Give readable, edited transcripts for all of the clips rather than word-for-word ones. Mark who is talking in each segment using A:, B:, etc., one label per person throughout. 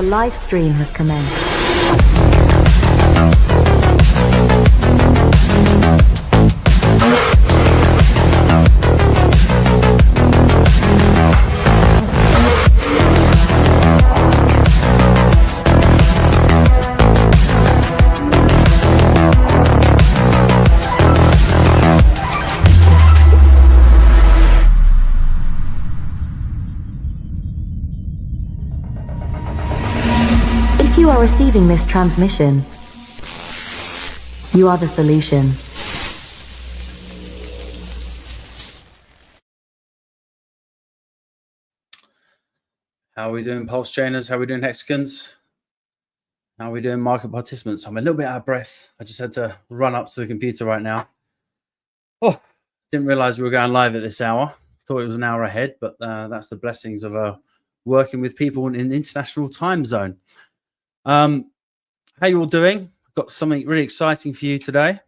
A: live stream has commenced. If you are receiving this transmission, you are the solution.
B: How are we doing, PulseChainers? How are we doing, Hexagons? How are we doing, market participants? I'm a little bit out of breath. I just had to run up to the computer right now. Oh, didn't realize we were going live at this hour. Thought it was an hour ahead, but that's the blessings of working with people in an international time zone. How you all doing? I've got something really exciting for you today.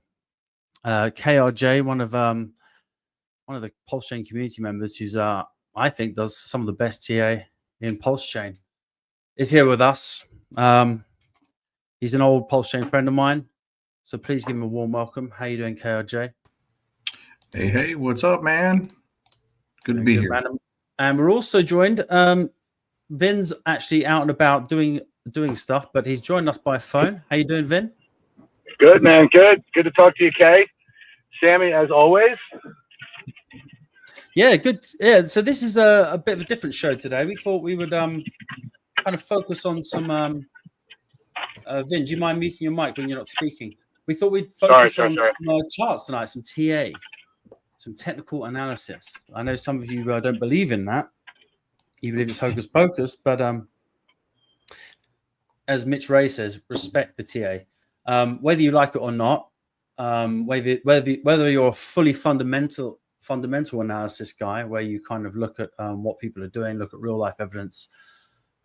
B: KRJ, one of the PulseChain community members, who's I think does some of the best TA in PulseChain, is here with us. He's an old PulseChain friend of mine, so please give him a warm welcome. How you doing, KRJ?
C: Hey, what's up, man? Good to be here.
B: Man. And we're also joined. Vin's actually out and about doing stuff, but he's joined us by phone. How you doing, Vin?
D: Good, man. Good to talk to you, Kay. Sammy, as always.
B: Yeah, good. Yeah, so this is a bit of a different show today. We thought we would kind of focus on some Vin, do you mind muting your mic when you're not speaking? We thought we'd focus on some charts tonight, some TA, some technical analysis. I know some of you don't believe in that, even if it's hocus pocus, but as Mitch Ray says, respect the TA. Whether you like it or not, whether you're a fully fundamental analysis guy, where you kind of look at what people are doing, look at real life evidence,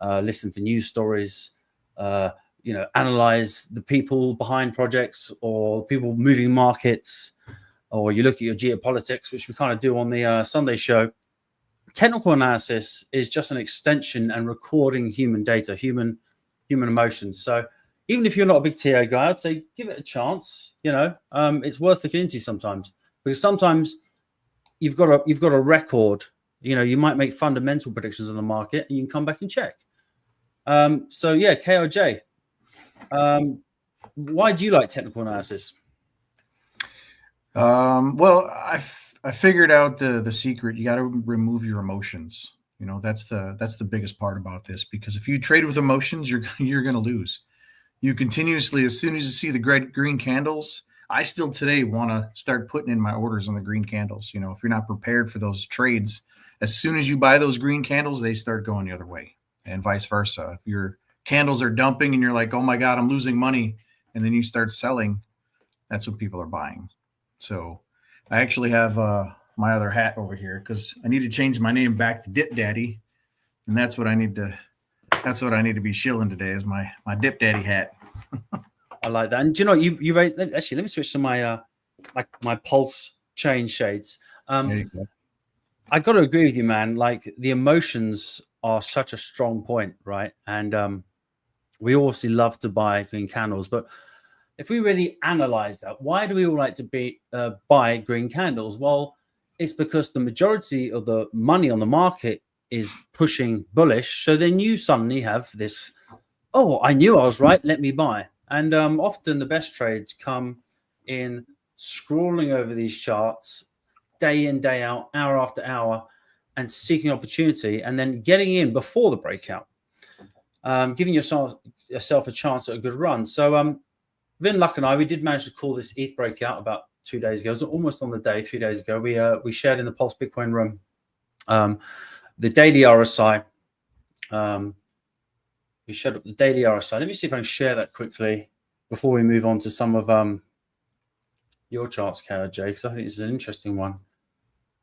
B: listen for news stories, analyze the people behind projects or people moving markets, or you look at your geopolitics, which we kind of do on the Sunday show. Technical analysis is just an extension and recording human data, human emotions. So even if you're not a big TA guy, I'd say give it a chance. It's worth looking into sometimes, because sometimes you've got a record. You might make fundamental predictions on the market, and you can come back and check. So yeah, KRJ, why do you like technical analysis?
C: Well, I figured out the secret. You got to remove your emotions. That's the biggest part about this, because if you trade with emotions, you're going to lose. You continuously, as soon as you see the green candles, I still today want to start putting in my orders on the green candles. If you're not prepared for those trades, as soon as you buy those green candles, they start going the other way, and vice versa. If your candles are dumping and you're like, oh my God, I'm losing money, and then you start selling, that's what people are buying. So I actually have my other hat over here, because I need to change my name back to Dip Daddy, and that's what I need to be shilling today, is my Dip Daddy hat.
B: I like that. And do you know, you raised, actually, let me switch to my my PulseChain shades.
C: There you go.
B: I got to agree with you, man. Like, the emotions are such a strong point, right? And we obviously love to buy green candles, but if we really analyze that, why do we all like to buy green candles? Well, it's because the majority of the money on the market is pushing bullish. So then you suddenly have this, oh, I knew I was right, let me buy. And often the best trades come in scrolling over these charts day in, day out, hour after hour, and seeking opportunity, and then getting in before the breakout, giving yourself a chance at a good run. So Vin Luck and I, we did manage to call this ETH breakout about 2 days ago. It was almost on the day, 3 days ago. We shared in the Pulse Bitcoin room the daily RSI. We shared up the daily RSI. Let me see if I can share that quickly before we move on to some of your charts, KRJ, because I think this is an interesting one.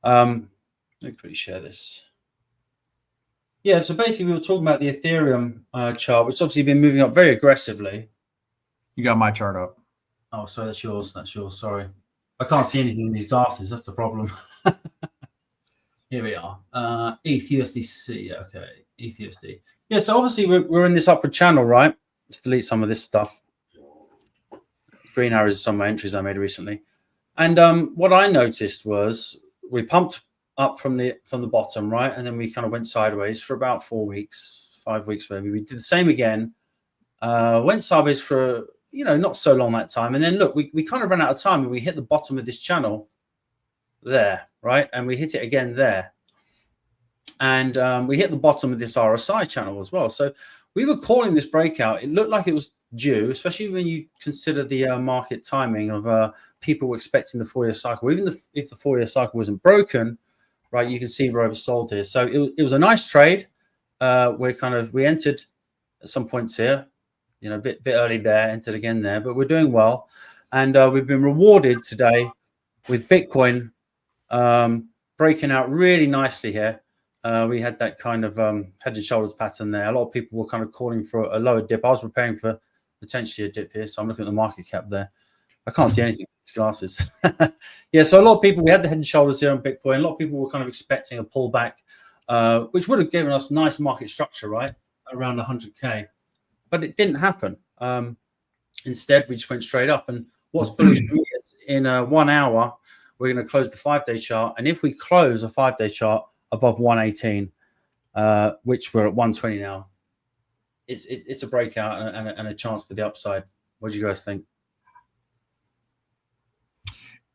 B: Let me quickly share this. Yeah, so basically we were talking about the Ethereum chart, which has obviously been moving up very aggressively.
C: You got my chart up.
B: Oh, sorry, that's yours. That's yours. Sorry. I can't see anything in these glasses. That's the problem. Here we are. ETH USDC. Okay. ETH USD. Yeah, so obviously we're in this upward channel, right? Let's delete some of this stuff. Green arrows are some of my entries I made recently. And what I noticed was we pumped up from the bottom, right? And then we kind of went sideways for about 4 weeks, 5 weeks maybe. We did the same again. Went sideways for, not so long that time. And then look, we kind of ran out of time and we hit the bottom of this channel there, right? And we hit it again there. And we hit the bottom of this RSI channel as well. So we were calling this breakout. It looked like it was due, especially when you consider the market timing of people expecting the 4-year cycle. Even if the 4-year cycle wasn't broken, right, you can see we're oversold here. So it was a nice trade. We entered at some points here, a bit early there, entered again there, but we're doing well. And we've been rewarded today with Bitcoin breaking out really nicely here. We had that kind of head and shoulders pattern there. A lot of people were kind of calling for a lower dip. I was preparing for potentially a dip here, so I'm looking at the market cap there. I can't see anything with these glasses. Yeah, so a lot of people, we had the head and shoulders here on Bitcoin. A lot of people were kind of expecting a pullback, which would have given us nice market structure, right, around 100K. But it didn't happen. Instead, we just went straight up. And what's bullish for me is in 1 hour, we're going to close the 5-day chart. And if we close a 5-day chart above 118, which we're at 120 now, it's a breakout and a chance for the upside. What do you guys think?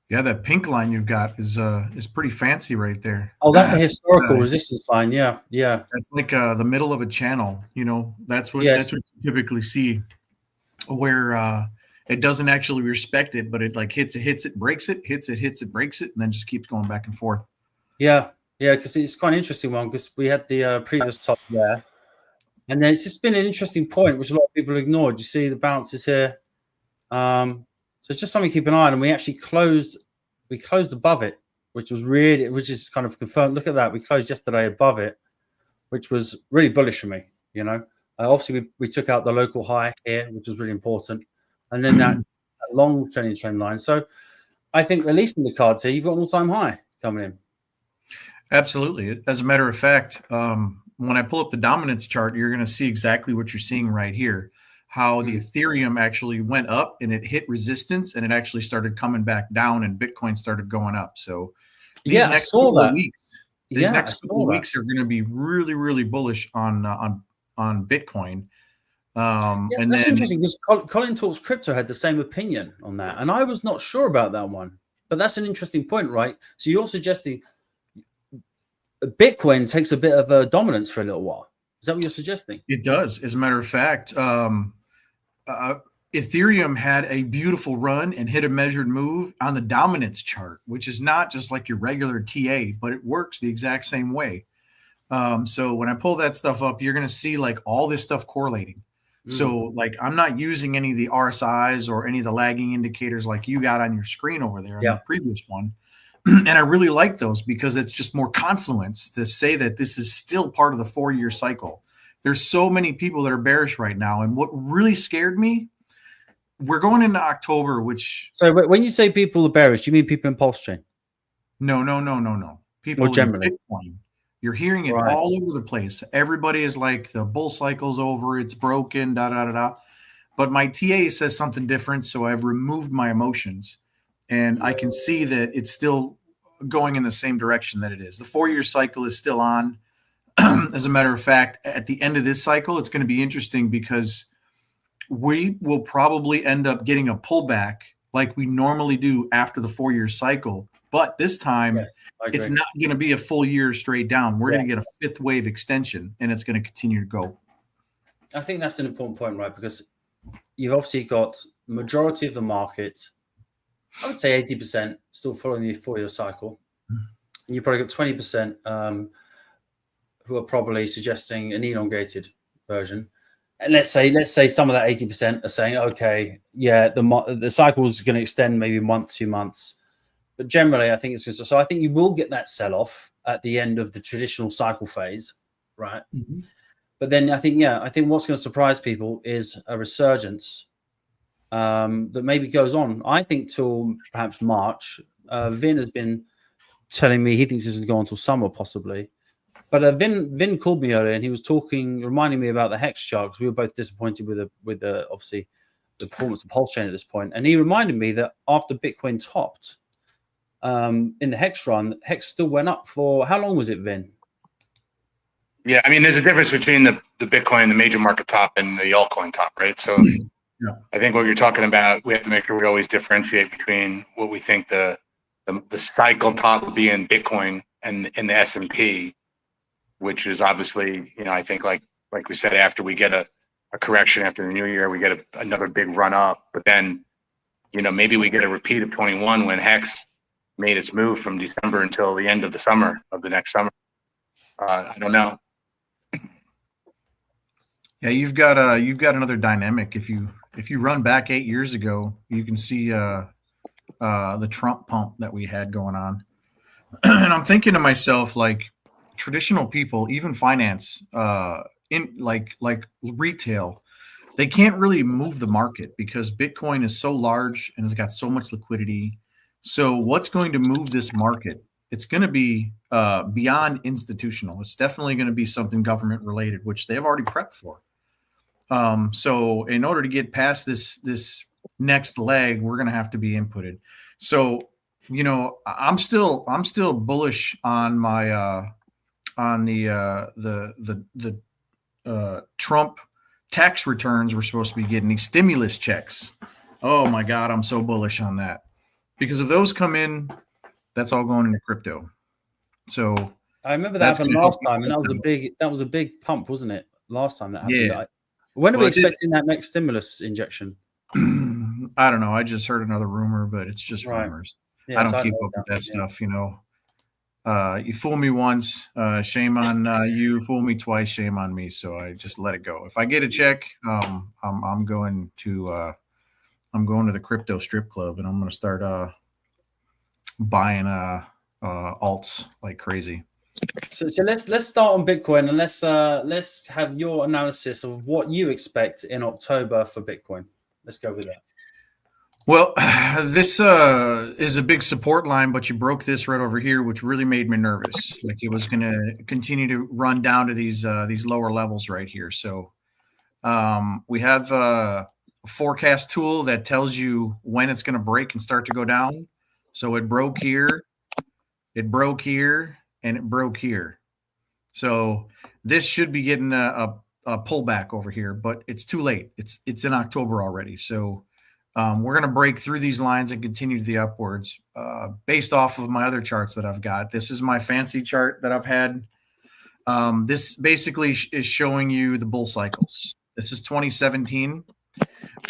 C: Yeah, that pink line you've got is pretty fancy right there.
B: Oh, that's a historical resistance line. Yeah.
C: That's like the middle of a channel. That's what you typically see, where it doesn't actually respect it, but it like hits it, breaks it, hits it, breaks it, and then just keeps going back and forth.
B: Yeah, because it's quite an interesting one because we had the previous top there. And then it's just been an interesting point, which a lot of people ignored. You see the bounces here. So it's just something to keep an eye on. And we actually closed above it, which is kind of confirmed. Look at that. We closed yesterday above it, which was really bullish for me, Obviously, we took out the local high here, which was really important. And then that long trend line. So I think at least in the cards here, you've got an all-time high coming in.
C: Absolutely. As a matter of fact, when I pull up the dominance chart, you're going to see exactly what you're seeing right here, how the Ethereum actually went up and it hit resistance and it actually started coming back down and Bitcoin started going up. So these next couple of weeks are going to be really, really bullish on Bitcoin.
B: And that's interesting because Colin Talks Crypto had the same opinion on that. And I was not sure about that one, but that's an interesting point, right? So you're suggesting Bitcoin takes a bit of a dominance for a little while. Is that what you're suggesting?
C: It does. As a matter of fact, Ethereum had a beautiful run and hit a measured move on the dominance chart, which is not just like your regular TA, but it works the exact same way. So when I pull that stuff up, you're going to see like all this stuff correlating. So like I'm not using any of the RSIs or any of the lagging indicators like you got on your screen over there on the previous one. And I really like those because it's just more confluence to say that this is still part of the 4-year cycle. There's so many people that are bearish right now. And what really scared me, we're going into October, which...
B: So when you say people are bearish, do you mean people in PulseChain?
C: No. People
B: or generally.
C: In Bitcoin. You're hearing it all over the place. Everybody is like, the bull cycle's over, it's broken, da-da-da-da. But my TA says something different, so I've removed my emotions. And I can see that it's still going in the same direction that it is. The 4-year cycle is still on. As a matter of fact, at the end of this cycle, it's going to be interesting because we will probably end up getting a pullback like we normally do after the 4-year cycle. But this time, it's not going to be a full year straight down. We're going to get a 5th wave extension, and it's going to continue to go.
B: I think that's an important point, right? Because you've obviously got majority of the market, I would say 80% still following the 4-year cycle. And you've probably got 20% who are probably suggesting an elongated version. And let's say some of that 80% are saying, okay, yeah, the cycle is going to extend maybe a month, 2 months. But generally, I think it's just so. I think you will get that sell-off at the end of the traditional cycle phase, right? Mm-hmm. But then I think what's going to surprise people is a resurgence that maybe goes on. I think till perhaps March. Vin has been telling me he thinks this is going to go on till summer, possibly. But Vin called me earlier, and he was reminding me about the hex chart, because we were both disappointed with the obviously the performance of PulseChain at this point. And he reminded me that after Bitcoin topped in the hex run, hex still went up for how long was it, Vin?
E: Yeah, I mean, there's a difference between the Bitcoin, the major market top, and the altcoin top, right? So
C: Yeah.
E: I think what you're talking about, we have to make sure we always differentiate between what we think the cycle top will be in Bitcoin and in the S&P, which is obviously, I think like we said, after we get a correction after the new year, we get another big run up, but then, maybe we get a repeat of 21 when Hex made its move from December until the end of the summer of the next summer. I don't know.
C: Yeah, you've got another dynamic. If you run back 8 years ago, you can see the Trump pump that we had going on. And I'm thinking to myself, like, traditional people, even finance, in like retail, they can't really move the market because Bitcoin is so large and it's got so much liquidity. So what's going to move this market? It's going to be beyond institutional. It's definitely going to be something government related, which they have already prepped for. So in order to get past this next leg, we're going to have to be inputted. So, I'm still bullish on my on the Trump tax returns we're supposed to be getting, these stimulus checks. Oh my God, I'm so bullish on that, because if those come in, that's all going into crypto. So
B: I remember that happened last time, and that was a big pump, wasn't it? Last time that happened.
C: Yeah.
B: When are we expecting that next stimulus injection?
C: I don't know. I just heard another rumor, but it's just rumors. Yeah, I don't keep up with that stuff. You fool me once, shame on you. Fool me twice, shame on me. So I just let it go. If I get a check, I'm going to the crypto strip club, and I'm going to start buying alts like crazy.
B: So let's start on Bitcoin, and let's have your analysis of what you expect in October for Bitcoin. Let's go with that.
C: Well, this is a big support line, but you broke this right over here, which really made me nervous. Like it was going to continue to run down to these lower levels right here. So we have a forecast tool that tells you when it's going to break and start to go down. So it broke here, and it broke here. So this should be getting a pullback over here, but it's too late. It's in October already. So we're going to break through these lines and continue to the upwards based off of my other charts that I've got. This is my fancy chart that I've had. This basically is showing you the bull cycles. This is 2017,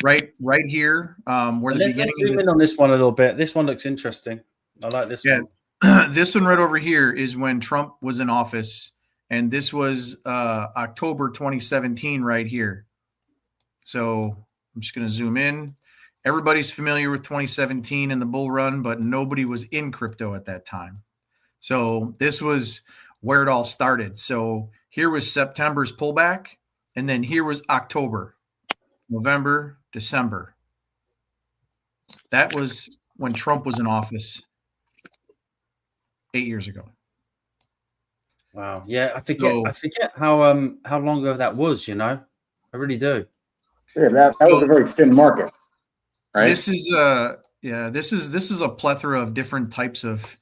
C: right here. Where the beginning.
B: Let's zoom in on this one a little bit. This one looks interesting. I like this one.
C: This one right over here is when Trump was in office, and this was October 2017 right here. So I'm just going to zoom in. Everybody's familiar with 2017 and the bull run, but nobody was in crypto at that time. So this was where it all started. So here was September's pullback, and then here was October, November, December. That was when Trump was in office 8 years ago.
B: Wow. Yeah, I forget how long ago that was, I really do.
E: Yeah, that was a very thin market. Right.
C: This is this is a plethora of different types of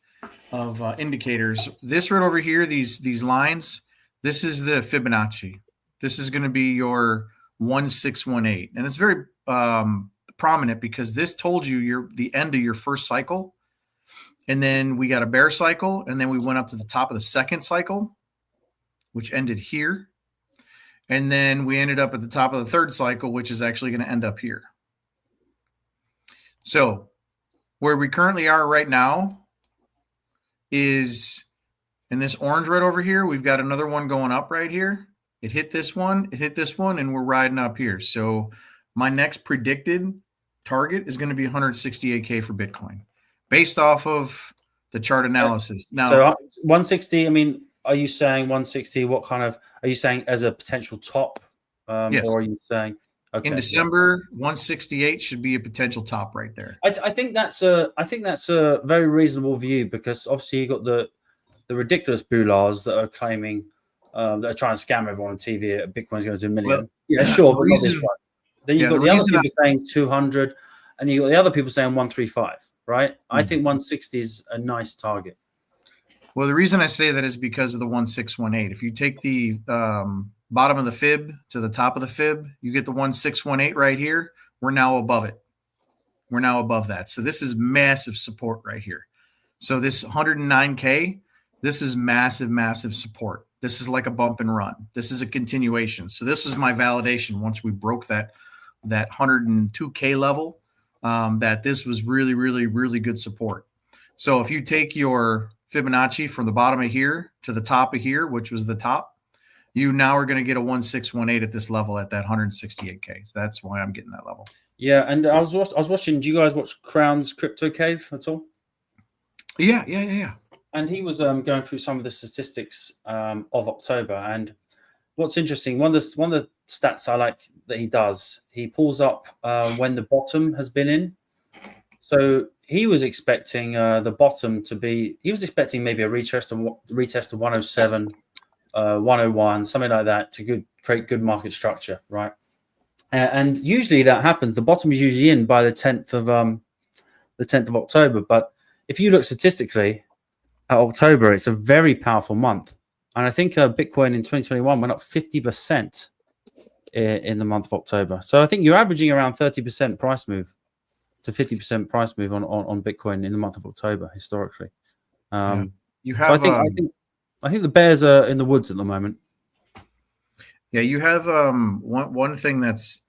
C: indicators. This right over here, these lines, this is the Fibonacci. This is going to be your 1618, and it's very prominent because this told you the end of your first cycle, and then we got a bear cycle, and then we went up to the top of the second cycle, which ended here, and then we ended up at the top of the third cycle, which is actually going to end up here. So where we currently are right now is in this orange right over here. We've got another one going up right here. It hit this one, and we're riding up here. So my next predicted target is going to be 168K for Bitcoin based off of the chart analysis. Now,
B: so 160, I mean, are you saying 160? What kind of, are you saying as a potential top?
C: Yes.
B: Or are you saying, okay,
C: in December, 168 should be a potential top right there.
B: I think that's a very reasonable view, because obviously you got the ridiculous boulars that are claiming that are trying to scam everyone on TV. Bitcoin's going to 1 million.
C: Well,
B: Yeah, sure,
C: the
B: but not this
C: reason-
B: one. Then you've
C: yeah,
B: got
C: the
B: the other
C: reason
B: people saying 200, and you've got the other people saying 135. Right? I think 160 is a nice target.
C: Well, the reason I say that is because of the 1618. If you take the bottom of the fib to the top of the fib, you get the 1618 right here. We're now above it. We're now above that. So this is massive support right here. So this 109K, this is massive, massive support. This is like a bump and run. This is a continuation. So this was my validation once we broke that 102K level, that this was really, really, really good support. So if you take your Fibonacci from the bottom of here to the top of here, which was the top, you now are going to get a 1618 at this level at that 168K. So that's why I'm getting that level.
B: Yeah, and I was watching. Do you guys watch Crown's Crypto Cave at all?
C: Yeah.
B: And he was going through some of the statistics of October. And what's interesting, one of the stats I like that he does, he pulls up when the bottom has been in. So he was expecting the bottom to be. He was expecting maybe a retest of 107, 101, something like that to create good market structure, right? And usually that happens. The bottom is usually in by the 10th of October. But if you look statistically at October, it's a very powerful month. And I think Bitcoin in 2021 went up 50% in the month of October. So I think you're averaging around 30% price move to 50% price move on Bitcoin in the month of October historically.
C: You have.
B: So I think the bears are in the woods at the moment.
C: Yeah, you have one thing that's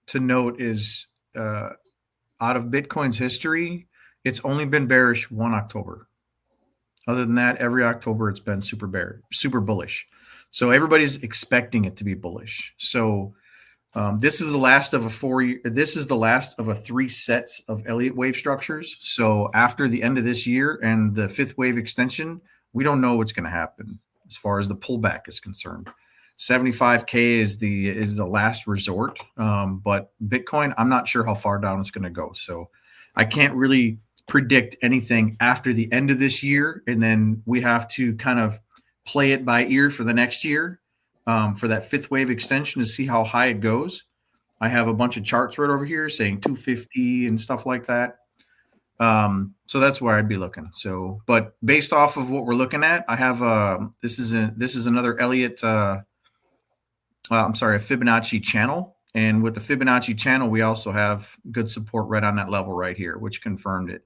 C: to note is out of Bitcoin's history, it's only been bearish one October. Other than that, every October it's been super bullish. So everybody's expecting it to be bullish. So this is the last of a 4 year. This is the last of a 3 sets of Elliott wave structures. So after the end of this year and the 5th wave extension, we don't know what's going to happen as far as the pullback is concerned. 75K is the last resort, but Bitcoin, I'm not sure how far down it's going to go. So I can't really predict anything after the end of this year, and then we have to kind of play it by ear for the next year for that 5th wave extension to see how high it goes. I have a bunch of charts right over here saying 250 and stuff like that. So that's where I'd be looking. So, but based off of what we're looking at, I have this is another Elliott. A Fibonacci channel. And with the Fibonacci channel, we also have good support right on that level right here, which confirmed it.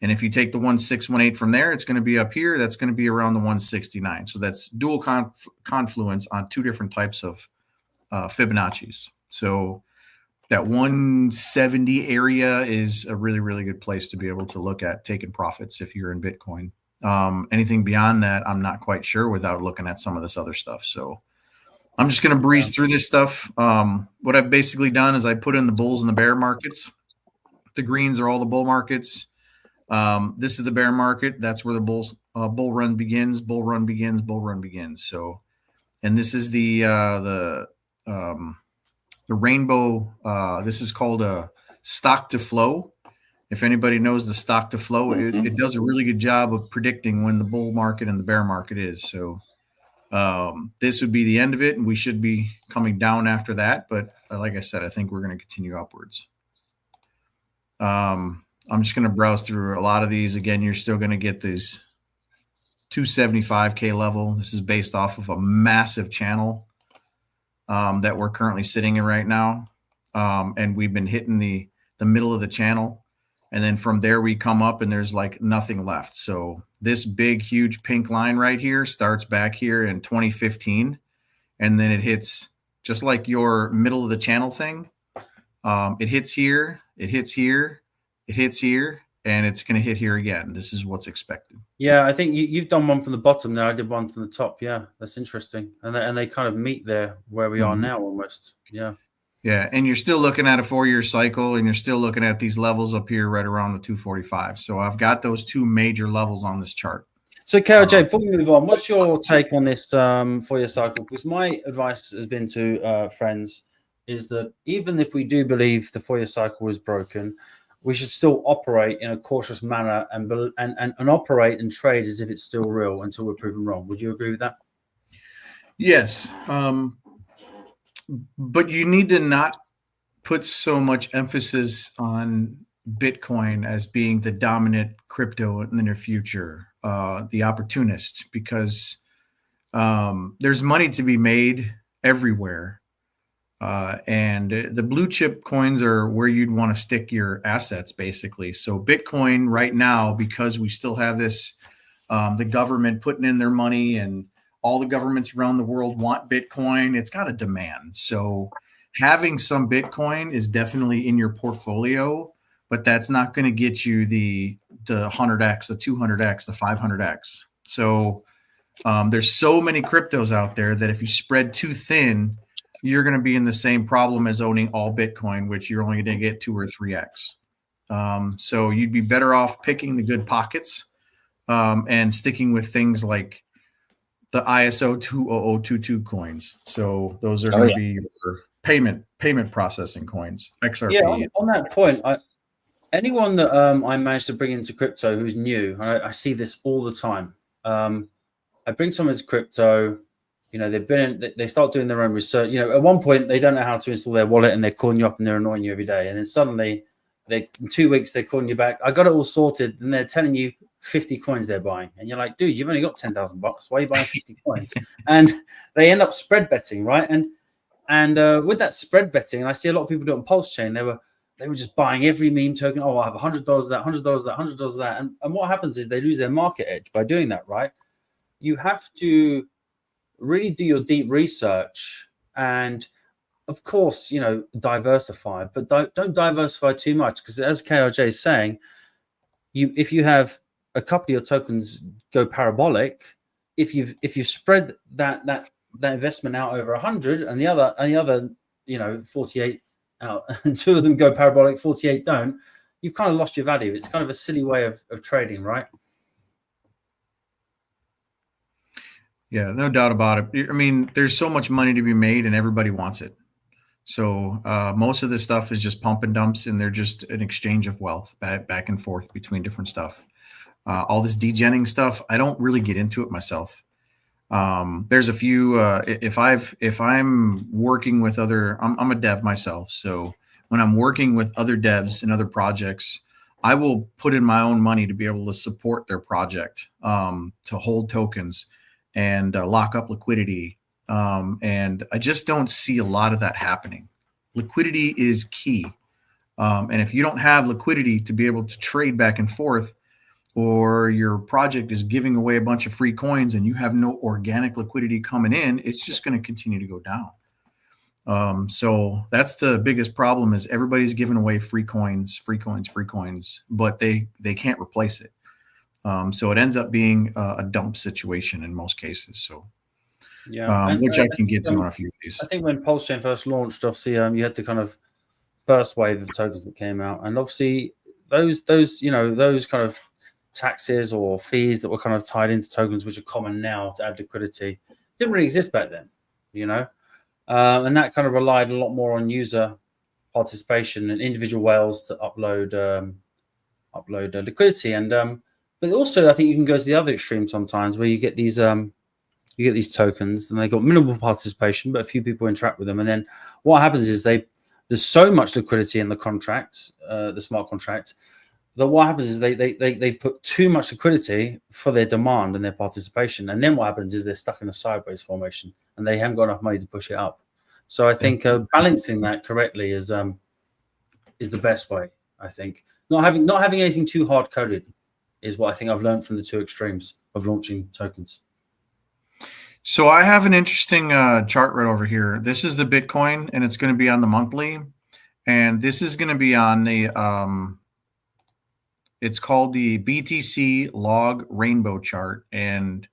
C: And if you take the 1618 from there, it's going to be up here. That's going to be around the 169. So that's dual confluence on 2 different types of Fibonacci's. So that 170 area is a really, really good place to be able to look at taking profits if you're in Bitcoin. Anything beyond that, I'm not quite sure without looking at some of this other stuff. So I'm just going to breeze through this stuff. What I've basically done is I put in the bulls and the bear markets. The greens are all the bull markets. This is the bear market. That's where the bull run begins. Bull run begins. Bull run begins. So, and this is the rainbow. This is called a stock to flow. If anybody knows the stock to flow, it does a really good job of predicting when the bull market and the bear market is. So. This would be the end of it, and we should be coming down after that. But like I said, I think we're going to continue upwards. I'm just going to browse through a lot of these. Again, you're still going to get these 275K level. This is based off of a massive channel that we're currently sitting in right now. And we've been hitting the middle of the channel. And then from there, we come up and there's like nothing left. So this big, huge pink line right here starts back here in 2015. And then it hits just like your middle of the channel thing. It hits here, it hits here, it hits here, and it's going to hit here again. This is what's expected.
B: Yeah, I think you've done one from the bottom there. I did one from the top. Yeah, that's interesting. And they kind of meet there where we are now almost. Yeah.
C: Yeah, and you're still looking at a 4-year cycle, and you're still looking at these levels up here right around the 245. So I've got those 2 major levels on this chart.
B: So KRJ, before we move on, what's your take on this 4-year cycle? Because my advice has been to friends is that even if we do believe the 4-year cycle is broken, we should still operate in a cautious manner and operate and trade as if it's still real until we're proven wrong. Would you agree with that?
C: Yes. But you need to not put so much emphasis on Bitcoin as being the dominant crypto in the near future, the opportunist, because there's money to be made everywhere. And the blue chip coins are where you'd want to stick your assets, basically. So Bitcoin right now, because we still have this, the government putting in their money and all the governments around the world want Bitcoin, it's got a demand. So having some Bitcoin is definitely in your portfolio, but that's not going to get you the 100x, the 200x, the 500x. So there's so many cryptos out there that if you spread too thin, you're going to be in the same problem as owning all Bitcoin, which you're only going to get 2 or 3x. So you'd be better off picking the good pockets and sticking with things like the ISO 20022 coins. So those are going to be your payment processing coins, XRP.
B: Yeah, on that point, anyone that I managed to bring into crypto who's new, and I see this all the time. I bring someone into crypto. They start doing their own research. At one point they don't know how to install their wallet and they're calling you up and they're annoying you every day. And then suddenly in 2 weeks, they're calling you back. I got it all sorted. And they're telling you 50 coins they're buying. And you're like, dude, you've only got $10,000. Why are you buying 50 coins? And they end up spread betting, right? And with that spread betting, and I see a lot of people do it on PulseChain, they were just buying every meme token. Oh, I have $100 of that, $100 of that, $100 of that. And what happens is they lose their market edge by doing that, right? You have to really do your deep research and, of course, diversify, but don't diversify too much, because as KRJ is saying, if you have a couple of your tokens go parabolic, if you spread that investment out over 100 and the other 48 out and 2 of them go parabolic, 48 don't, you've kind of lost your value. It's kind of a silly way of trading, right?
C: Yeah, no doubt about it. I mean, there's so much money to be made and everybody wants it. So most of this stuff is just pump and dumps, and they're just an exchange of wealth back and forth between different stuff. All this degenning stuff, I don't really get into it myself. There's a few, if I'm working with I'm a dev myself. So when I'm working with other devs and other projects, I will put in my own money to be able to support their project, to hold tokens and lock up liquidity. And I just don't see a lot of that happening. Liquidity is key. And if you don't have liquidity to be able to trade back and forth, or your project is giving away a bunch of free coins and you have no organic liquidity coming in, it's just going to continue to go down. So that's the biggest problem, is everybody's giving away free coins, but they can't replace it. So it ends up being a dump situation in most cases. So,
B: yeah,
C: which I can get to on a few of these.
B: I think when PulseChain first launched, obviously, you had the kind of first wave of tokens that came out, and obviously those kind of taxes or fees that were kind of tied into tokens, which are common now to add liquidity, didn't really exist back then, and that kind of relied a lot more on user participation and individual whales to upload liquidity. And but also, I think you can go to the other extreme sometimes, where you get these tokens and they got minimal participation, but a few people interact with them. And then what happens is there's so much liquidity in the contract, the smart contract, that what happens is they put too much liquidity for their demand and their participation. And then what happens is they're stuck in a sideways formation and they haven't got enough money to push it up. So I think balancing that correctly is the best way. I think not having anything too hard coded is what I think I've learned from the two extremes of launching tokens.
C: So I have an interesting chart right over here. This is the Bitcoin, and it's going to be on the monthly, and this is going to be on the it's called the BTC log rainbow chart, and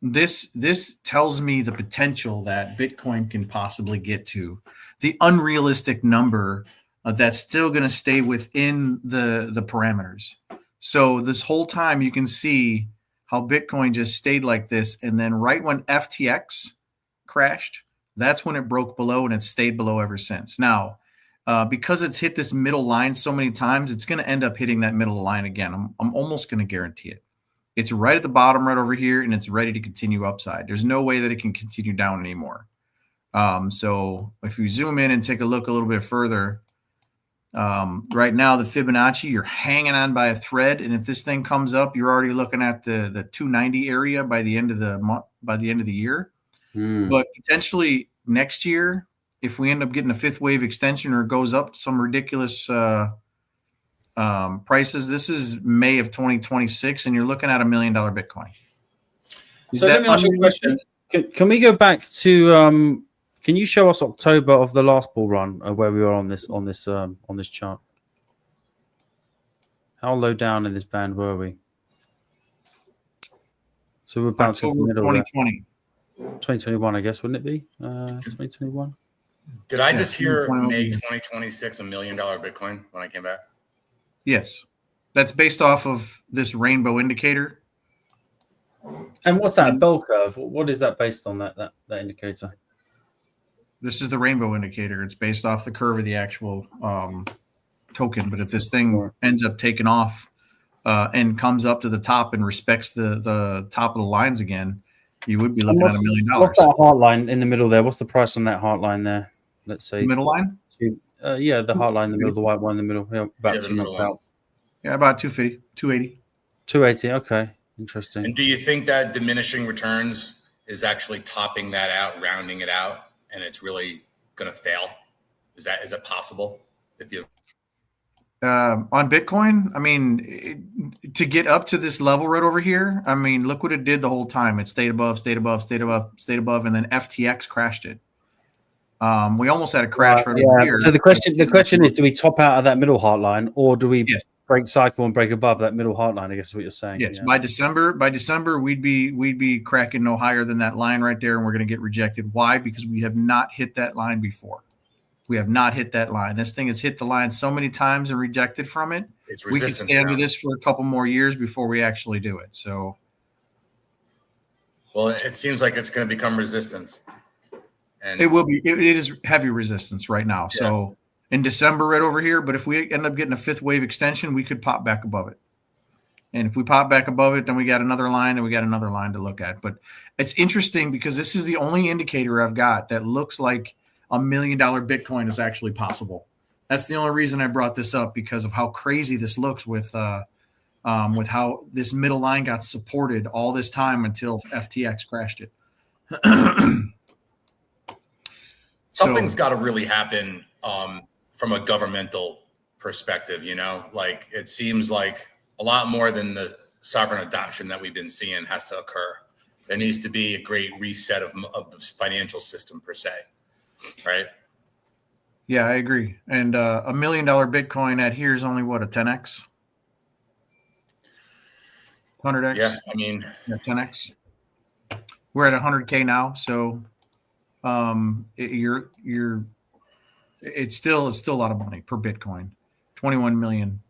C: this tells me the potential that Bitcoin can possibly get to, the unrealistic number that's still going to stay within the parameters. So this whole time you can see how Bitcoin just stayed like this. And then right when FTX crashed, that's when it broke below, and it stayed below ever since. Now, because it's hit this middle line so many times, it's going to end up hitting that middle line again. I'm almost going to guarantee it. It's right at the bottom right over here, and it's ready to continue upside. There's no way that it can continue down anymore. So if you zoom in and take a look a little bit further, right now the Fibonacci, you're hanging on by a thread, and if this thing comes up, you're already looking at the 290 area by the end of the month, by the end of the year. But potentially next year, if we end up getting a fifth wave extension or it goes up some ridiculous prices, this is May of 2026, and you're looking at $1 million Bitcoin.
B: So let me ask you a question. Can we go back to? Can you show us October of the last bull run where we were on this chart? How low down in this band were we? So we're bouncing
C: October
B: in the middle
C: 2020.
B: 2021, I guess, wouldn't it be? 2021.
F: Did I just hear
C: 2021.
F: May 2026 $1 million Bitcoin when I came back?
C: Yes, that's based off of this rainbow indicator.
B: And what's that bell curve? What is that based on? That indicator?
C: This is the rainbow indicator. It's based off the curve of the actual token. But if this thing ends up taking off and comes up to the top and respects the top of the lines again, you would be looking at $1 million.
B: What's that heart line in the middle there? What's the price on that heart line there? Let's say
C: The middle line?
B: yeah, the heart line in the middle, the white one in the middle. Yeah, about
F: the
B: 2 months
F: middle
B: out.
C: Yeah, about 250, 280.
B: 280. Okay, interesting.
F: And do you think that diminishing returns is actually topping that out, rounding it out, and it's really going to fail? Is it possible? If you
C: On Bitcoin, I mean, to get up to this level right over here, I mean, look what it did the whole time. It stayed above, stayed above, stayed above, stayed above, and then FTX crashed it. We almost had a crash right over here.
B: So the question is, do we top out of that middle heart line, or do we break cycle and break above that middle heart line? I guess is what you're saying.
C: Yes.
B: Yeah.
C: By December, we'd be cracking no higher than that line right there, and we're going to get rejected. Why? Because we have not hit that line before. We have not hit that line. This thing has hit the line so many times and rejected from it. We could stand with this for a couple more years before we actually do it. So,
F: well, it seems like it's going to become resistance. And
C: it will be. It is heavy resistance right now. Yeah. So in December, right over here. But if we end up getting a fifth wave extension, we could pop back above it. And if we pop back above it, then we got another line, and we got another line to look at. But it's interesting because this is the only indicator I've got that looks like $1 million Bitcoin is actually possible. That's the only reason I brought this up, because of how crazy this looks with how this middle line got supported all this time until FTX crashed it.
F: Something's got to really happen from a governmental perspective, you know, like it seems like a lot more than the sovereign adoption that we've been seeing has to occur. There needs to be a great reset of the financial system per se, right?
C: Yeah, I agree. And $1 million Bitcoin at here is only what, a 10x? 100x?
F: Yeah, I mean,
C: 10x. We're at 100K now, so it's still a lot of money per Bitcoin, 21 million.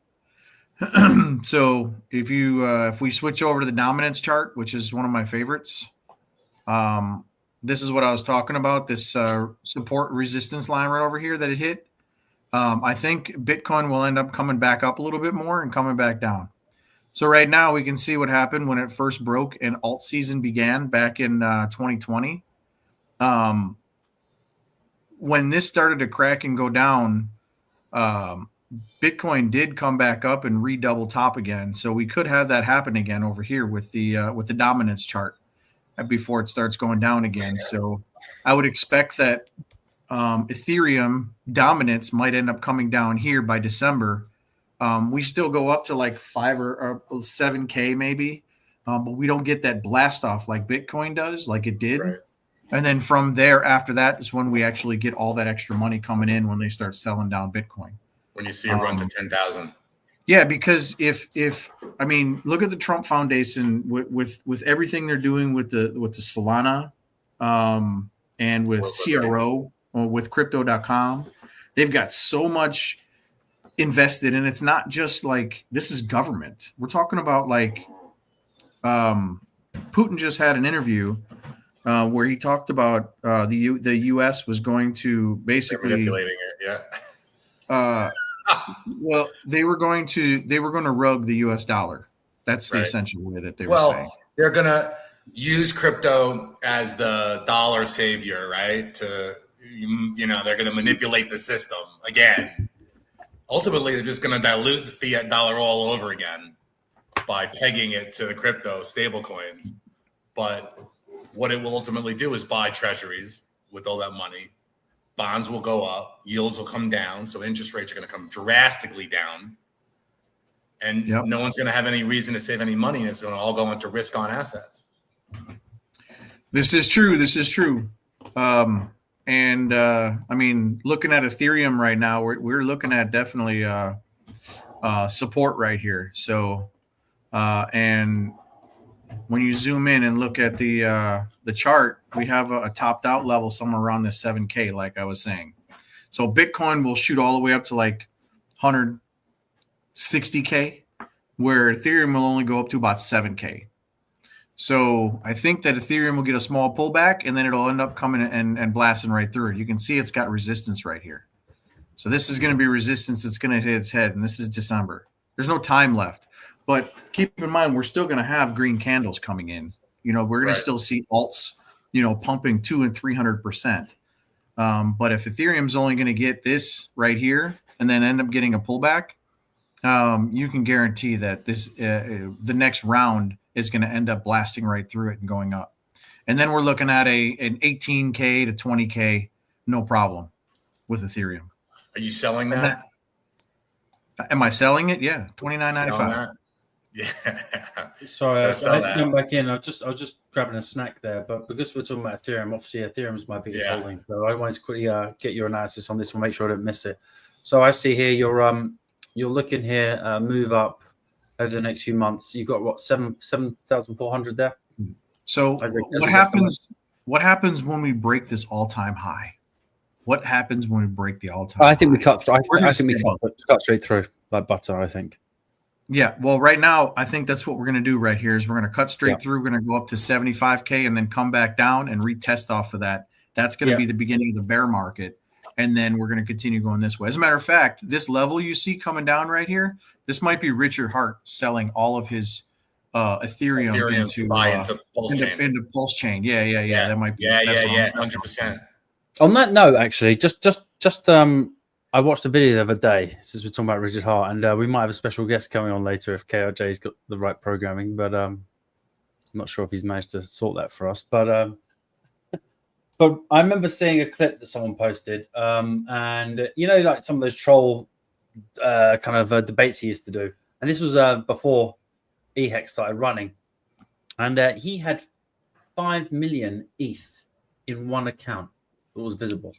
C: So if we switch over to the dominance chart, which is one of my favorites, this is what I was talking about, this support resistance line right over here that it hit. I think Bitcoin will end up coming back up a little bit more and coming back down. So right now we can see what happened when it first broke and alt season began back in 2020. When this started to crack and go down, Bitcoin did come back up and redouble top again. So we could have that happen again over here with the dominance chart before it starts going down again. So I would expect that Ethereum dominance might end up coming down here by December. We still go up to like 5 or 7K maybe, but we don't get that blast off like Bitcoin does, like it did. Right. And then from there, after that is when we actually get all that extra money coming in when they start selling down Bitcoin.
F: When you see it run to 10,000.
C: Yeah, because if I mean, look at the Trump Foundation with everything they're doing with the Solana and with CRO or with Crypto.com, they've got so much invested, and it's not just like this is government. We're talking about like Putin just had an interview where he talked about the U.S. was going to basically
F: manipulating it. Yeah.
C: Well, they were going to rug the U.S. dollar. That's the essential way that they were saying.
F: They're gonna use crypto as the dollar savior, right? They're gonna manipulate the system again. Ultimately, they're just gonna dilute the fiat dollar all over again by pegging it to the crypto stable coins. But what it will ultimately do is buy treasuries with all that money. Bonds will go up, yields will come down, so interest rates are going to come drastically down, and no one's going to have any reason to save any money, and it's going to all go into risk-on assets.
C: This is true. I mean, looking at Ethereum right now, we're looking at definitely support right here. So, and when you zoom in and look at the chart, we have a topped out level somewhere around the 7K, like I was saying. So Bitcoin will shoot all the way up to like 160K, where Ethereum will only go up to about 7K. So I think that Ethereum will get a small pullback, and then it'll end up coming and blasting right through it. You can see it's got resistance right here. So this is going to be resistance that's going to hit its head, and this is December. There's no time left. But keep in mind, we're still going to have green candles coming in. We're going to still see alts, pumping 200% and 300%. But if Ethereum's only going to get this right here and then end up getting a pullback, you can guarantee that the next round is going to end up blasting right through it and going up. And then we're looking at an 18K to 20K, no problem with Ethereum.
F: Are you selling that?
C: Am I selling it? Yeah, $29.95.
F: Yeah.
B: Sorry, I come back in. I was just grabbing a snack there, but because we're talking about Ethereum, obviously Ethereum is my biggest holding. So I wanted to quickly get your analysis on this and make sure I don't miss it. So I see here you're looking here move up over the next few months. You've got what 7,400 there.
C: So what happens when we break this all-time high? What happens when we break the all-time?
B: I think we cut through. I think we cut straight through like butter. I think.
C: Yeah, well, right now, I think that's what we're going to do right here is we're going to cut straight through. We're going to go up to 75K and then come back down and retest off of that. That's going to be the beginning of the bear market. And then we're going to continue going this way. As a matter of fact, this level you see coming down right here, this might be Richard Hart selling all of his Ethereum into PulseChain. Into PulseChain. Yeah. That might be.
F: Yeah. 100%.
B: On that note, actually, just I watched a video the other day since we're talking about Richard Hart, and we might have a special guest coming on later if KRJ's got the right programming, but I'm not sure if he's managed to sort that for us. But I remember seeing a clip that someone posted, and like some of those troll kind of debates he used to do, and this was before EHEX started running, and he had 5 million ETH in one account that was visible.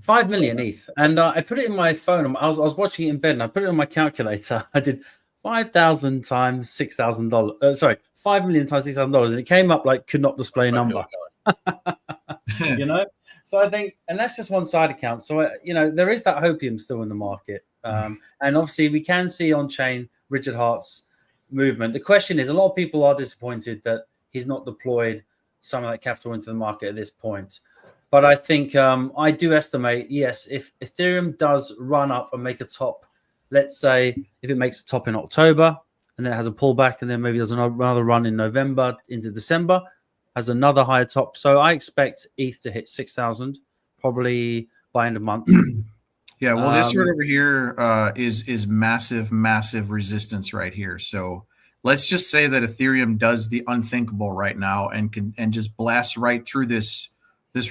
B: 5 million ETH, and I put it in my phone. I was watching it in bed, and I put it on my calculator. I did 5,000 times $6,000. 5 million times $6,000, and it came up like could not display a number. So I think, and that's just one side account. So there is that hopium still in the market, and obviously we can see on chain Richard Hart's movement. The question is, a lot of people are disappointed that he's not deployed some of that capital into the market at this point. But I think I do estimate, yes, if Ethereum does run up and make a top, let's say if it makes a top in October and then it has a pullback and then maybe there's another run in November into December, has another higher top. So I expect ETH to hit 6,000 probably by end of month.
C: Yeah, well, this right over here is massive resistance right here. So let's just say that Ethereum does the unthinkable right now and just blasts right through this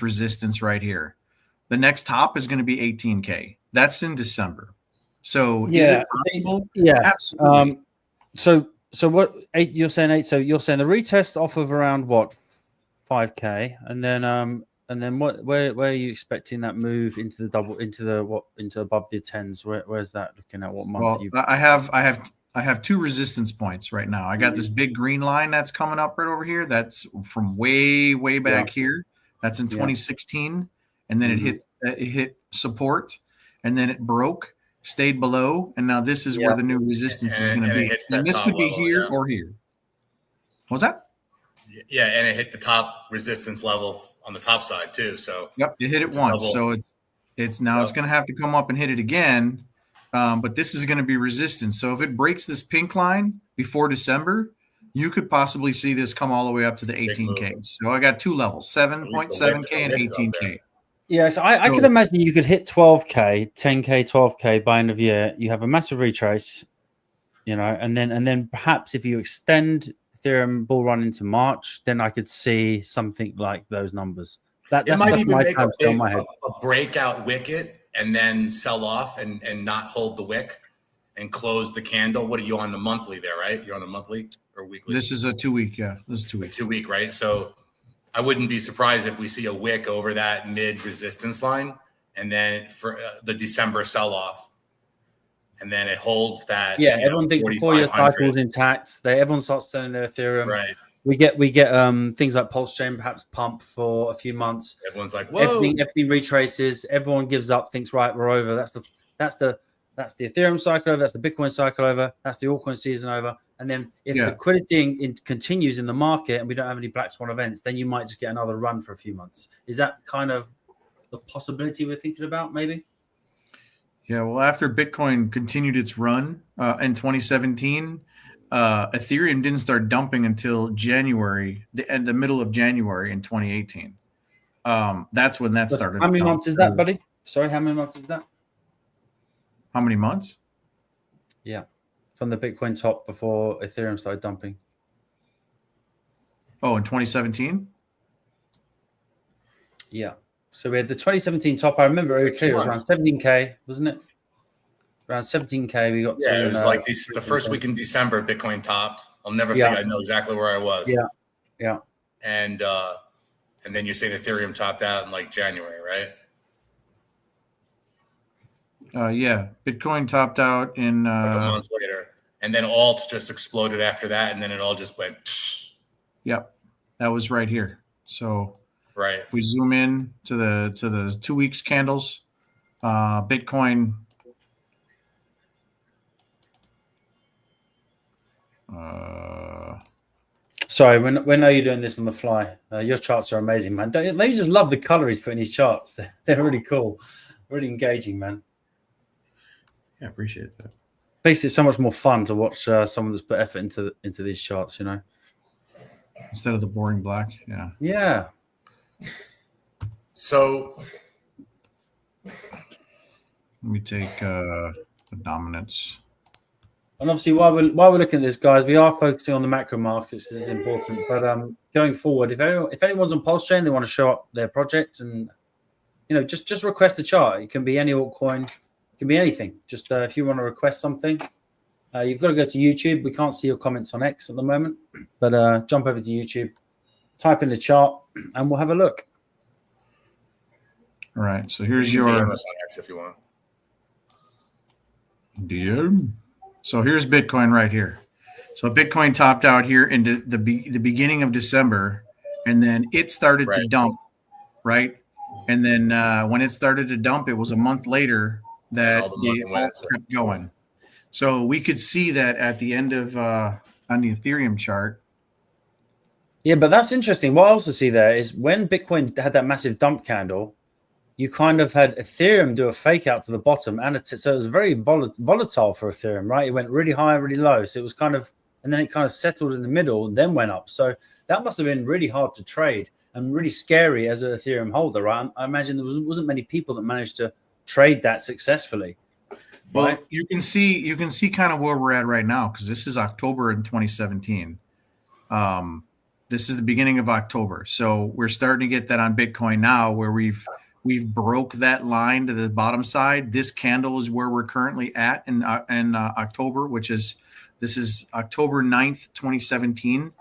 C: resistance right here. The next top is going to be 18K. That's in December. So is it possible?
B: Yeah,
C: absolutely.
B: So what you're saying? 8. So you're saying the retest off of around what 5K, and then what? Where are you expecting that move into the double into above the 10s? Where's that looking at? What month?
C: Well, I have 2 resistance points right now. I got this big green line that's coming up right over here. That's from way back here. That's in 2016, and then it hit support, and then it broke, stayed below, and now this is where the new resistance is going to be. And this could be here or here. What was that?
F: Yeah, and it hit the top resistance level on the top side too. So
C: it hit it once. So It's going to have to come up and hit it again. But this is going to be resistance. So if it breaks this pink line before December, you could possibly see this come all the way up to the 18K. So I got two levels, 7.7K and 18K.
B: Yeah, so I can imagine you could hit 12K, 10K, 12K by end of year. You have a massive retrace, and then perhaps if you extend Ethereum bull run into March, then I could see something like those numbers. That's
F: even
B: my
F: make
B: head.
F: A breakout wicket and then sell off and not hold the wick and close the candle. What are you on the monthly there, right? You're on the monthly or weekly?
C: This is a 2 week. Yeah, this is 2 weeks.
F: 2 week, right? So I wouldn't be surprised if we see a wick over that mid resistance line and then for the December sell off. And then it holds that.
B: Yeah, everyone thinks the 4-year cycle is intact. Everyone starts selling their Ethereum.
F: Right.
B: We get things like PulseChain perhaps pump for a few months.
F: Everyone's like, whoa.
B: Everything retraces. Everyone gives up. Thinks, right, we're over. That's the Ethereum cycle over. That's the Bitcoin cycle over. That's the altcoin season over. And then if liquidity continues in the market and we don't have any black swan events, then you might just get another run for a few months. Is that kind of the possibility we're thinking about? Maybe.
C: Yeah. Well, after Bitcoin continued its run in 2017. Ethereum didn't start dumping until January, the middle of January in 2018. That's when that started.
B: How many months is that, buddy? Sorry, how many months is that?
C: How many months?
B: Yeah, from the Bitcoin top before Ethereum started dumping.
C: Oh, in 2017?
B: Yeah. So we had the 2017 top. I remember very clear. It was around 17K, wasn't it? Around 17K, we got.
F: Yeah, it was like the first week in December, Bitcoin topped. I'll never forget. I know exactly where I was.
B: Yeah.
F: And then you're saying Ethereum topped out in like January, right?
C: Yeah, Bitcoin topped out in
F: like a month later, and then alts just exploded after that, and then it all just went.
C: Yep, that was right here. So
F: right,
C: if we zoom in to the 2 weeks candles, Bitcoin.
B: Sorry, when are you doing this on the fly? Your charts are amazing, man. Don't you just love the color he's putting in his charts? They're really cool, really engaging, man.
C: Yeah, appreciate that.
B: Makes it so much more fun to watch someone that's put effort into these charts,
C: instead of the boring black.
B: Yeah.
F: So
C: let me take the dominance.
B: And obviously, while we're looking at this, guys, we are focusing on the macro markets. This is important. But going forward, if anyone's on PulseChain, they want to show up their project, and just request a chart. It can be any altcoin, it can be anything. Just if you want to request something, you've got to go to YouTube. We can't see your comments on X at the moment, but jump over to YouTube, type in the chart, and we'll have a look.
C: All right. So here's your
F: DM us on X if you want.
C: DM. So here's Bitcoin right here. So Bitcoin topped out here in the beginning of December, and then it started to dump, right? And then when it started to dump, it was a month later that it kept going. So we could see that at the end of on the Ethereum chart.
B: Yeah, but that's interesting. What I also see there is when Bitcoin had that massive dump candle, you kind of had Ethereum do a fake out to the bottom, and so it was very volatile for Ethereum, right? It went really high, really low. So it was kind of, and then it kind of settled in the middle and then went up. So that must have been really hard to trade and really scary as an Ethereum holder, right? I imagine there wasn't many people that managed to trade that successfully.
C: Well,
B: right?
C: you can see kind of where we're at right now, because this is October in 2017. This is the beginning of October, so we're starting to get that on Bitcoin now, where we've broke that line to the bottom side. This candle is where we're currently at in October, this is October 9th, 2017.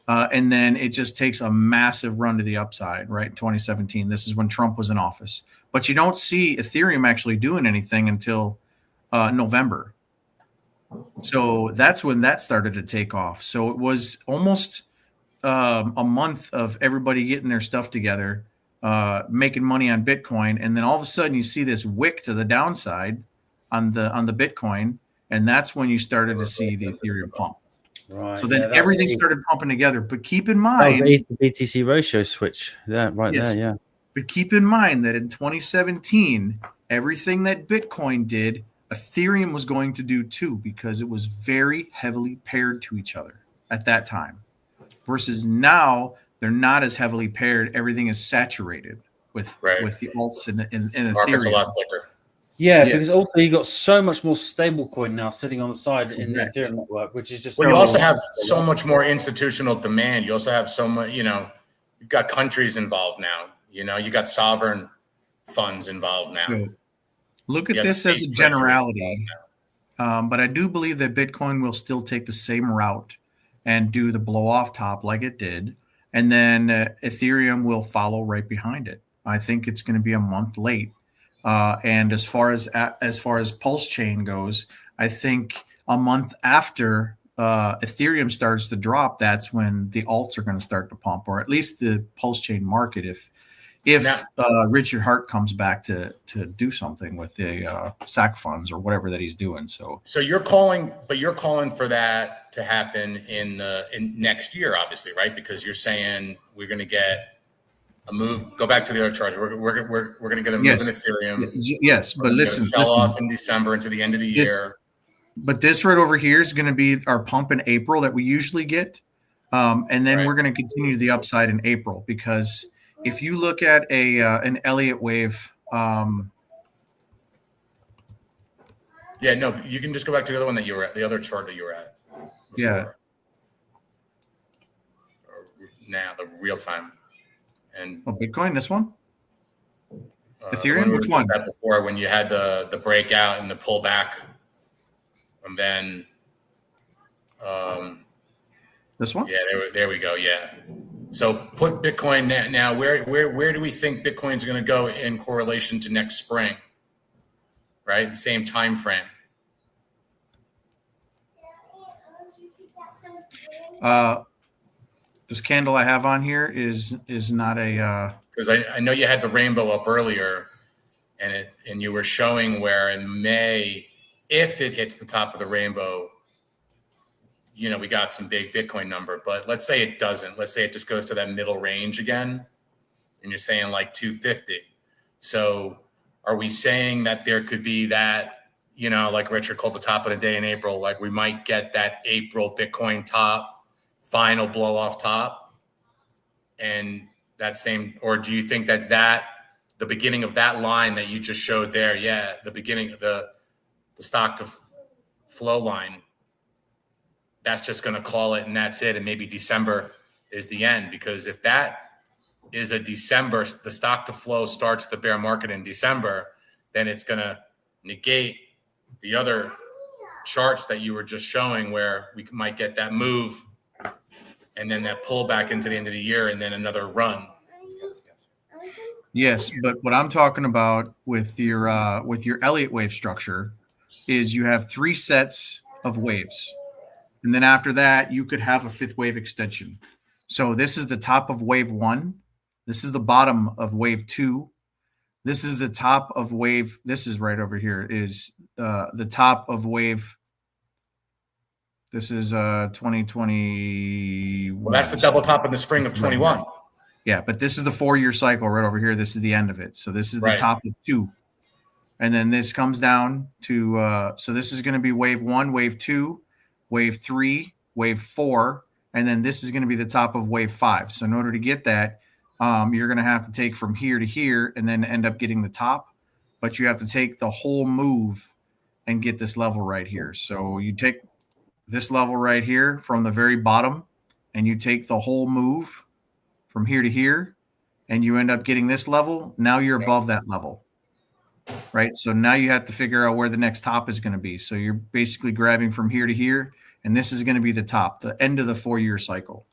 C: And then it just takes a massive run to the upside, right? 2017. This is when Trump was in office. But you don't see Ethereum actually doing anything until November. So that's when that started to take off. So it was almost a month of everybody getting their stuff together, making money on Bitcoin. And then all of a sudden you see this wick to the downside on the Bitcoin. And that's when you started to see the Ethereum pump.
B: Right.
C: So then everything started pumping together. But keep in mind,
B: the BTC ratio switch. Yeah, right there. Yeah.
C: But keep in mind that in 2017, everything that Bitcoin did, Ethereum was going to do too, because it was very heavily paired to each other at that time. Versus now, they're not as heavily paired. Everything is saturated with the alts and Ethereum.
F: Market's a lot thicker.
B: Yeah, because also you got so much more stable coin now sitting on the side in the Ethereum network, which is just.
F: Well, you also have so much more institutional demand. You also have so much, you've got countries involved now. You got sovereign funds involved now.
C: So look at this as a generality. But I do believe that Bitcoin will still take the same route and do the blow off top like it did. And then Ethereum will follow right behind it. I think it's going to be a month late. And as far as PulseChain goes, I think a month after Ethereum starts to drop, that's when the alts are going to start to pump, or at least the PulseChain market. If Richard Hart comes back to do something with the SAC funds or whatever that he's doing, so
F: you're calling for that to happen in next year, obviously, right? Because you're saying we're going to get a move. Go back to the other chart. We're going to get a move in Ethereum.
C: Yes, but listen,
F: sell off in December into the end of the year.
C: But this right over here is going to be our pump in April that we usually get, and then we're going to continue the upside in April, because if you look at an Elliott wave,
F: you can just go back to the other one that you were at, the other chart that you were at before.
C: Yeah.
F: Now the real time. And
C: Bitcoin, this one? Ethereum, which one?
F: Before, when you had the breakout and the pullback, and then
C: this one?
F: Yeah, there we go. Yeah. So put Bitcoin now. Where do we think Bitcoin's going to go in correlation to next spring? Right, same time frame.
C: This candle I have on here is not a
F: because I know you had the rainbow up earlier, and you were showing where in May, if it hits the top of the rainbow, we got some big Bitcoin number. But let's say it doesn't. Let's say it just goes to that middle range again, and you're saying like 250. So are we saying that there could be that, like Richard called the top of the day in April, like we might get that April Bitcoin top, final blow off top, and that same, or do you think that the beginning of that line that you just showed there, the beginning of the stock to flow line, that's just going to call it and that's it, and maybe December is the end? Because if that is a December, the stock to flow starts the bear market in December, then it's going to negate the other charts that you were just showing where we might get that move and then that pull back into the end of the year and then another run.
C: Yes, but what I'm talking about with your Elliott wave structure is you have 3 sets of waves. And then after that, you could have a 5th wave extension. So this is the top of wave 1. This is the bottom of wave 2. This is the top of wave. This is right over here is the top of wave. This is 2020.
F: Well, that's the double top in the spring of 21.
C: Yeah, but this is the 4-year cycle right over here. This is the end of it. So this is the top of 2. And then this comes down to, so this is going to be wave 1, wave 2, wave 3, wave 4. And then this is going to be the top of wave 5. So in order to get that, you're going to have to take from here to here and then end up getting the top. But you have to take the whole move and get this level right here. So you take this level right here from the very bottom and you take the whole move from here to here and you end up getting this level. Now you're above that level, right? So now you have to figure out where the next top is going to be. So you're basically grabbing from here to here, and this is going to be the top, the end of the 4-year cycle.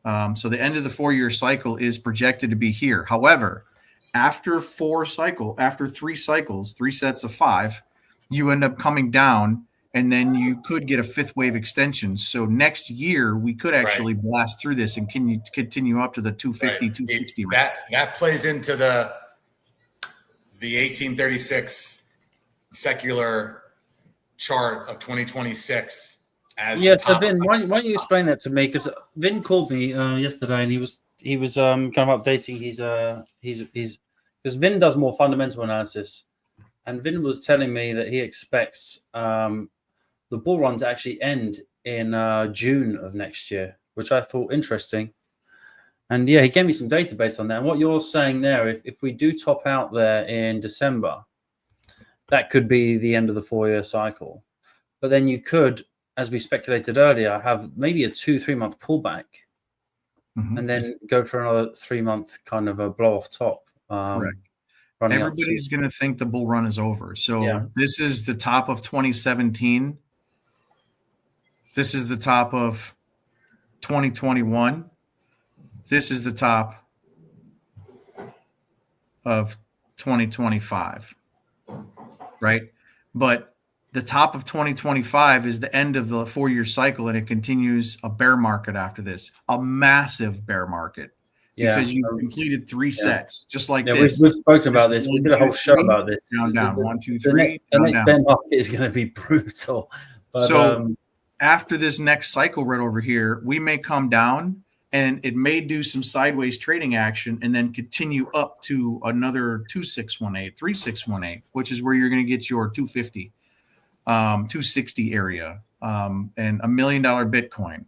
C: So the end of the 4-year cycle is projected to be here. However, after 3 cycles, 3 sets of 5, you end up coming down, and then you could get a 5th wave extension. So next year, we could actually blast through this and continue up to the 250, 260 range.
F: That plays into the 1836 secular chart of 2026. So
B: Vin, why don't you explain that to me? Because Vin called me yesterday, and he he was kind of updating his because Vin does more fundamental analysis, and Vin was telling me that he expects the bull run to actually end in June of next year, which I thought interesting. And yeah, he gave me some data based on that. And what you're saying there, if we do top out there in December, that could be the end of the 4-year cycle. But then you could, as we speculated earlier, have maybe a 2-3 month pullback, and then go for another 3-month kind of a blow off top.
C: Correct. Everybody's going to think the bull run is over. So this is the top of 2017. This is the top of 2021. This is the top of 2025, right? But the top of 2025 is the end of the 4-year cycle, and it continues a bear market after this, a massive bear market. Because you've completed 3 sets, just like this.
B: We've spoken about this. We did a whole show about this.
C: Down, 1, 2, 3.
B: The next bear market is going to be brutal. But,
C: so after this next cycle right over here, we may come down, and it may do some sideways trading action and then continue up to another 2618, 3618, which is where you're going to get your 250, 260 area, and $1 million Bitcoin.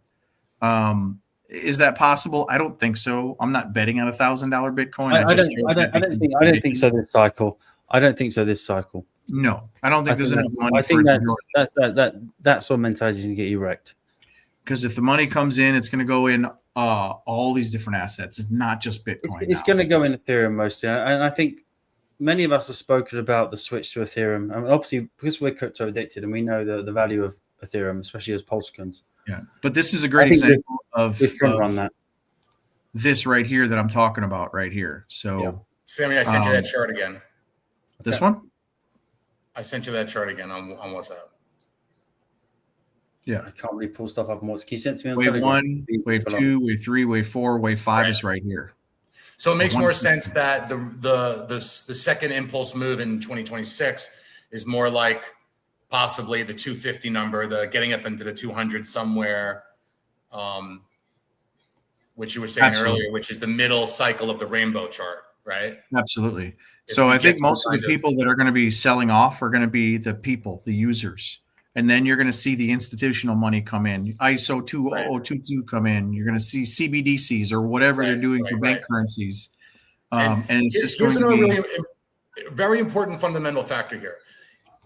C: Is that possible? I don't think so. I'm not betting on $1,000 Bitcoin.
B: I don't think so this cycle. I don't think so this cycle.
C: No, I don't think there's enough money.
B: I think that sort of mentality is going to get you wrecked.
C: Because if the money comes in, it's going to go in all these different assets. It's not just Bitcoin.
B: It's going to go in Ethereum mostly, and I think many of us have spoken about the switch to Ethereum. I mean, obviously, because we're crypto addicted and we know the value of Ethereum, especially as PulseChains.
C: Yeah, but this is a great example of
B: that.
C: This right here that I'm talking about right here. So,
F: Sammy, I sent you that chart again.
C: This one?
F: I sent you that chart again on WhatsApp.
C: Yeah,
B: I can't really pull stuff up on WhatsApp. Can you send it to me on
C: Wave
B: Telegram?
C: 1, Wave 2, Wave 3, Wave 4, Wave 5 is right here.
F: So it makes more sense that the second impulse move in 2026 is more like possibly the 250 number, the getting up into the 200 somewhere, which you were saying earlier, which is the middle cycle of the rainbow chart, right?
C: Absolutely. So I think most of the people that are going to be selling off are going to be the people, the users. And then you're going to see the institutional money come in, ISO 20022 come in. You're going to see CBDCs or whatever they're doing for bank currencies. And it's just going to be
F: really very important fundamental factor here.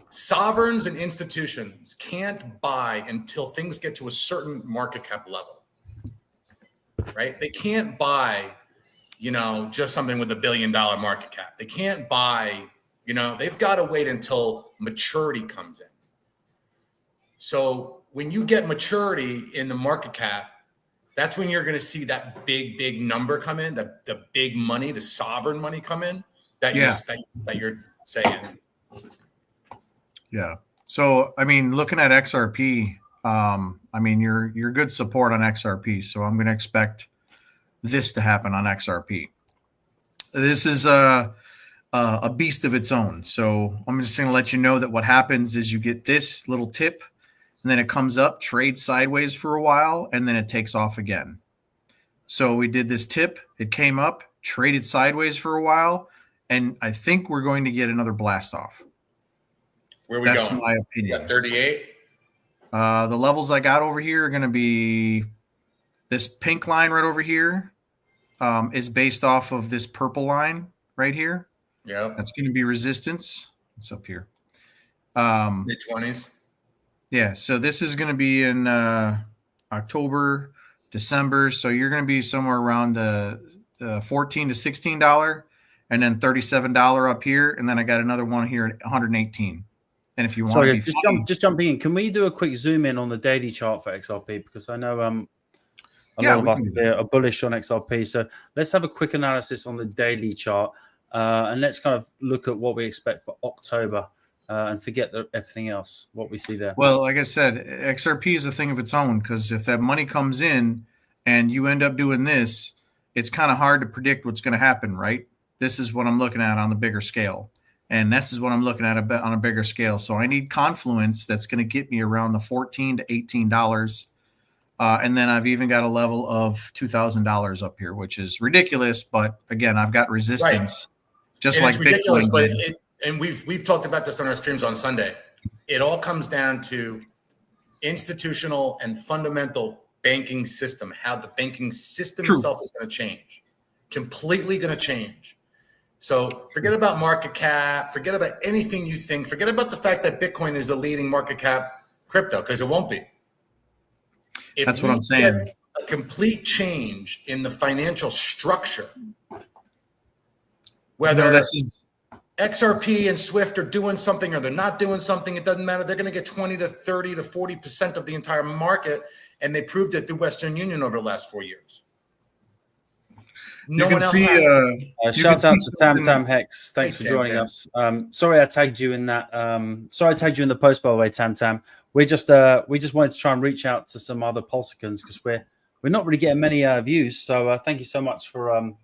F: Sovereigns and institutions can't buy until things get to a certain market cap level, right? They can't buy, just something with $1 billion market cap. They can't buy, they've got to wait until maturity comes in. So when you get maturity in the market cap, that's when you're going to see that big number come in, the big money, the sovereign money come in that you're saying.
C: Yeah. So, I mean, looking at XRP, you're good support on XRP. So I'm going to expect this to happen on XRP. This is a beast of its own. So I'm just going to let you know that what happens is you get this little tip, and then it comes up, trades sideways for a while, and then it takes off again. So we did this tip. It came up, traded sideways for a while, and I think we're going to get another blast off.
F: Where are we
C: That's
F: going?
C: My opinion.
F: 38?
C: The levels I got over here are going to be this pink line right over here is based off of this purple line right here.
F: Yeah.
C: That's going to be resistance. It's up here.
F: Mid-20s.
C: Yeah. So this is going to be in October, December. So you're going to be somewhere around the $14 to $16 and then $37 up here. And then I got another one here at $118. And if you want
B: to just jumping in, can we do a quick zoom in on the daily chart for XRP? Because I know a lot of us are bullish on XRP. So let's have a quick analysis on the daily chart, and let's kind of look at what we expect for October, and forget everything else, what we see there.
C: Well, like I said, XRP is a thing of its own, because if that money comes in and you end up doing this, it's kind of hard to predict what's going to happen, right? This is what I'm looking at on the bigger scale. And this is what I'm looking at on a bigger scale. So I need confluence that's going to get me around the $14 to $18 And then I've even got a level of $2,000 up here, which is ridiculous. But again, I've got resistance, just
F: and
C: like
F: it's ridiculous.
C: Bitcoin.
F: But and we've talked about this on our streams on Sunday. It all comes down to institutional and fundamental banking system, how the banking system itself is going to change, completely going to change. So forget about market cap, forget about anything you think, forget about the fact that Bitcoin is the leading market cap crypto, because it won't be.
C: That's what I'm saying.
F: A complete change in the financial structure, whether XRP and Swift are doing something or they're not doing something, it doesn't matter. They're going to get 20 to 30 to 40% of the entire market, and they proved it through Western Union over the last 4 years. No one else.
B: Shout out to Tam Hex. Thanks for joining us. Sorry I tagged you in that. Sorry I tagged you in the post, by the way, Tam. We just wanted to try and reach out to some other Pulsicans because we're not really getting many views. So thank you so much for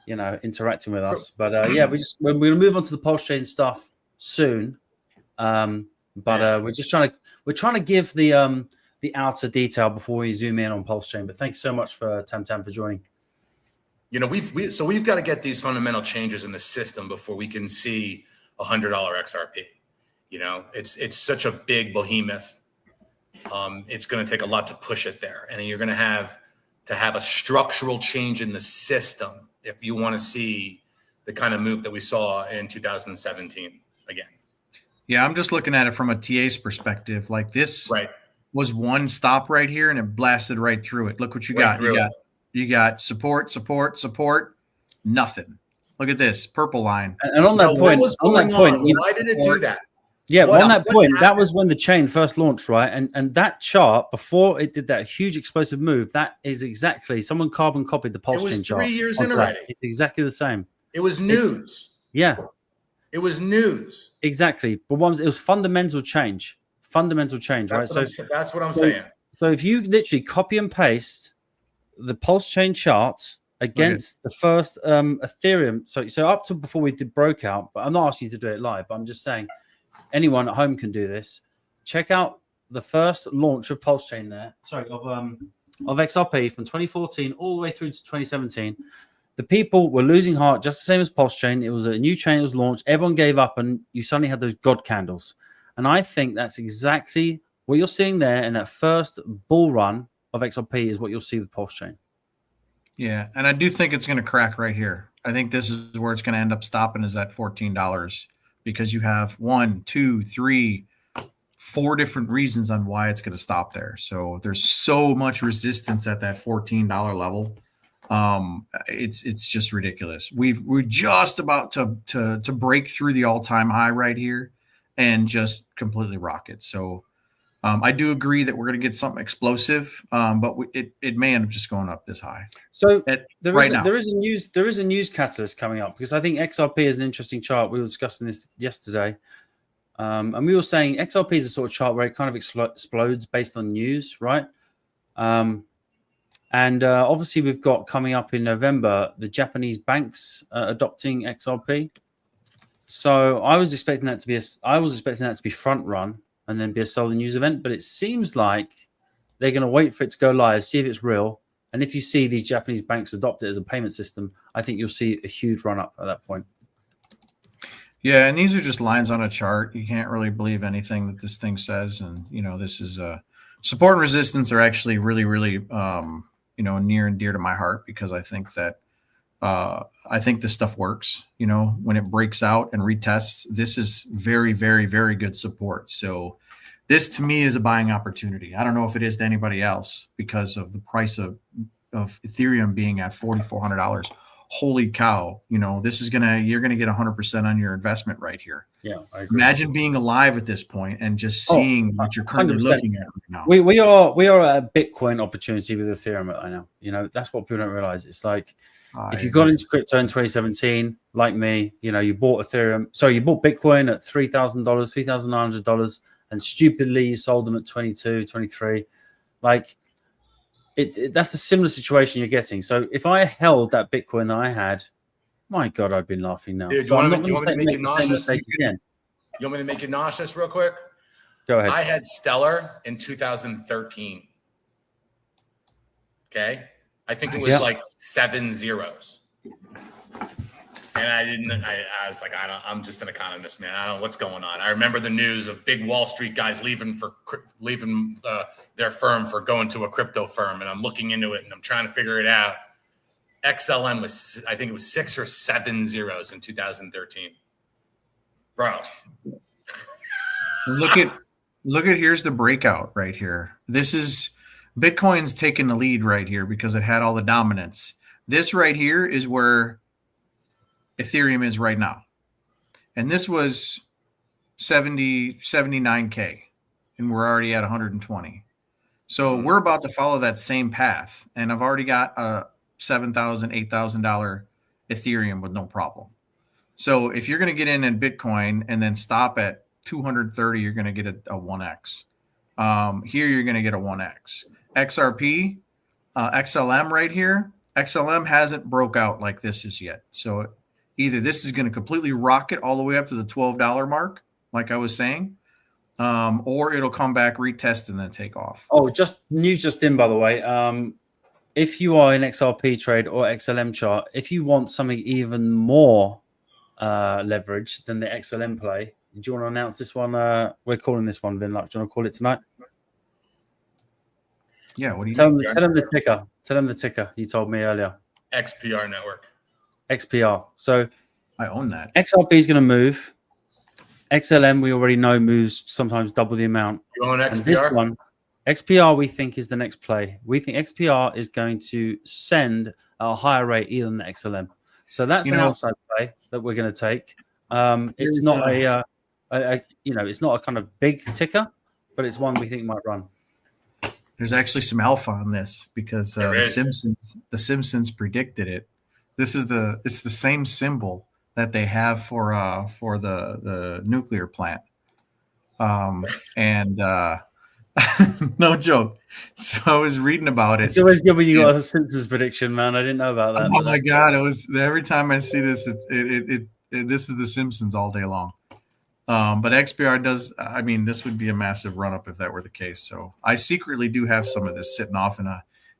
B: interacting with us. But we're going to move on to the PulseChain stuff soon. We're trying to give the outer detail before we zoom in on PulseChain. But thanks so much for Tam for joining.
F: We've got to get these fundamental changes in the system before we can see $100 XRP. It's such a big behemoth. It's going to take a lot to push it there, and you're going to have a structural change in the system if you want to see the kind of move that we saw in 2017 again.
C: Yeah, I'm just looking at it from a TA's perspective. Like this was one stop right here, and it blasted right through it. Look what you got. You got support, nothing. Look at this purple line.
B: And on that point,
F: why did it do that?
B: Yeah, on that point, that was when the chain first launched, right? And that chart before it did that huge explosive move, that is exactly someone carbon copied the PulseChain chart.
F: 3 years in already.
B: It's exactly the same.
F: It was news. It was news.
B: Exactly, but it was fundamental change. Right?
F: That's what I'm saying.
B: So if you literally copy and paste the PulseChain charts against the first Ethereum, so up to before we broke out, but I'm not asking you to do it live, but I'm just saying anyone at home can do this. Check out the first launch of PulseChain of XRP from 2014 all the way through to 2017. The people were losing heart just the same as PulseChain. It was a new chain that was launched. Everyone gave up, and you suddenly had those God candles. And I think that's exactly what you're seeing there in that first bull run of XRP is what you'll see with PulseChain.
C: Yeah, and I do think it's going to crack right here. I think this is where it's going to end up stopping is at $14 because you have 1, 2, 3, 4 different reasons on why it's going to stop there. So there's so much resistance at that $14 level. It's just ridiculous. We're just about to break through the all-time high right here and just completely rock it. So I do agree that we're going to get something explosive, but it may end up just going up this high.
B: So there is a news catalyst coming up because I think XRP is an interesting chart. We were discussing this yesterday, and we were saying XRP is a sort of chart where it kind of explodes based on news, right? And obviously we've got coming up in November the Japanese banks adopting XRP. So I was expecting that to be front run and then be a solo news event, but it seems like they're going to wait for it to go live, see if it's real. And if you see these Japanese banks adopt it as a payment system, I think you'll see a huge run up at that point.
C: Yeah, and these are just lines on a chart. You can't really believe anything that this thing says. And, this is support and resistance are actually really, really, near and dear to my heart because I think that this stuff works. When it breaks out and retests, this is very, very, very good support. So this to me is a buying opportunity. I don't know if it is to anybody else because of the price of Ethereum being at $4,400. Holy cow. This is you're going to get 100% on your investment right here.
B: Yeah. I agree.
C: Imagine being alive at this point and just seeing what you're currently 100%. Looking at right now.
B: We are at a Bitcoin opportunity with Ethereum right now. That's what people don't realize. It's like, if you got into crypto in 2017, like me, you bought Bitcoin at $3,000, $3,900, and stupidly you sold them at 22, 23. Like, that's a similar situation you're getting. So if I held that Bitcoin that I had, my God, I'd been laughing now.
F: Dude,
B: so I'm not
F: going
B: to make the same mistake again.
F: You want me to make it nauseous real quick?
B: Go ahead.
F: I had Stellar in 2013. Okay. I think it was like 7 zeros. And I was like, I'm just an economist, man. I don't know what's going on. I remember the news of big Wall Street guys leaving their firm for going to a crypto firm. And I'm looking into it and I'm trying to figure it out. XLM was, I think it was 6 or 7 zeros in 2013. Bro.
C: Look at here's the breakout right here. This is Bitcoin's taking the lead right here because it had all the dominance. This right here is where Ethereum is right now. And this was 79K and we're already at 120. So we're about to follow that same path. And I've already got a $7,000, $8,000 Ethereum with no problem. So if you're going to get in Bitcoin and then stop at 230, you're going to get a 1x. Here you're going to get a 1x. XRP, XLM right here. XLM hasn't broke out like this is yet. So either this is going to completely rocket all the way up to the $12 mark, like I was saying, or it'll come back, retest, and then take off.
B: Oh, news just in, by the way. If you are in XRP trade or XLM chart, if you want something even more leverage than the XLM play, do you want to announce this one? We're calling this one, Vinluck. Do you want to call it tonight?
C: Yeah. What do you
B: tell them the ticker? Tell them the ticker you told me earlier.
F: XPR network.
B: XPR. So
C: I own that.
B: XRP is going to move. XLM we already know moves sometimes double the amount.
F: You own XPR?
B: And this one, XPR we think is the next play. We think XPR is going to send at a higher rate even than the XLM. So that's an outside play that we're going to take. It's not it's not a kind of big ticker, but it's one we think might run.
C: There's actually some alpha on this because the Simpsons predicted it. It's the same symbol that they have for the nuclear plant. No joke. So I was reading about it.
B: It's always good when you got a Simpsons prediction, man. I didn't know about that.
C: Oh my God. It was every time I see this, this is the Simpsons all day long. But XPR does, I mean, this would be a massive run up if that were the case. So I secretly do have some of this sitting off in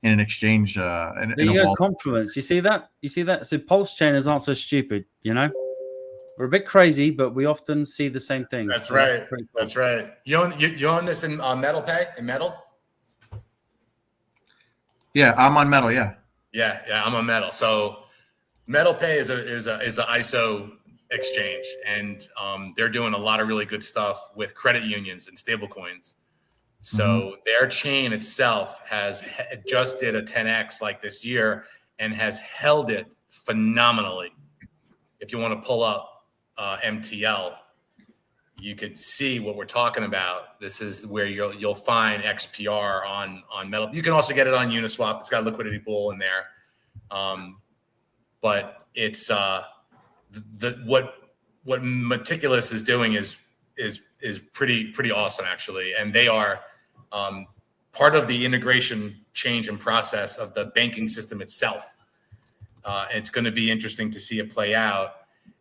C: an exchange. There
B: you go, compliments. You see that? So PulseChain is not so stupid, you know? We're a bit crazy, but we often see the same things.
F: That's right. That's right. You own this in Metal Pay? In Metal?
C: Yeah, I'm on Metal. Yeah.
F: Yeah, I'm on Metal. So Metal Pay is a ISO exchange, and they're doing a lot of really good stuff with credit unions and stablecoins. So their chain itself just did a 10x like this year and has held it phenomenally. If you want to pull up MTL, you could see what we're talking about. This is where you'll find XPR on Metal. You can also get it on Uniswap. It's got a liquidity pool in there, but it's what Meticulous is doing is pretty awesome actually, and they are part of the integration change and process of the banking system itself. It's going to be interesting to see it play out.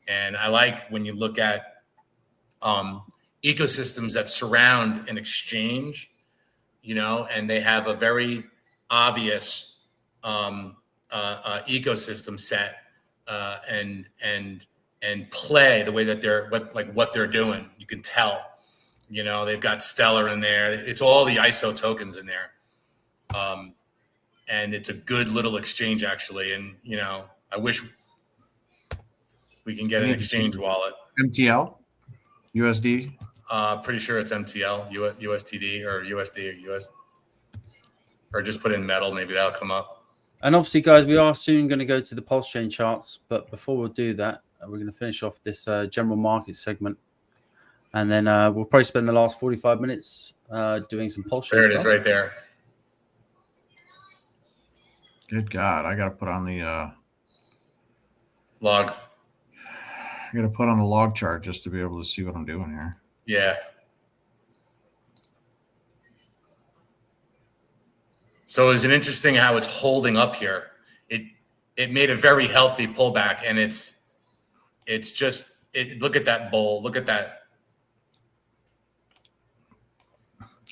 F: And I like when you look at ecosystems that surround an exchange, and they have a very obvious ecosystem set and play the way that what they're doing. You can tell, they've got Stellar in there. It's all the ISO tokens in there. And it's a good little exchange actually. And, I wish we can get an exchange wallet.
C: MTL, USD.
F: Pretty sure it's MTL, USTD or USD or US, or just put in Metal. Maybe that'll come up.
B: And obviously, guys, we are soon going to go to the PulseChain charts. But before we do that, we're going to finish off this general market segment. And then we'll probably spend the last 45 minutes doing some PulseChain
F: There it
B: stuff.
F: is right there.
C: Good God. I got to put on the
F: log.
C: I got to put on the log chart just to be able to see what I'm doing here.
F: Yeah. So it's interesting how it's holding up here. It made a very healthy pullback, and it's just look at that bull. Look at that.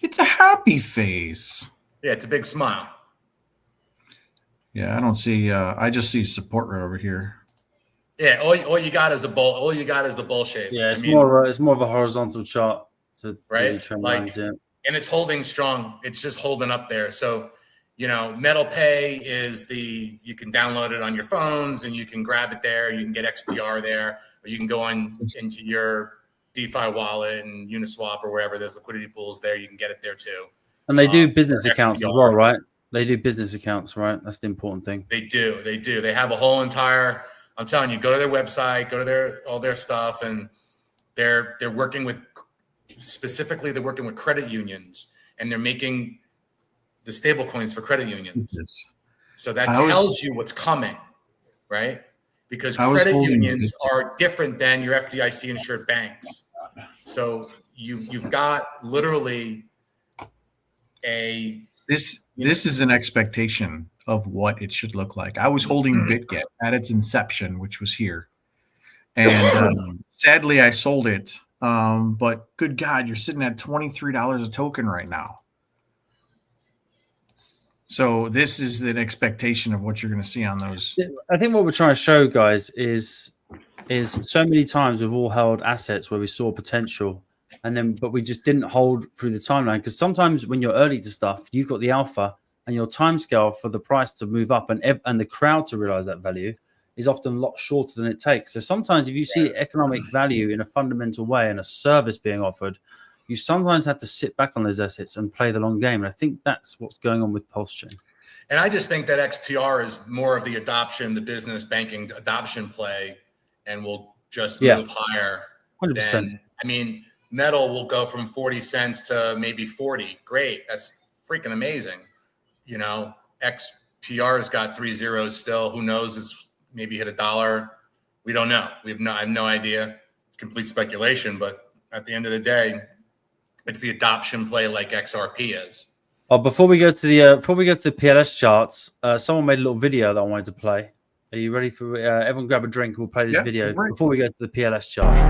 C: It's a happy face.
F: Yeah, it's a big smile.
C: Yeah, I don't see. I just see support right over here.
F: Yeah, all you got is a bull. All you got is the bull shape.
B: Yeah, it's
F: I mean,
B: more of a horizontal chart to
F: right?
B: do trend
F: Like,
B: lines. Yeah.
F: and it's holding strong. It's just holding up there. So, Metal Pay is you can download it on your phones and you can grab it there. You can get XPR there, or you can go into your DeFi wallet and Uniswap or wherever there's liquidity pools there. You can get it there too.
B: And they do business accounts
F: XPR.
B: as well, right? They do business accounts, right? That's the important thing.
F: They do. They have a whole entire. I'm telling you, go to their website, go to all their stuff, and they're working with they're working with credit unions, and they're making the stable coins for credit unions. So that tells you what's coming, right? Because credit unions are different than your FDIC insured banks. So you've got literally
C: this is an expectation of what it should look like. I was holding BitGet at its inception, which was here, and sadly I sold it. But good God, you're sitting at $23 a token right now. So this is an expectation of what you're going to see on those.
B: I think what we're trying to show, guys, is so many times we've all held assets where we saw potential, but we just didn't hold through the timeline. Because sometimes when you're early to stuff, you've got the alpha, and your timescale for the price to move up and the crowd to realize that value is often a lot shorter than it takes. So sometimes if you see economic value in a fundamental way and a service being offered, you sometimes have to sit back on those assets and play the long game. And I think that's what's going on with PulseChain.
F: And I just think that XPR is more of the adoption, the business banking adoption play, and will just move higher.
B: 100%.
F: I mean, metal will go from 40 cents to maybe 40. Great. That's freaking amazing. XPR's got 3 zeros still. Who knows? It's maybe hit $1. We don't know. I have no idea. It's complete speculation, but at the end of the day, it's the adoption play like XRP is.
B: Oh, before we go to the PLS charts, someone made a little video that I wanted to play. Are you ready for everyone? Grab a drink. We'll play this video before we go to the PLS charts.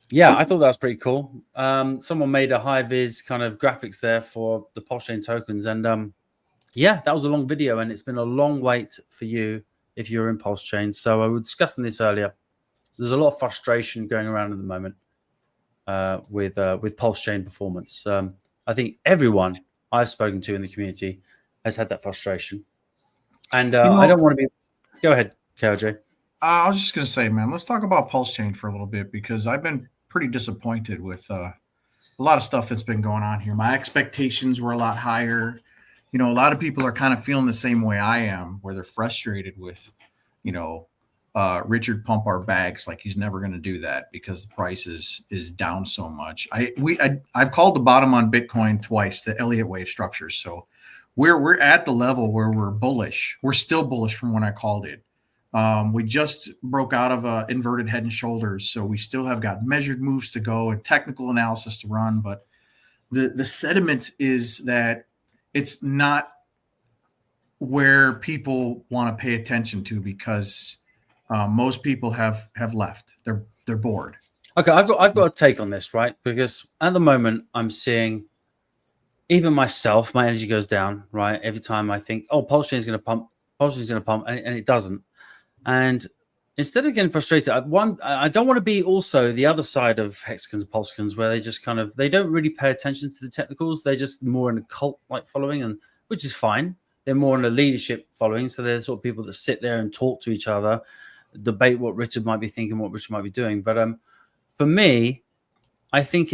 B: Yeah, I thought that was pretty cool. Someone made a high vis kind of graphics there for the PulseChain tokens, and that was a long video, and it's been a long wait for you if you're in PulseChain. So I was discussing this earlier. There's a lot of frustration going around at the moment with PulseChain performance. I think everyone I've spoken to in the community has had that frustration, and I don't want to be. Go ahead, KRJ.
C: I was just going to say, man, let's talk about PulseChain for a little bit, because I've been pretty disappointed with a lot of stuff that's been going on here. My expectations were a lot higher. A lot of people are kind of feeling the same way I am, where they're frustrated with, Richard pump our bags like he's never going to do that because the price is down so much. I've called the bottom on Bitcoin twice, the Elliott wave structures. So we're at the level where we're bullish. We're still bullish from when I called it. We just broke out of inverted head and shoulders, so we still have got measured moves to go and technical analysis to run. But the sentiment is that it's not where people want to pay attention to, because most people have left. They're bored.
B: Okay, I've got a take on this, right? Because at the moment I'm seeing, even myself, my energy goes down, right? Every time I think, oh, PulseChain is going to pump, and it doesn't. And instead of getting frustrated, I don't want to be also the other side of hexagons and pulsecons, where they just they don't really pay attention to the technicals. They're just more in a cult-like following, and which is fine. They're more in a leadership following. So they're the sort of people that sit there and talk to each other, debate what Richard might be thinking, what Richard might be doing. But for me, I think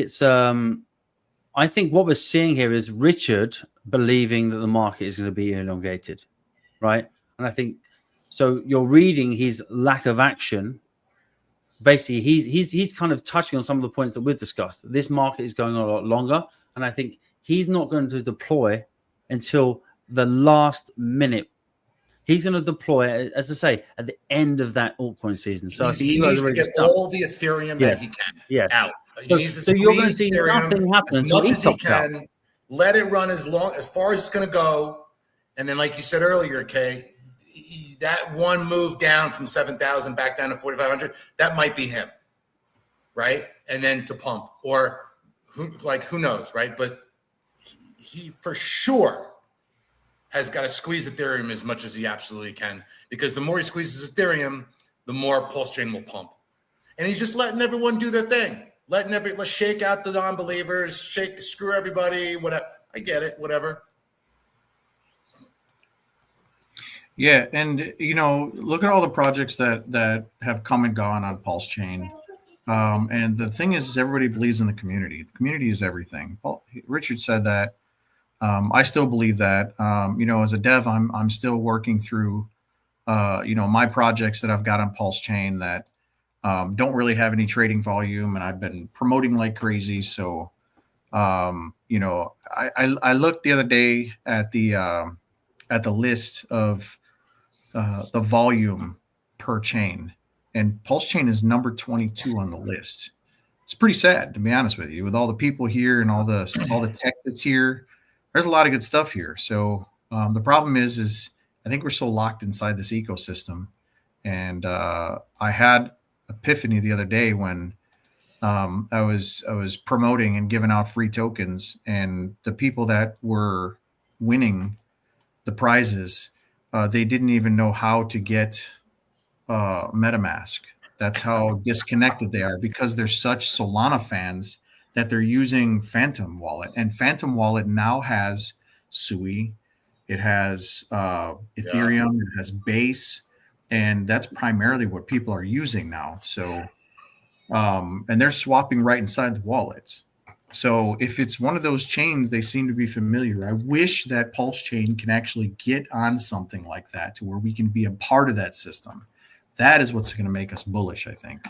B: I think what we're seeing here is Richard believing that the market is going to be elongated, right? And I think, so you're reading his lack of action. Basically, he's kind of touching on some of the points that we've discussed. This market is going on a lot longer, and I think he's not going to deploy until the last minute. He's going to deploy it, as I say, at the end of that altcoin season. So I think
F: he
B: you guys
F: needs
B: are
F: to
B: really
F: get
B: stuck.
F: all the Ethereum that he can out. He needs to
B: so you're going to
F: squeeze
B: see nothing
F: Ethereum
B: happen
F: as
B: until
F: much
B: he
F: as he
B: tops out.
F: can. Let it run as far as it's going to go. And then, like you said earlier, Kay, that one move down from 7,000 back down to 4,500, that might be him, right? And then to pump, or who knows, right? But he for sure has got to squeeze Ethereum as much as he absolutely can, because the more he squeezes Ethereum, the more PulseChain will pump. And he's just letting everyone do their thing. Let's shake out the non-believers, screw everybody, whatever. I get it, whatever.
C: Yeah, and look at all the projects that have come and gone on PulseChain. And the thing is everybody believes in the community. The community is everything. Richard said that. I still believe that. As a dev, I'm still working through my projects that I've got on PulseChain that don't really have any trading volume, and I've been promoting like crazy. So I looked the other day at the list of the volume per chain, and PulseChain is number 22 on the list. It's pretty sad, to be honest with you, with all the people here and all the tech that's here. There's a lot of good stuff here. So the problem is I think we're so locked inside this ecosystem. And I had epiphany the other day when I was promoting and giving out free tokens, and the people that were winning the prizes, they didn't even know how to get MetaMask. That's how disconnected they are, because they're such Solana fans that they're using Phantom Wallet. And Phantom Wallet now has Sui, it has Ethereum, it has Base, and that's primarily what people are using now. So, and they're swapping right inside the wallets. So if it's one of those chains, they seem to be familiar. I wish that PulseChain can actually get on something like that, to where we can be a part of that system. That is what's going to make us bullish, I think.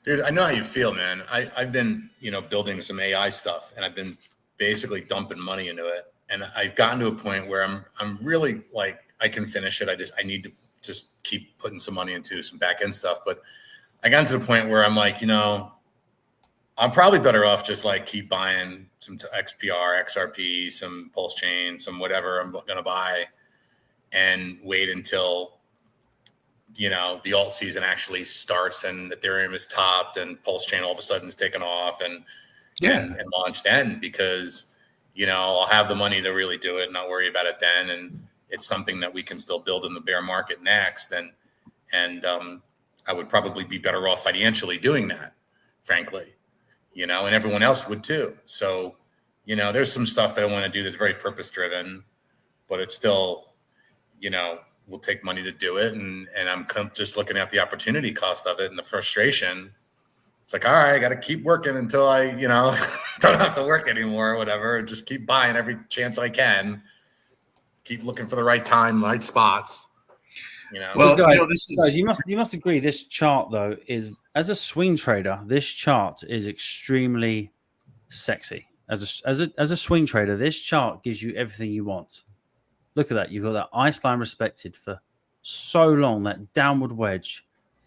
F: Dude, I know how you feel, man. I've been, building some AI stuff, and I've been basically dumping money into it. And I've gotten to a point where I'm really like, I can finish it. I need to just keep putting some money into some back end stuff. But I got to the point where I'm like, I'm probably better off just like keep buying some XPR, XRP, some PulseChain, some whatever I'm going to buy, and wait until the alt season actually starts and Ethereum is topped and PulseChain all of a sudden is taken off and launched then, because, I'll have the money to really do it and not worry about it then. And it's something that we can still build in the bear market next. And I would probably be better off financially doing that, frankly, and everyone else would too. So, there's some stuff that I want to do that's very purpose driven, but it's still, will take money to do it. And I'm just looking at the opportunity cost of it and the frustration. It's like, all right, I got to keep working until I, don't have to work anymore or whatever. And just keep buying every chance I can. Keep looking for the right time, right spots.
B: Well, guys, you must agree. This chart, though, is, as a swing trader, this chart is extremely sexy. As a swing trader, this chart gives you everything you want. Look at that. You've got that ice line respected for so long, that downward wedge.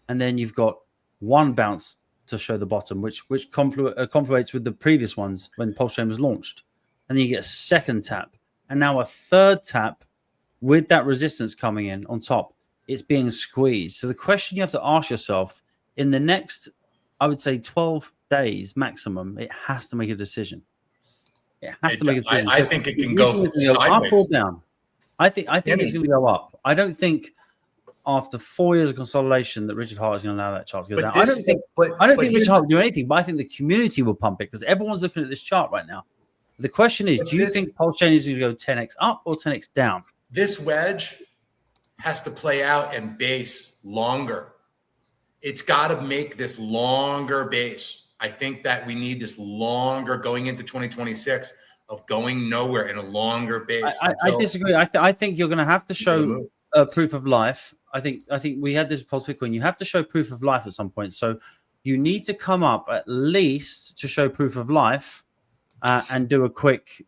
B: And then you've got one bounce to show the bottom, which confluates with the previous ones when PulseChain was launched. And then you get a second tap. And now a third tap with that resistance coming in on top. It's being squeezed. So the question you have to ask yourself, in the next, I would say 12 days maximum, it has to make a decision. It has to make a decision.
F: I think it can go sideways.
B: Up or down. I think it's going to go up. I don't think after 4 years of consolidation that Richard Hart is going to allow that chart to go down. I don't think Richard Hart will do anything, but I think the community will pump it, because everyone's looking at this chart right now. The question is, do you think PulseChain is going to go 10x up or 10x down?
F: This wedge has to play out and base longer. It's got to make this longer base. I think that we need this longer going into 2026 of going nowhere in a longer base.
B: I disagree. I think you're going to have to show proof of life. I think we had this Pulse Bitcoin. You have to show proof of life at some point. So you need to come up at least to show proof of life and do a quick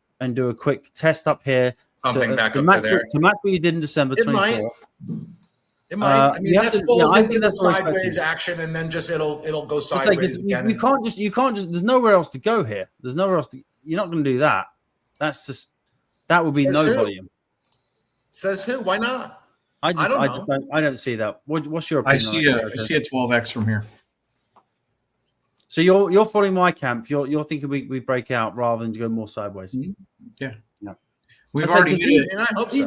B: test up here.
F: Something back up to there.
B: To match what you did in December 24.
F: It might. I mean, that falls
B: I
F: into
B: think
F: the
B: that's what we're
F: sideways
B: expecting.
F: action, and then just it'll go
B: It's like
F: sideways again.
B: you can't just. There's nowhere else to go here. There's nowhere else to. You're not going to do that. That would be
F: Says
B: no
F: who?
B: volume.
F: Says who? Why not?
B: I don't see that. What's your
C: I
B: opinion?
C: I see a 12x from here.
B: So you're following my camp. You're thinking we break out rather than to go more sideways.
C: Yeah.
B: No.
C: We've already hit it.
F: And I hope
B: These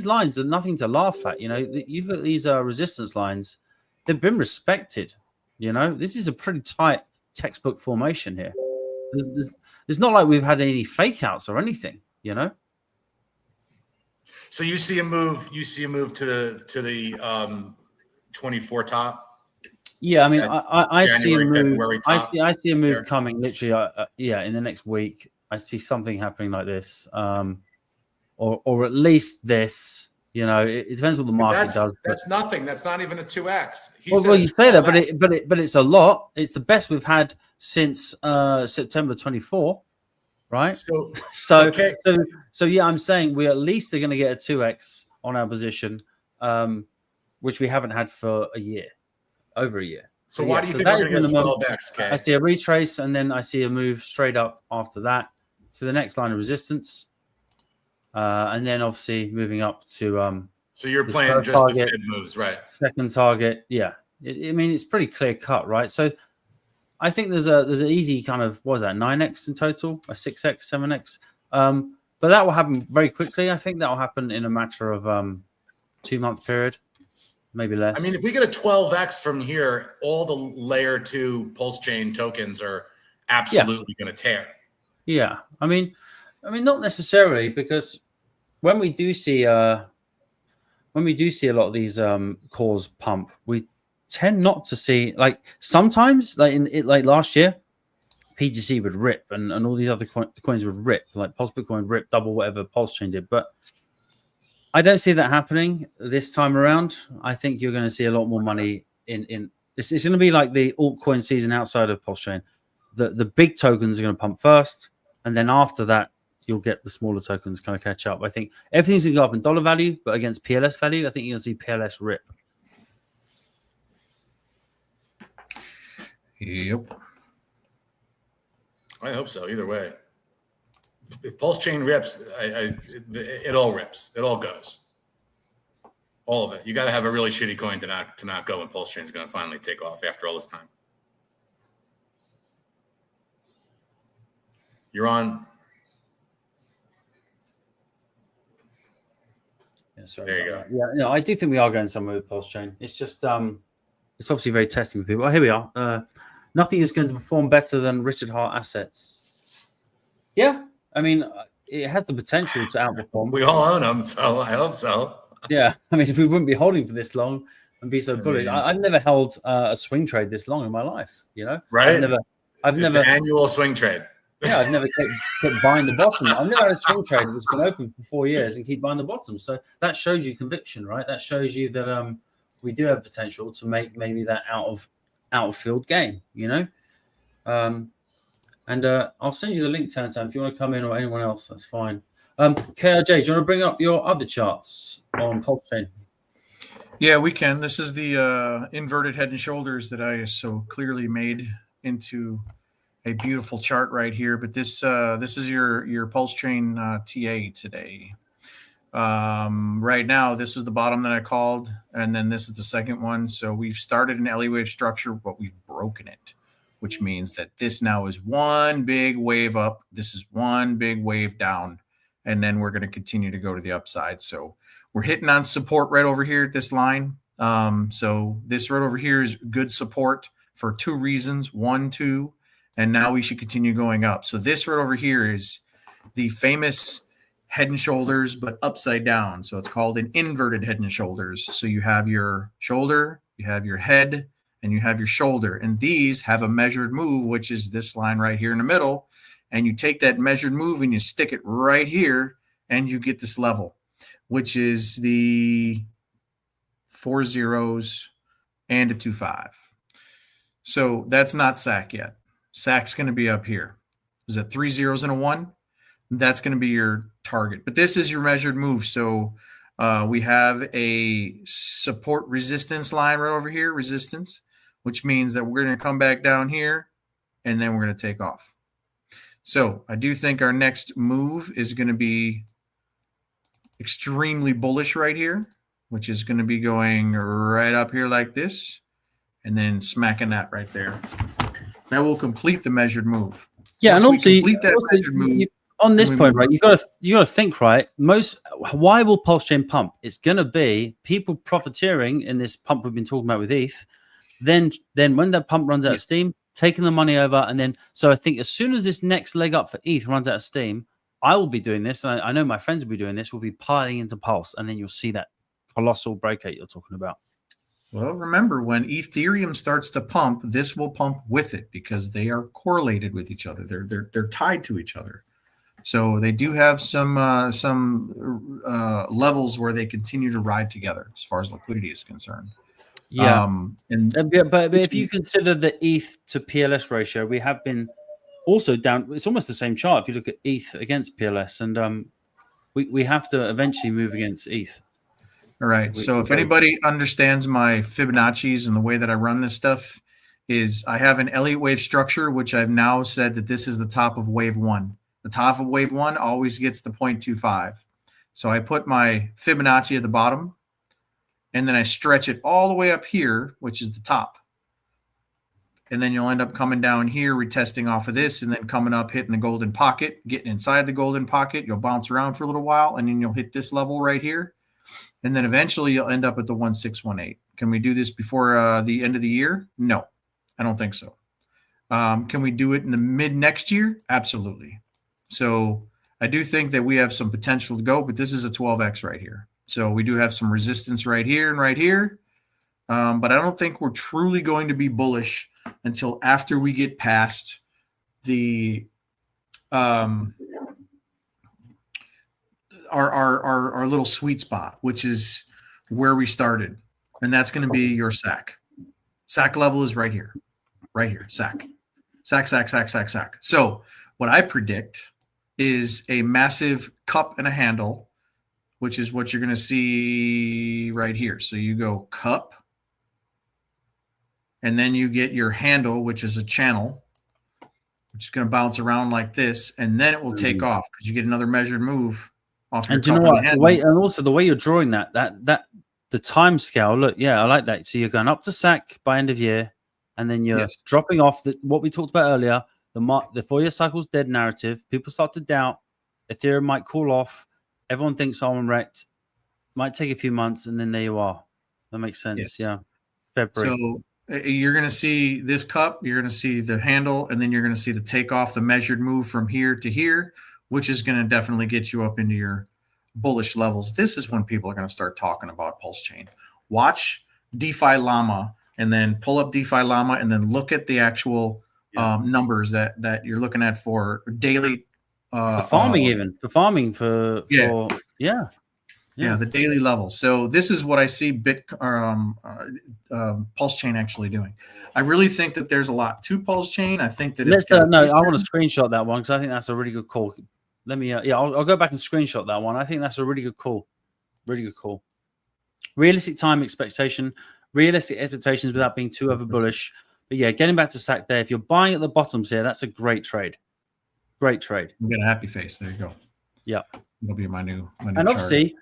F: so.
B: lines are nothing to laugh at. You know, you've got these resistance lines. They've been respected. You know, this is a pretty tight textbook formation here. It's not like we've had any fake outs or anything. You know.
F: So you see a move. You see a move to the 24 top.
B: Yeah, I mean, I see a move. I see a move
F: there.
B: coming. Literally, in the next week, I see something happening like this, or at least this. You know, it depends what the market does.
F: That's nothing. That's not even a 2x.
B: Well, you say that, but it's a lot. It's the best we've had since September 24, right? So yeah, I'm saying we at least are going to get a 2x on our position, which we haven't had for a year. Over a year.
F: So why do you think we're going to get 12x, K?
B: I see a retrace, and then I see a move straight up after that to the next line of resistance, and then obviously moving up to.
F: So you're playing just target, the Fed moves, right?
B: Second target, yeah. I mean, it's pretty clear cut, right? So I think there's an easy kind of 9x in total, a 6x, 7x, but that will happen very quickly. I think that will happen in a matter of 2-month period. Maybe less.
F: I mean, if we get a 12x from here, all the layer 2 PulseChain tokens are absolutely going to tear.
B: Yeah, I mean, not necessarily, because when we do see a lot of these cores pump, we tend not to see, like, sometimes, like last year, PGC would rip and all these other coins would rip, like Pulse Bitcoin rip double whatever PulseChain did, but I don't see that happening this time around. I think you're going to see a lot more money in it's going to be like the altcoin season outside of PulseChain. The big tokens are going to pump first, and then after that, you'll get the smaller tokens kind of catch up. I think everything's going to go up in dollar value, but against PLS value, I think you're going to see PLS rip.
C: Yep.
F: I hope so. Either way. If PulseChain rips, it all rips. It all goes. All of it. You got to have a really shitty coin to not go when PulseChain is going to finally take off after all this time. You're on.
B: Yeah, sorry.
F: There you go.
B: Yeah, no, I do think we are going somewhere with PulseChain. It's just it's obviously very testing for people. Oh, here we are. Nothing is going to perform better than Richard Hart assets. Yeah. I mean, it has the potential to outperform.
F: We all own them, so I hope so.
B: Yeah, I mean, we wouldn't be holding for this long and be so bullish. I've never held a swing trade this long in my life. You know,
F: right?
B: I've never
F: an annual swing trade.
B: Yeah, I've never kept buying the bottom. I've never had a swing trade that's been open for 4 years and keep buying the bottom. So that shows you conviction, right? That shows you that we do have potential to make maybe that out of field gain. You know. And I'll send you the link, Tantan, if you want to come in, or anyone else, that's fine. KRJ, do you want to bring up your other charts on PulseChain?
C: Yeah, we can. This is the inverted head and shoulders that I so clearly made into a beautiful chart right here. But this is your PulseChain TA today. Right now, this was the bottom that I called, and then this is the second one. So we've started an LE wave structure, but we've broken it, which means that this now is one big wave up. This is one big wave down. And then we're going to continue to go to the upside. So we're hitting on support right over here at this line. So this right over here is good support for 2 reasons. 1, 2, and now we should continue going up. So this right over here is the famous head and shoulders, but upside down. So it's called an inverted head and shoulders. So you have your shoulder, you have your head, and you have your shoulder. And these have a measured move, which is this line right here in the middle. And you take that measured move and you stick it right here, and you get this level, which is the 4 zeros and a 2-5. So that's not SAC yet. SAC's going to be up here. Is that 3 zeros and a 1? That's going to be your target. But this is your measured move. So We have a support resistance line right over here, resistance, which means that we're going to come back down here and then we're going to take off. So I do think our next move is going to be extremely bullish right here, which is going to be going right up here like this and then smacking that right there. That will complete the measured move.
B: Yeah,
C: Once
B: and also,
C: complete that measured move,
B: on this point, right? You got to think, right? Why will PulseChain pump? It's going to be people profiteering in this pump we've been talking about with ETH. Then when that pump runs out of steam, taking the money over, and then so I think as soon as this next leg up for ETH runs out of steam, I will be doing this, and I know my friends will be doing this. We'll be piling into Pulse, and then you'll see that colossal breakout you're talking about.
C: Well, remember, when Ethereum starts to pump, this will pump with it because they are correlated with each other. They're tied to each other. So they do have some levels where they continue to ride together as far as liquidity is concerned.
B: Yeah, but if you consider the ETH to PLS ratio, we have been also down. It's almost the same chart if you look at ETH against PLS, and we have to eventually move against ETH.
C: All right. So if anybody understands my Fibonacci's and the way that I run this stuff, is I have an Elliott wave structure, which I've now said that this is the top of wave one. The top of wave one always gets the 0.25. So I put my Fibonacci at the bottom, and then I stretch it all the way up here, which is the top. And then you'll end up coming down here, retesting off of this, and then coming up, hitting the golden pocket, getting inside the golden pocket. You'll bounce around for a little while, and then you'll hit this level right here. And then eventually you'll end up at the 1618. Can we do this before the end of the year? No, I don't think so. Can we do it in the mid next year? Absolutely. So I do think that we have some potential to go, but this is a 12x right here. So we do have some resistance right here and right here. But I don't think we're truly going to be bullish until after we get past the our little sweet spot, which is where we started. And that's going to be your SAC. SAC level is right here. Right here. SAC. SAC, SAC, SAC, SAC, SAC. So what I predict is a massive cup and a handle, which is what you're going to see right here. So you go cup, and then you get your handle, which is a channel, which is going to bounce around like this, and then it will take off because you get another measured move off your
B: and do you know what? The way, and also the way you're drawing that the time scale. Look, yeah, I like that. So you're going up to SAC by end of year, and then you're dropping off what we talked about earlier. The 4-year cycle's dead narrative. People start to doubt. Ethereum might cool off. Everyone thinks I'm wrecked. Might take a few months, and then there you are. That makes sense.
C: Yes.
B: Yeah. February.
C: So you're going to see this cup. You're going to see the handle, and then you're going to see the takeoff, the measured move from here to here, which is going to definitely get you up into your bullish levels. This is when people are going to start talking about PulseChain. Watch DeFi Llama, and then pull up DeFi Llama, and then look at the actual numbers that you're looking at for daily.
B: For farming, for the
C: daily level. So this is what I see PulseChain actually doing. I really think that there's a lot to PulseChain. I think that I
B: want to screenshot that one because I think that's a really good call. Let me, I'll go back and screenshot that one. I think that's a really good call. Really good call. Realistic time expectation, realistic expectations without being too over bullish. But yeah, getting back to SAC there, if you're buying at the bottoms here, that's a great trade. Great trade.
C: You get a happy face. There you go.
B: Yeah.
C: It'll be my new
B: and obviously,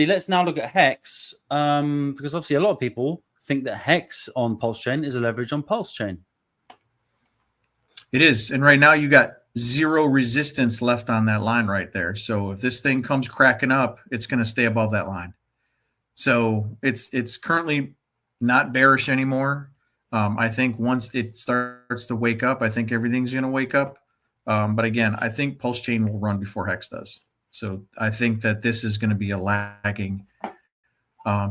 B: let's now look at Hex, because obviously a lot of people think that Hex on PulseChain is a leverage on PulseChain.
C: It is, and right now you got zero resistance left on that line right there. So if this thing comes cracking up, it's going to stay above that line. So it's currently not bearish anymore. I think once it starts to wake up, I think everything's going to wake up. But again, I think PulseChain will run before Hex does. So I think that this is going to be a lagging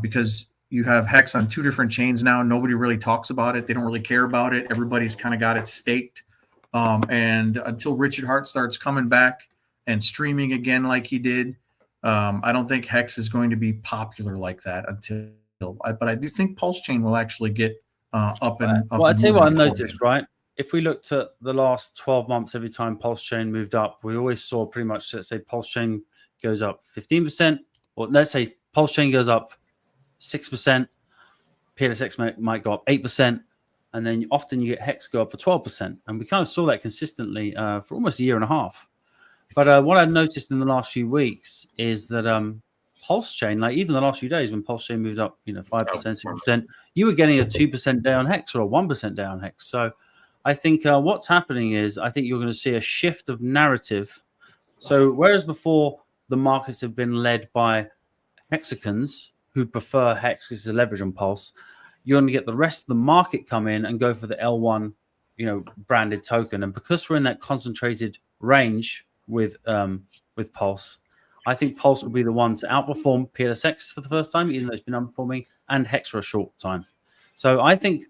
C: because you have Hex on two different chains now. Nobody really talks about it. They don't really care about it. Everybody's kind of got it staked. And until Richard Hart starts coming back and streaming again like he did, I don't think Hex is going to be popular like that but I do think PulseChain will actually get up and up.
B: Well, I'll tell you what I noticed, right? If we looked at the last 12 months, every time PulseChain moved up, we always saw pretty much, let's say PulseChain goes up 15%, or let's say PulseChain goes up 6%, PLSX might go up 8%, and then often you get Hex go up for 12%. And we kind of saw that consistently for almost a year and a half. But what I've noticed in the last few weeks is that PulseChain, like even the last few days when PulseChain moved up, 5%, 6%, you were getting a 2% day on Hex or a 1% day on Hex. So I think what's happening is I think you're going to see a shift of narrative. So whereas before the markets have been led by Hexicans who prefer Hex as a leverage on Pulse, you're going to get the rest of the market come in and go for the L1, branded token. And because we're in that concentrated range with Pulse, I think Pulse will be the one to outperform PLSX for the first time, even though it's been underperforming, and Hex for a short time. So I think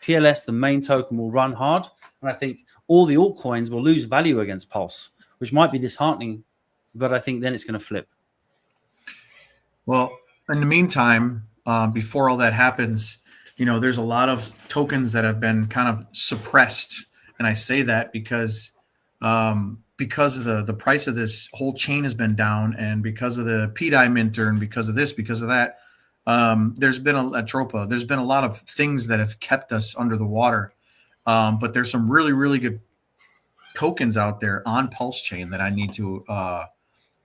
B: PLS, the main token, will run hard, and I think all the altcoins will lose value against Pulse, which might be disheartening, but I think then it's going to flip.
C: Well, in the meantime, before all that happens, there's a lot of tokens that have been kind of suppressed, and I say that because the price of this whole chain has been down, and because of the PDI minter, and because of this, because of that, there's been a tropa. There's been a lot of things that have kept us under the water, but there's some really, really good tokens out there on PulseChain that I need to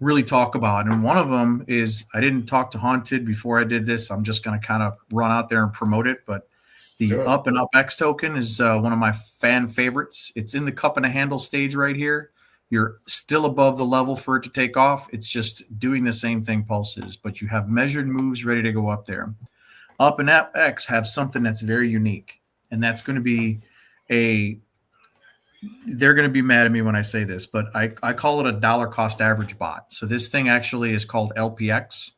C: really talk about. And one of them is, I didn't talk to Haunted before I did this. I'm just going to kind of run out there and promote it, but the Up and Up X token is one of my fan favorites. It's in the cup and a handle stage right here. You're still above the level for it to take off. It's just doing the same thing Pulse is, but you have measured moves ready to go up there. Up and Up X have something that's very unique, and that's going to be they're going to be mad at me when I say this, but I call it a dollar cost average bot. So this thing actually is called LPX,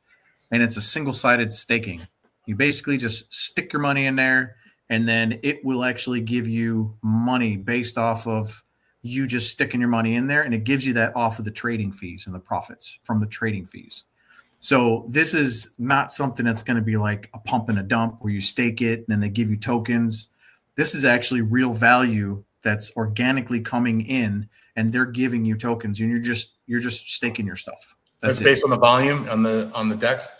C: and it's a single-sided staking. You basically just stick your money in there, and then it will actually give you money based off of you just sticking your money in there, and it gives you that off of the trading fees and the profits from the trading fees. So this is not something that's going to be like a pump and a dump where you stake it and then they give you tokens. This is actually real value that's organically coming in, and they're giving you tokens, and you're just staking your stuff.
F: That's based on the volume on the DEX.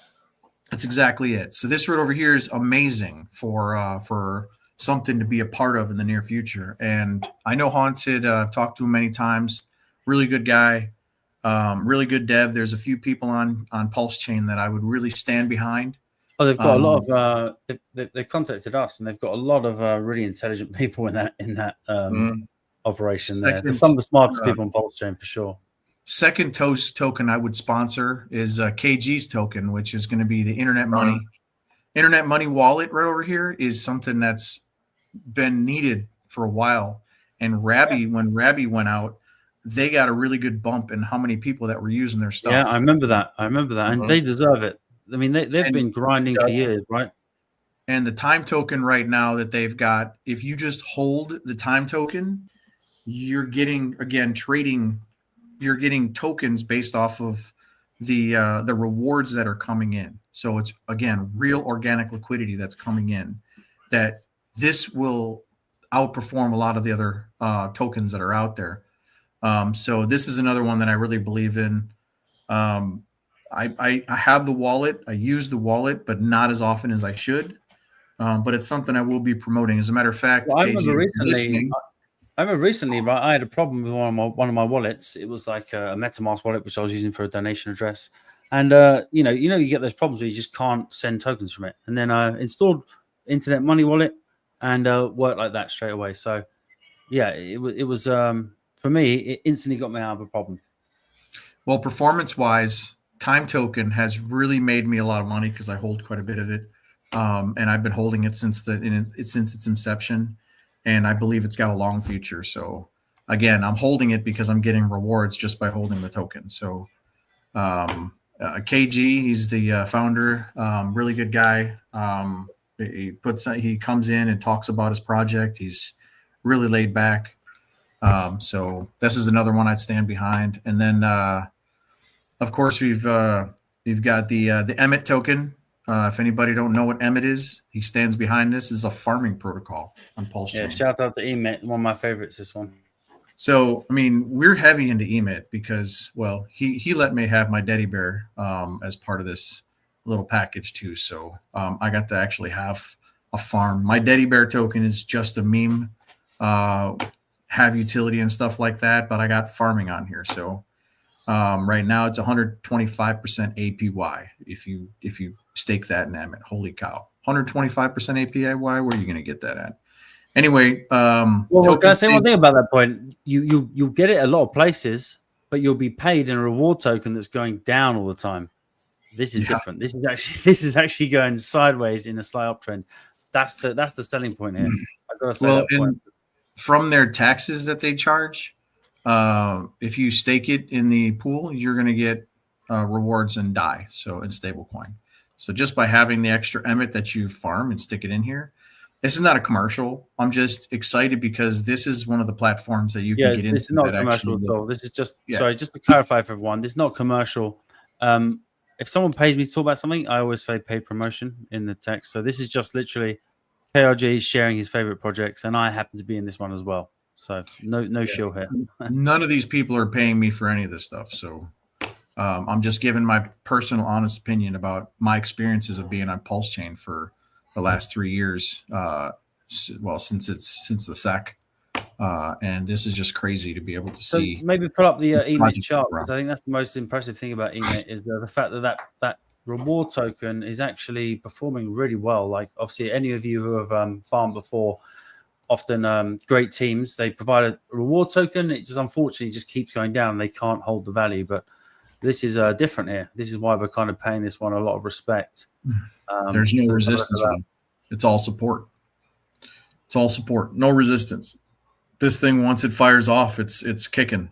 C: That's exactly it. So this right over here is amazing for something to be a part of in the near future. And I know Haunted, I've talked to him many times. Really good guy, really good dev. There's a few people on PulseChain that I would really stand behind.
B: Oh, they've got a lot of. They've contacted us, and they've got a lot of really intelligent people in that operation. There's some of the smartest people on PulseChain for sure.
C: Second token I would sponsor is KG's token, which is going to be the Internet Money. Internet Money wallet right over here is something that's been needed for a while. And when Rabby went out, they got a really good bump in how many people that were using their stuff.
B: Yeah, I remember that. And they deserve it. I mean, they've been grinding for years, right?
C: And the time token right now that they've got, if you just hold the time token, you're getting, again, trading, you're getting tokens based off of the rewards that are coming in. So it's, again, real organic liquidity that's coming in, that this will outperform a lot of the other tokens that are out there. So this is another one that I really believe in. I have the wallet. I use the wallet, but not as often as I should. But it's something I will be promoting. As a matter of fact,
B: well, I remember recently, right, I had a problem with one of my wallets. It was like a MetaMask wallet, which I was using for a donation address. And you get those problems where you just can't send tokens from it. And then I installed Internet Money Wallet and worked like that straight away. So yeah, it was for me, it instantly got me out of a problem.
C: Well, performance-wise, Time Token has really made me a lot of money because I hold quite a bit of it, and I've been holding it since its inception, and I believe it's got a long future. So, again, I'm holding it because I'm getting rewards just by holding the token. So, KG, he's the founder, really good guy. He comes in and talks about his project. He's really laid back. So this is another one I'd stand behind. And then, of course, we've got the Emmet token. If anybody don't know what Emmet is, he stands behind this. This is a farming protocol on PulseChain.
B: Yeah, shout out to Emmet, one of my favorites. This one.
C: So, I mean, we're heavy into Emmet because, well, he let me have my Teddy Bear as part of this little package too. So I got to actually have a farm. My Daddy Bear token is just a meme, have utility and stuff like that, but I got farming on here. So right now it's 125% APY. If you stake that in Emmett, holy cow, 125% APY. Where are you going to get that at? Anyway,
B: well, can I say one thing about that point? You'll get it a lot of places, but you'll be paid in a reward token that's going down all the time. This is different. This is actually going sideways in a slight uptrend. That's the selling point here. I've got to say that point.
C: From their taxes that they charge, if you stake it in the pool, you're going to get rewards in DAI, so in stablecoin. So just by having the extra Emmett that you farm and stick it in here, this is not a commercial. I'm just excited because this is one of the platforms that you can get into.
B: This is not commercial at all. This is just sorry, just to clarify for everyone, this is not commercial. If someone pays me to talk about something, I always say paid promotion in the text. So this is just literally KRJ sharing his favorite projects, and I happen to be in this one as well. So no shill here.
C: None of these people are paying me for any of this stuff. So I'm just giving my personal, honest opinion about my experiences of being on PulseChain for the last 3 years. Since the SEC. And this is just crazy to be able to see.
B: Maybe put up the EMIT chart, because I think that's the most impressive thing about EMIT is the fact that reward token is actually performing really well. Like, obviously, any of you who have farmed before, often great teams, they provide a reward token. It just unfortunately just keeps going down. They can't hold the value, but this is different here. This is why we're kind of paying this one a lot of respect.
C: There's no resistance. It's all support. It's all support. No resistance. This thing, once it fires off, it's kicking.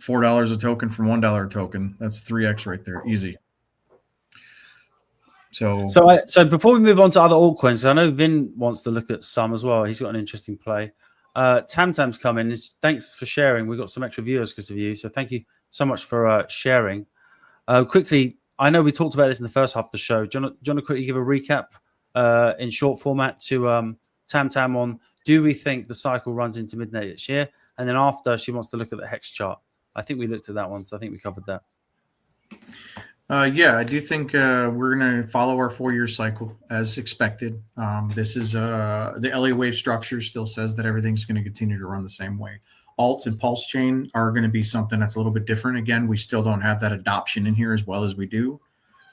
C: $4 a token from $1 a token. That's 3x right there. Easy. So before we move on to other altcoins, I know Vin wants to look at some as well. He's got an interesting play. Tamtam's come in. Thanks for sharing. We've got some extra viewers because of you. So thank you so much for sharing. Quickly, I know we talked about this in the first half of the show. Do you want to quickly give a recap in short format to Tamtam on, do we think the cycle runs into midnight this year? And then after, she wants to look at the hex chart. I think we looked at that one, so I think we covered that. Yeah, I do think we're going to follow our 4-year cycle as expected. This is the Elliott wave structure still says that everything's going to continue to run the same way. Alts and PulseChain are going to be something that's a little bit different. Again, we still don't have that adoption in here as well as we do.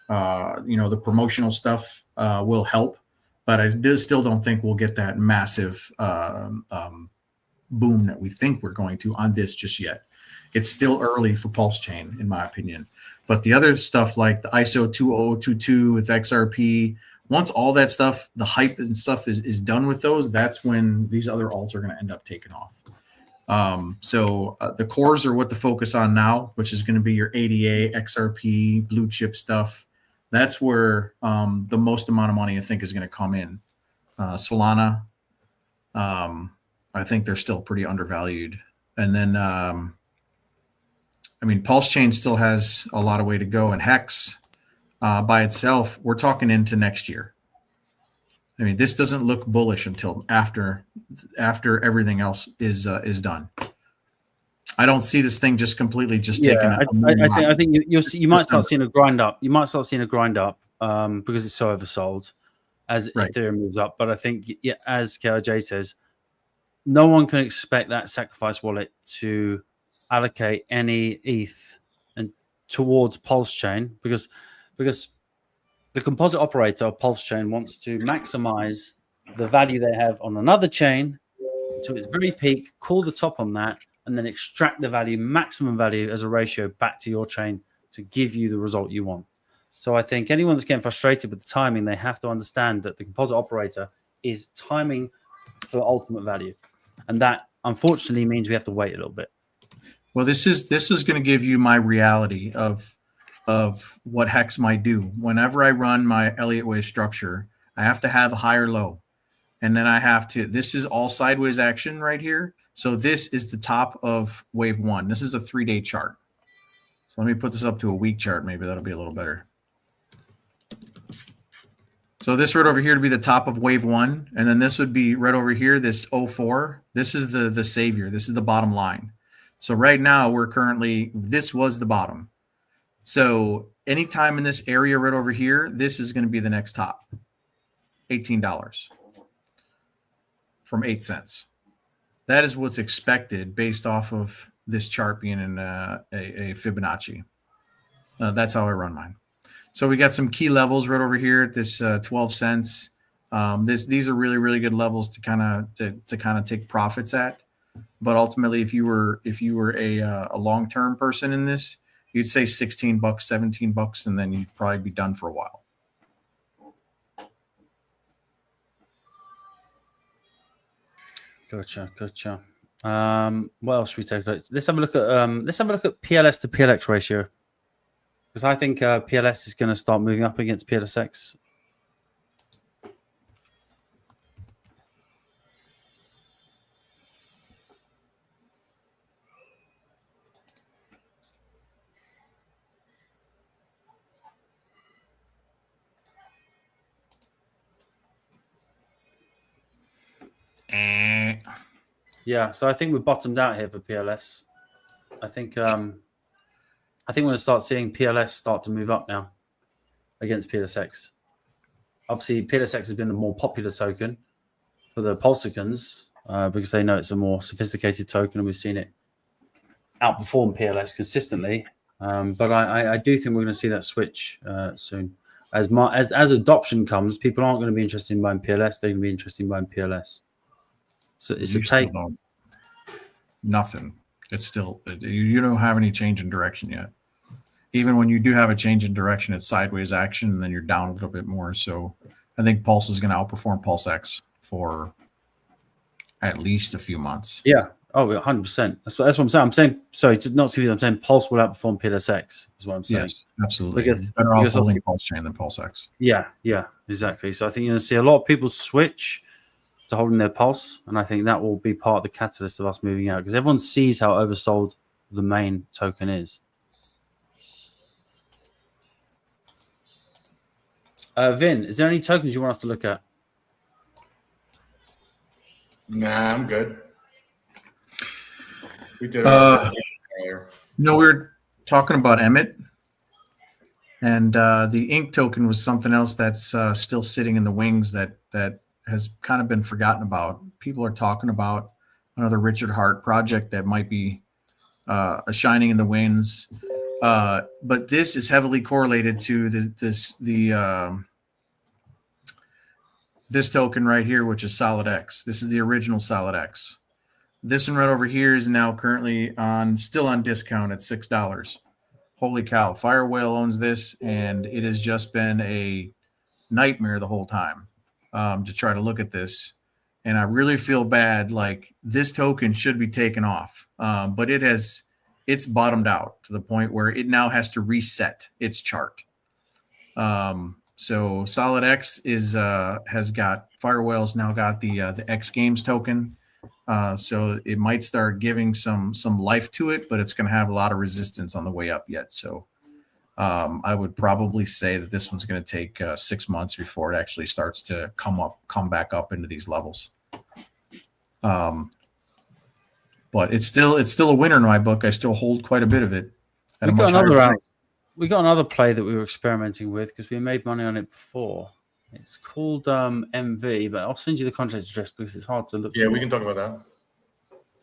C: The promotional stuff will help, but I still don't think we'll get that massive boom that we think we're going to on this just yet. It's still early for PulseChain, in my opinion. But the other stuff like the ISO 20022 with XRP, once all that stuff, the hype and stuff is done with those, that's when these other alts are going to end up taking off. The cores are what to focus on now, which is going to be your ADA, XRP, blue chip stuff. That's where the most amount of money I think is going to come in. Solana, I think they're still pretty undervalued. And then, PulseChain still has a lot of way to go. And Hex by itself, we're talking into next year. I mean, this doesn't look bullish until after everything else is done. I don't see this thing just completely taking.
B: I think you might start seeing a grind up. You might start seeing a grind up because it's so oversold as Ethereum moves up. But I think, as KRJ says, no one can expect that sacrifice wallet to allocate any ETH and towards PulseChain because the composite operator of PulseChain wants to maximize the value they have on another chain to its very peak, call the top on that, and then extract the value, maximum value as a ratio back to your chain to give you the result you want. So I think anyone that's getting frustrated with the timing, they have to understand that the composite operator is timing for ultimate value. And that unfortunately means we have to wait a little bit.
C: Well, this is going to give you my reality of what Hex might do. Whenever I run my Elliott wave structure, I have to have a higher low. And then I have to, this is all sideways action right here. So this is the top of wave 1. This is a 3-day chart. So let me put this up to a week chart. Maybe that'll be a little better. So this right over here to be the top of wave 1. And then this would be right over here, this 04. This is the savior. This is the bottom line. So right now we're currently, this was the bottom. So anytime in this area right over here, this is going to be the next top. $18 from 8 cents. That is what's expected based off of this chart being in a Fibonacci. That's how I run mine. So we got some key levels right over here at this 12 cents. These are really, really good levels to kind of take profits at. But ultimately, if you were a long-term person in this, you'd say $16, $17, and then you'd probably be done for a while.
B: Gotcha. What else should we take a look? Let's have a look at PLS to PLX ratio, because I think PLS is going to start moving up against PLSX. Yeah, so I think we're bottomed out here for PLS. I think we're going to start seeing PLS start to move up now against PLSX. Obviously, PLSX has been the more popular token for the Pulsicans because they know it's a more sophisticated token, and we've seen it outperform PLS consistently. But I do think we're going to see that switch soon. As adoption comes, people aren't going to be interested in buying PLS; they're going to be interested in buying PLS. So it's a take.
C: Nothing. It's still, you don't have any change in direction yet. Even when you do have a change in direction, it's sideways action, and then you're down a little bit more. So I think Pulse is going to outperform PulseX for at least a few months.
B: Yeah. Oh, 100%. That's what I'm saying. I'm saying, sorry, not to you. I'm saying Pulse will outperform PLSX is what I'm saying.
C: Yes, absolutely.
B: Because
C: better off holding PulseChain than PulseX.
B: Yeah, exactly. So I think you're going to see a lot of people switch to holding their Pulse, and I think that will be part of the catalyst of us moving out, because everyone sees how oversold the main token is. Vin, is there any tokens you want us to look at?
F: Nah, I'm good. We did.
C: We were talking about Emmett, and the Ink token was something else that's still sitting in the wings that has kind of been forgotten about. People are talking about another Richard Hart project that might be a shining in the winds, but this is heavily correlated to this token right here, which is Solid X. This is the original Solid X. This one right over here is now currently still on discount at $6. Holy cow! Fire Whale owns this, and it has just been a nightmare the whole time to try to look at this. And I really feel bad. Like, this token should be taken off, but it's bottomed out to the point where it now has to reset its chart. So Solid X has got Fire Whale's now got the X Games token. So it might start giving some life to it, but it's going to have a lot of resistance on the way up yet. So I would probably say that this one's going to take 6 months before it actually starts to come back up into these levels. But it's still a winner in my book. I still hold quite a bit of it.
B: We got another play that we were experimenting with because we made money on it before. It's called MV, but I'll send you the contract address because it's hard to look.
F: Yeah, we can talk about that.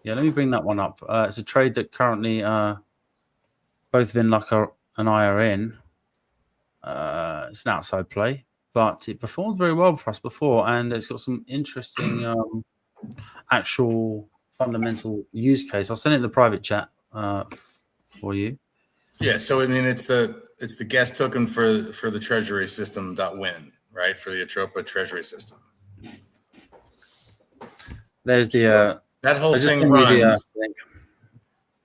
B: Yeah, let me bring that one up. It's a trade that currently both Vinluck and I are in. It's an outside play, but it performed very well for us before, and it's got some interesting actual fundamental use case. I'll send it in the private chat for you.
F: Yeah, so I mean, it's the gas token for the treasury system .win, right? For the Atropa treasury system.
B: There's the
F: that whole thing runs.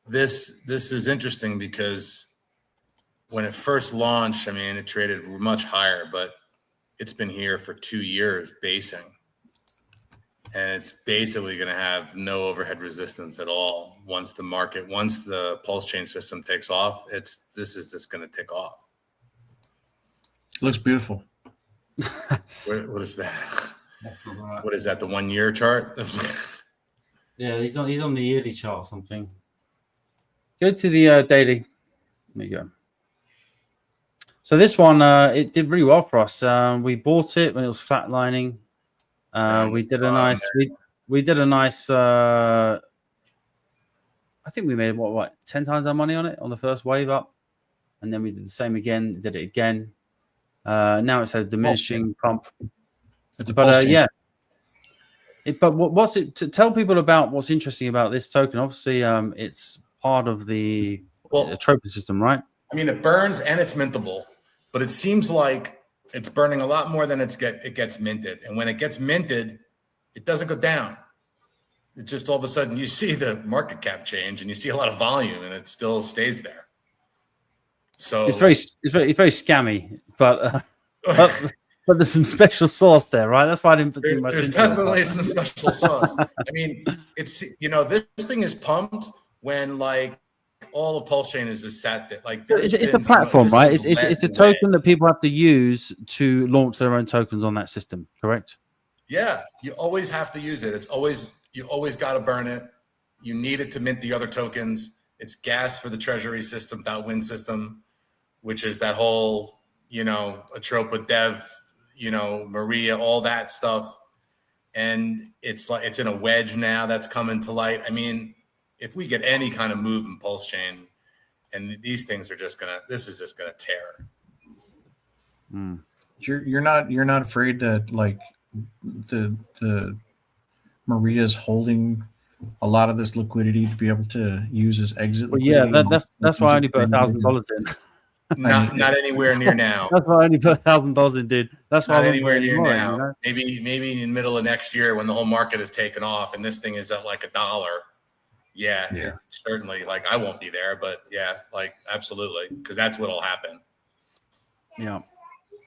F: This is interesting because when it first launched, I mean, it traded much higher, but it's been here for 2 years basing. And it's basically going to have no overhead resistance at all. Once the PulseChain system takes off, this is just going to take off.
C: It looks beautiful.
F: What is that? What is that? The 1 year chart?
B: Yeah, he's on the yearly chart or something. Go to the daily. There you go. So this one, it did really well for us. We bought it when it was flatlining. We did a nice. We did a nice. I think we made what 10 times our money on it on the first wave up, and then we did the same again. Did it again. Now it's a diminishing pump. But yeah. But what's it to tell people about what's interesting about this token? Obviously, it's part of the trophy system, right?
F: I mean, it burns and it's mintable, but it seems like it's burning a lot more than it gets minted. And when it gets minted, it doesn't go down. It just all of a sudden you see the market cap change and you see a lot of volume, and it still stays there. So
B: it's very scammy, but there's some special sauce there, right? That's why I didn't put too much into it.
F: There's definitely some special sauce. I mean, it's this thing is pumped when like all of PulseChain is just sat there. Like
B: it's the platform, right? It's a token that people have to use to launch their own tokens on that system, correct?
F: Yeah, you always have to use it. You always got to burn it. You need it to mint the other tokens. It's gas for the treasury system, .win system, which is that whole, Atropa Dev, Maria, all that stuff. And it's in a wedge now that's coming to light. I mean, if we get any kind of move in PulseChain, and these things are this is just gonna tear.
C: You're not afraid that like the Maria's holding a lot of this liquidity to be able to use as exit.
B: Well, yeah, that's why I only put $1,000 in.
F: Not anywhere near now.
B: That's why I only put $1,000 in, dude. That's why
F: not
B: I
F: anywhere near now. Maybe in the middle of next year when the whole market has taken off and this thing is at like $1. Yeah. Certainly. Like I won't be there, but yeah, like absolutely, because that's what'll happen.
B: Yeah,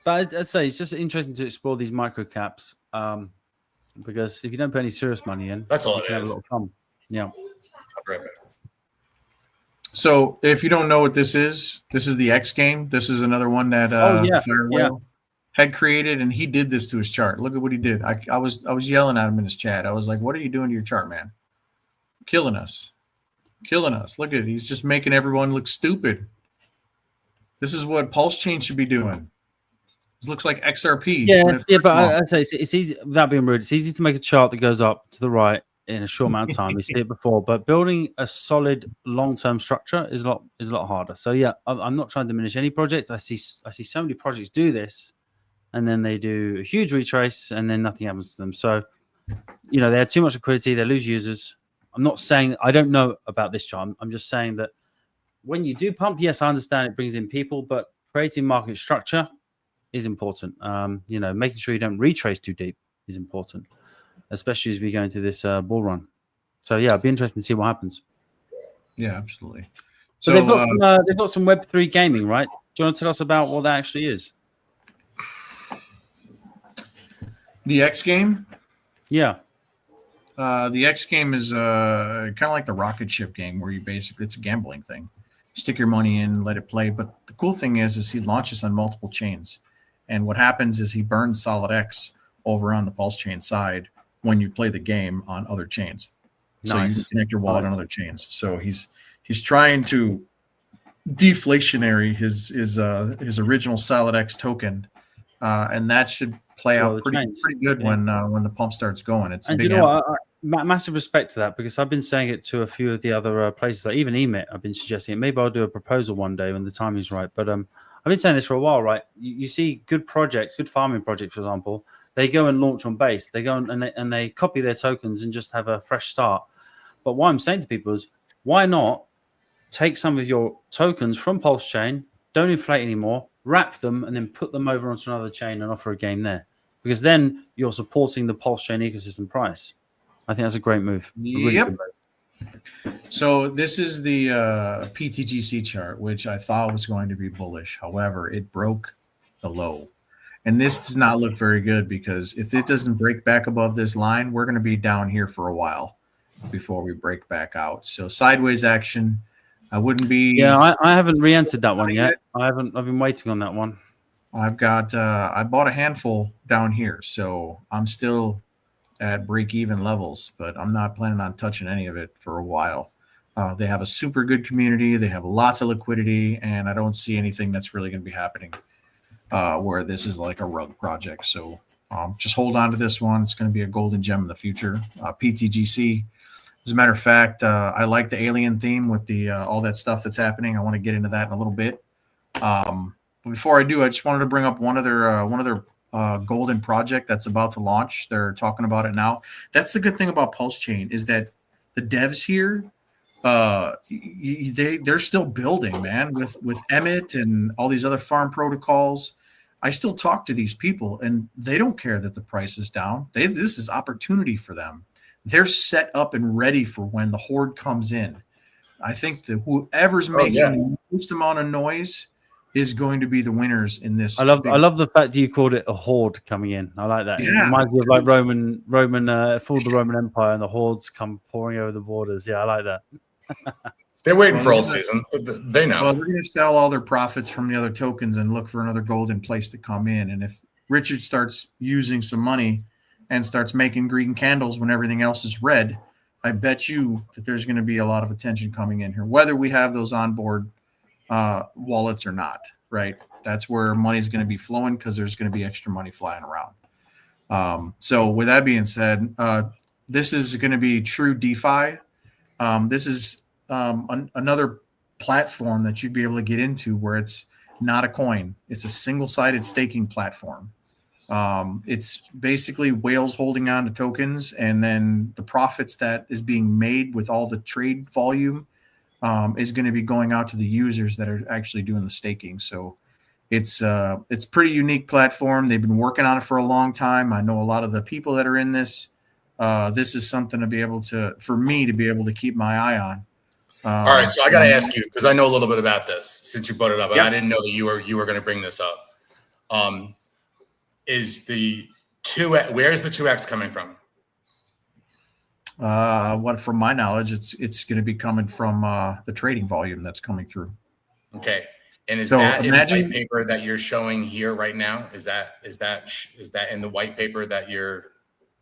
B: but I'd say it's just interesting to explore these micro caps, because if you don't put any serious money in,
F: that's all
B: you can have a lot of fun. Yeah.
C: So if you don't know what this is the X game. This is another one that Firewhale had created, and he did this to his chart. Look at what he did. I was yelling at him in his chat. I was like, "What are you doing to your chart, man? Killing us. Look at it. He's just making everyone look stupid. This is what PulseChain should be doing. This looks like XRP.
B: Yeah, but I'd say it's easy. Without being rude, it's easy to make a chart that goes up to the right in a short amount of time. We see it before, but building a solid long-term structure is a lot harder. So yeah, I'm not trying to diminish any project. I see so many projects do this, and then they do a huge retrace, and then nothing happens to them. So they have too much liquidity. They lose users. I'm not saying I don't know about this chart. I'm just saying that when you do pump, yes, I understand it brings in people, but creating market structure is important. Making sure you don't retrace too deep is important, especially as we go into this bull run. So yeah, it'd be interesting to see what happens.
C: Yeah, absolutely.
B: So they've got some Web3 gaming, right? Do you want to tell us about what that actually is?
C: The X game?
B: Yeah.
C: The X game is kind of like the rocket ship game, where it's a gambling thing. Stick your money in, let it play. But the cool thing is he launches on multiple chains. And what happens is he burns Solid X over on the PulseChain side when you play the game on other chains. So you can connect your wallet on other chains. So he's trying to deflationary his original Solid X token, and that should play out pretty good when the pump starts going. It's
B: massive respect to that, because I've been saying it to a few of the other places, like even Emit. I've been suggesting it. Maybe I'll do a proposal one day when the time is right. But I've been saying this for a while, right? You see good projects, good farming projects, for example. They go and launch on base. They go and they copy their tokens and just have a fresh start. But what I'm saying to people is, why not take some of your tokens from PulseChain, don't inflate anymore, wrap them, and then put them over onto another chain and offer a game there? Because then you're supporting the PulseChain ecosystem price. I think that's a great move.
C: Yep. So this is the PTGC chart, which I thought was going to be bullish. However, it broke the low. And this does not look very good, because if it doesn't break back above this line, we're going to be down here for a while before we break back out. So sideways action, I wouldn't be.
B: Yeah, I haven't re-entered that one yet. I've been waiting on that one.
C: I've got I bought a handful down here, so I'm still at break-even levels, but I'm not planning on touching any of it for a while. They have a super good community. They have lots of liquidity, and I don't see anything that's really going to be happening where this is like a rug project. So just hold on to this one. It's going to be a golden gem in the future. PTGC. As a matter of fact, I like the alien theme with the all that stuff that's happening. I want to get into that in a little bit. Before I do, I just wanted to bring up one other golden project that's about to launch. They're talking about it now. That's the good thing about PulseChain is that the devs here, they're still building, man, with Emmett and all these other farm protocols. I still talk to these people, and they don't care that the price is down. This is opportunity for them. They're set up and ready for when the horde comes in. I think that whoever's making the most amount of noise is going to be the winners in this.
B: I love the fact that you called it a horde coming in. I like that.
C: Yeah.
B: It reminds me of like Roman fooled the Roman Empire and the hordes come pouring over the borders. Yeah, I like that.
F: They're waiting for old season. They know.
C: Well, they're going to sell all their profits from the other tokens and look for another golden place to come in. And if Richard starts using some money and starts making green candles when everything else is red, I bet you that there's going to be a lot of attention coming in here, whether we have those onboard wallets or not, right? That's where money's going to be flowing because there's going to be extra money flying around. So with that being said, this is going to be true DeFi. This is another platform that you'd be able to get into where it's not a coin. It's a single-sided staking platform. It's basically whales holding on to tokens, and then the profits that is being made with all the trade volume is going to be going out to the users that are actually doing the staking. So it's pretty unique platform. They've been working on it for a long time. I know a lot of the people that are in this. This is something for me to be able to keep my eye on.
F: All right, so I got to ask you because I know a little bit about this since you brought it up, and I didn't know that you were going to bring this up. Is the 2x? Where's the 2x coming from?
C: From my knowledge, it's going to be coming from the trading volume that's coming through.
F: Okay, and is that in the white paper that you're showing here right now? Is that in the white paper that you're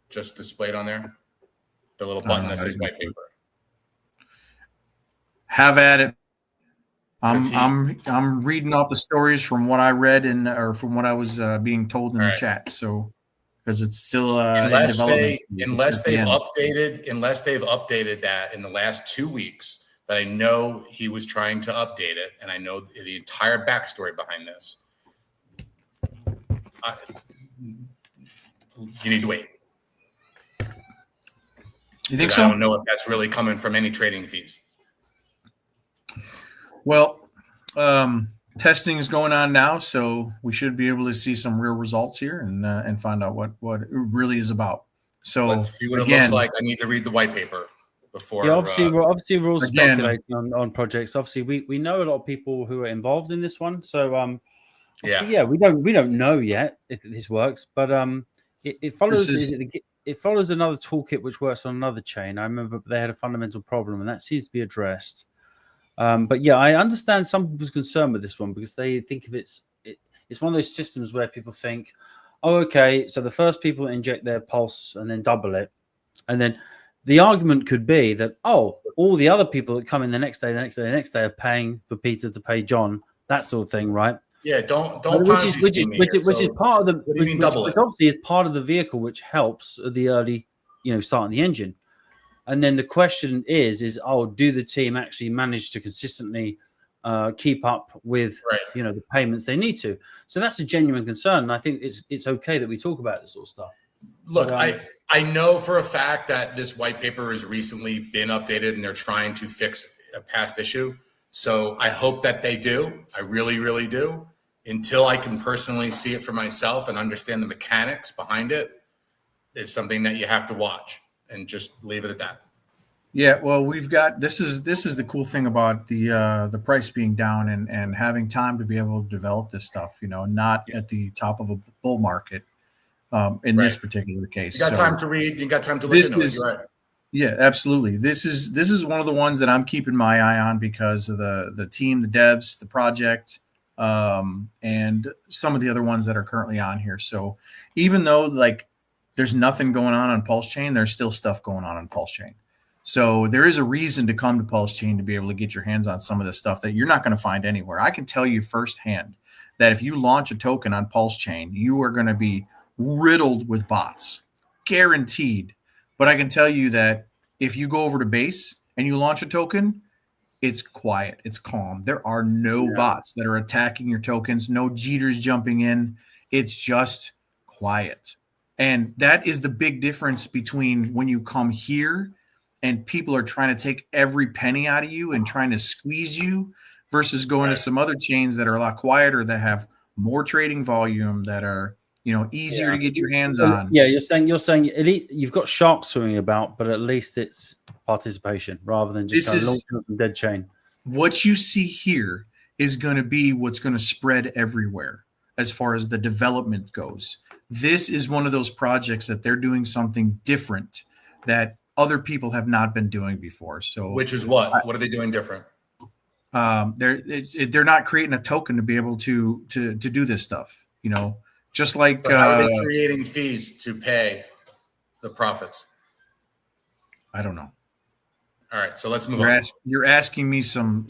F: just displayed on there? The little button that says white paper.
C: Have at it. I'm reading off the stories from what I read or from what I was being told in the chat. So because it's still
F: unless they've updated that in the last 2 weeks, that I know he was trying to update it, and I know the entire backstory behind this. You need to wait.
C: You think so?
F: I don't know if that's really coming from any trading fees.
C: Well, testing is going on now, so we should be able to see some real results here and find out what it really is about. So
F: let's see what it looks like. I need to read the white paper before.
B: Yeah, obviously we're all speculating on projects. Obviously, we know a lot of people who are involved in this one. So we don't know yet if this works, but it follows it follows another toolkit which works on another chain. I remember they had a fundamental problem, and that seems to be addressed. But yeah, I understand some people's concern with this one because they think of it's one of those systems where people think, oh, okay, so the first people that inject their pulse and then double it, and then the argument could be that, oh, all the other people that come in the next day are paying for Peter to pay John, that sort of thing, right?
F: Yeah, don't
B: which is part of the which obviously is part of the vehicle which helps the early, starting the engine. And then the question is, do the team actually manage to consistently keep up with, the payments they need to? So that's a genuine concern. And I think it's okay that we talk about this sort of stuff.
F: Look, but, I know for a fact that this white paper has recently been updated and they're trying to fix a past issue. So I hope that they do. I really, really do. Until I can personally see it for myself and understand the mechanics behind it, it's something that you have to watch. And just leave it at that.
C: Yeah, well, we've got this is the cool thing about the price being down and having time to be able to develop this stuff. Not at the top of a bull market in this particular case.
F: You got time to read. You got time to listen to it. You're right.
C: Yeah, absolutely. This is one of the ones that I'm keeping my eye on because of the team, the devs, the project, and some of the other ones that are currently on here. So even though there's nothing going on PulseChain, there's still stuff going on PulseChain. So there is a reason to come to PulseChain to be able to get your hands on some of the stuff that you're not going to find anywhere. I can tell you firsthand that if you launch a token on PulseChain, you are going to be riddled with bots, guaranteed. But I can tell you that if you go over to Base and you launch a token, it's quiet, it's calm. There are no bots that are attacking your tokens, no cheaters jumping in. It's just quiet. And that is the big difference between when you come here and people are trying to take every penny out of you and trying to squeeze you versus going to some other chains that are a lot quieter, that have more trading volume, that are, easier to get your hands on.
B: Yeah, you're saying elite, you've got sharks swimming about, but at least it's participation rather than just launching from dead chain.
C: What you see here is going to be what's going to spread everywhere as far as the development goes. This is one of those projects that they're doing something different that other people have not been doing before. So,
F: which is what? What are they doing different?
C: They're not creating a token to be able to do this stuff. Just like
F: so how are they creating fees to pay the profits?
C: I don't know.
F: All right, so let's move on.
C: You're asking me some.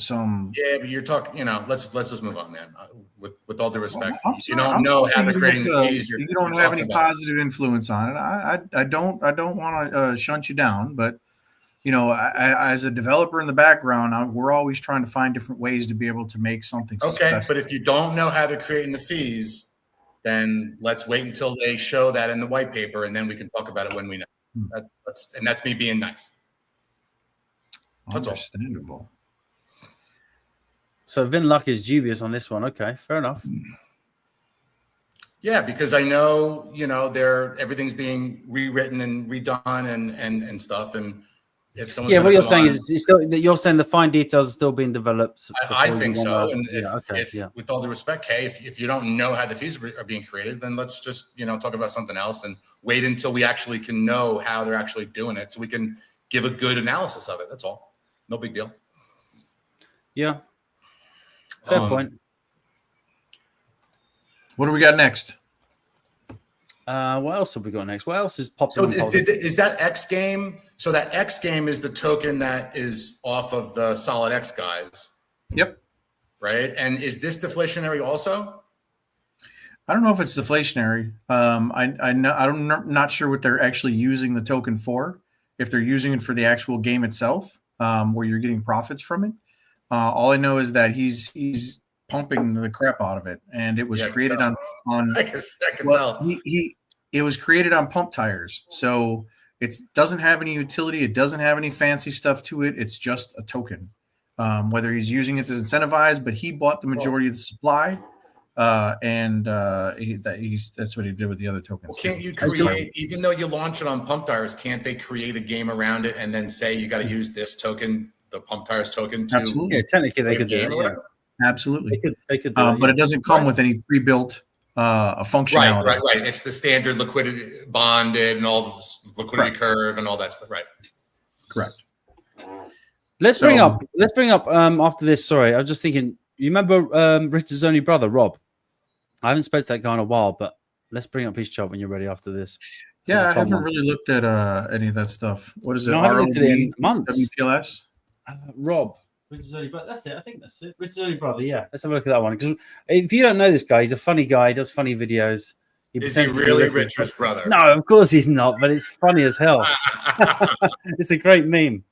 F: Yeah, but you're talking. Let's just move on, man. With all due respect, you don't know how they're creating the fees.
C: You don't have any positive influence on it. I don't want to shunt you down, but as a developer in the background, we're always trying to find different ways to be able to make something.
F: Okay, successful. But if you don't know how they're creating the fees, then let's wait until they show that in the white paper, and then we can talk about it when we know. That's me being nice. That's
C: understandable.
F: All.
B: So Vin Luck is dubious on this one. Okay, fair enough.
F: Yeah, because I know everything's being rewritten and redone and stuff. And if someone
B: what you're saying is you're saying the fine details are still being developed.
F: I think so. And with all due respect, Kay, if you don't know how the fees are being created, then let's just talk about something else and wait until we actually can know how they're actually doing it, so we can give a good analysis of it. That's all. No big deal.
B: Yeah. Fair point.
C: What do we got next?
B: What else have we got next? What else is popping?
F: So is that X game? So that X game is the token that is off of the Solid X guys.
C: Yep.
F: Right. And is this deflationary also?
C: I don't know if it's deflationary. I'm not sure what they're actually using the token for. If they're using it for the actual game itself, where you're getting profits from it. All I know is that he's pumping the crap out of it, and it was created on. I can tell. It was created on pump tires, so it doesn't have any utility. It doesn't have any fancy stuff to it. It's just a token. Whether he's using it to incentivize, but he bought the majority of the supply, and that's what he did with the other tokens.
F: Well, can't you create, even though you launch it on pump tires, can't they create a game around it and then say you got to use this token, the pump tires token, to
C: absolutely?
B: Yeah, technically they could do it. Yeah.
C: Absolutely,
B: they could
C: but it doesn't come with any pre-built functionality.
F: Right. It's the standard liquidity bonded and all the liquidity curve and all that stuff. Right.
C: Correct.
B: Let's bring up after this. Sorry, I was just thinking. You remember Richard's only brother, Rob? I haven't spoken to that guy in a while, but let's bring up his chart when you're ready after this.
C: Yeah, I haven't really looked at any of that stuff. What is it?
B: No, I haven't looked at it in months.
C: WPLS?
B: Rob. Richard's only brother. That's it. I think that's it. Richard's only brother. Yeah. Let's have a look at that one. Because if you don't know this guy, he's a funny guy. He does funny videos.
F: Is he really Richard's brother?
B: No, of course he's not, but it's funny as hell. It's a great meme.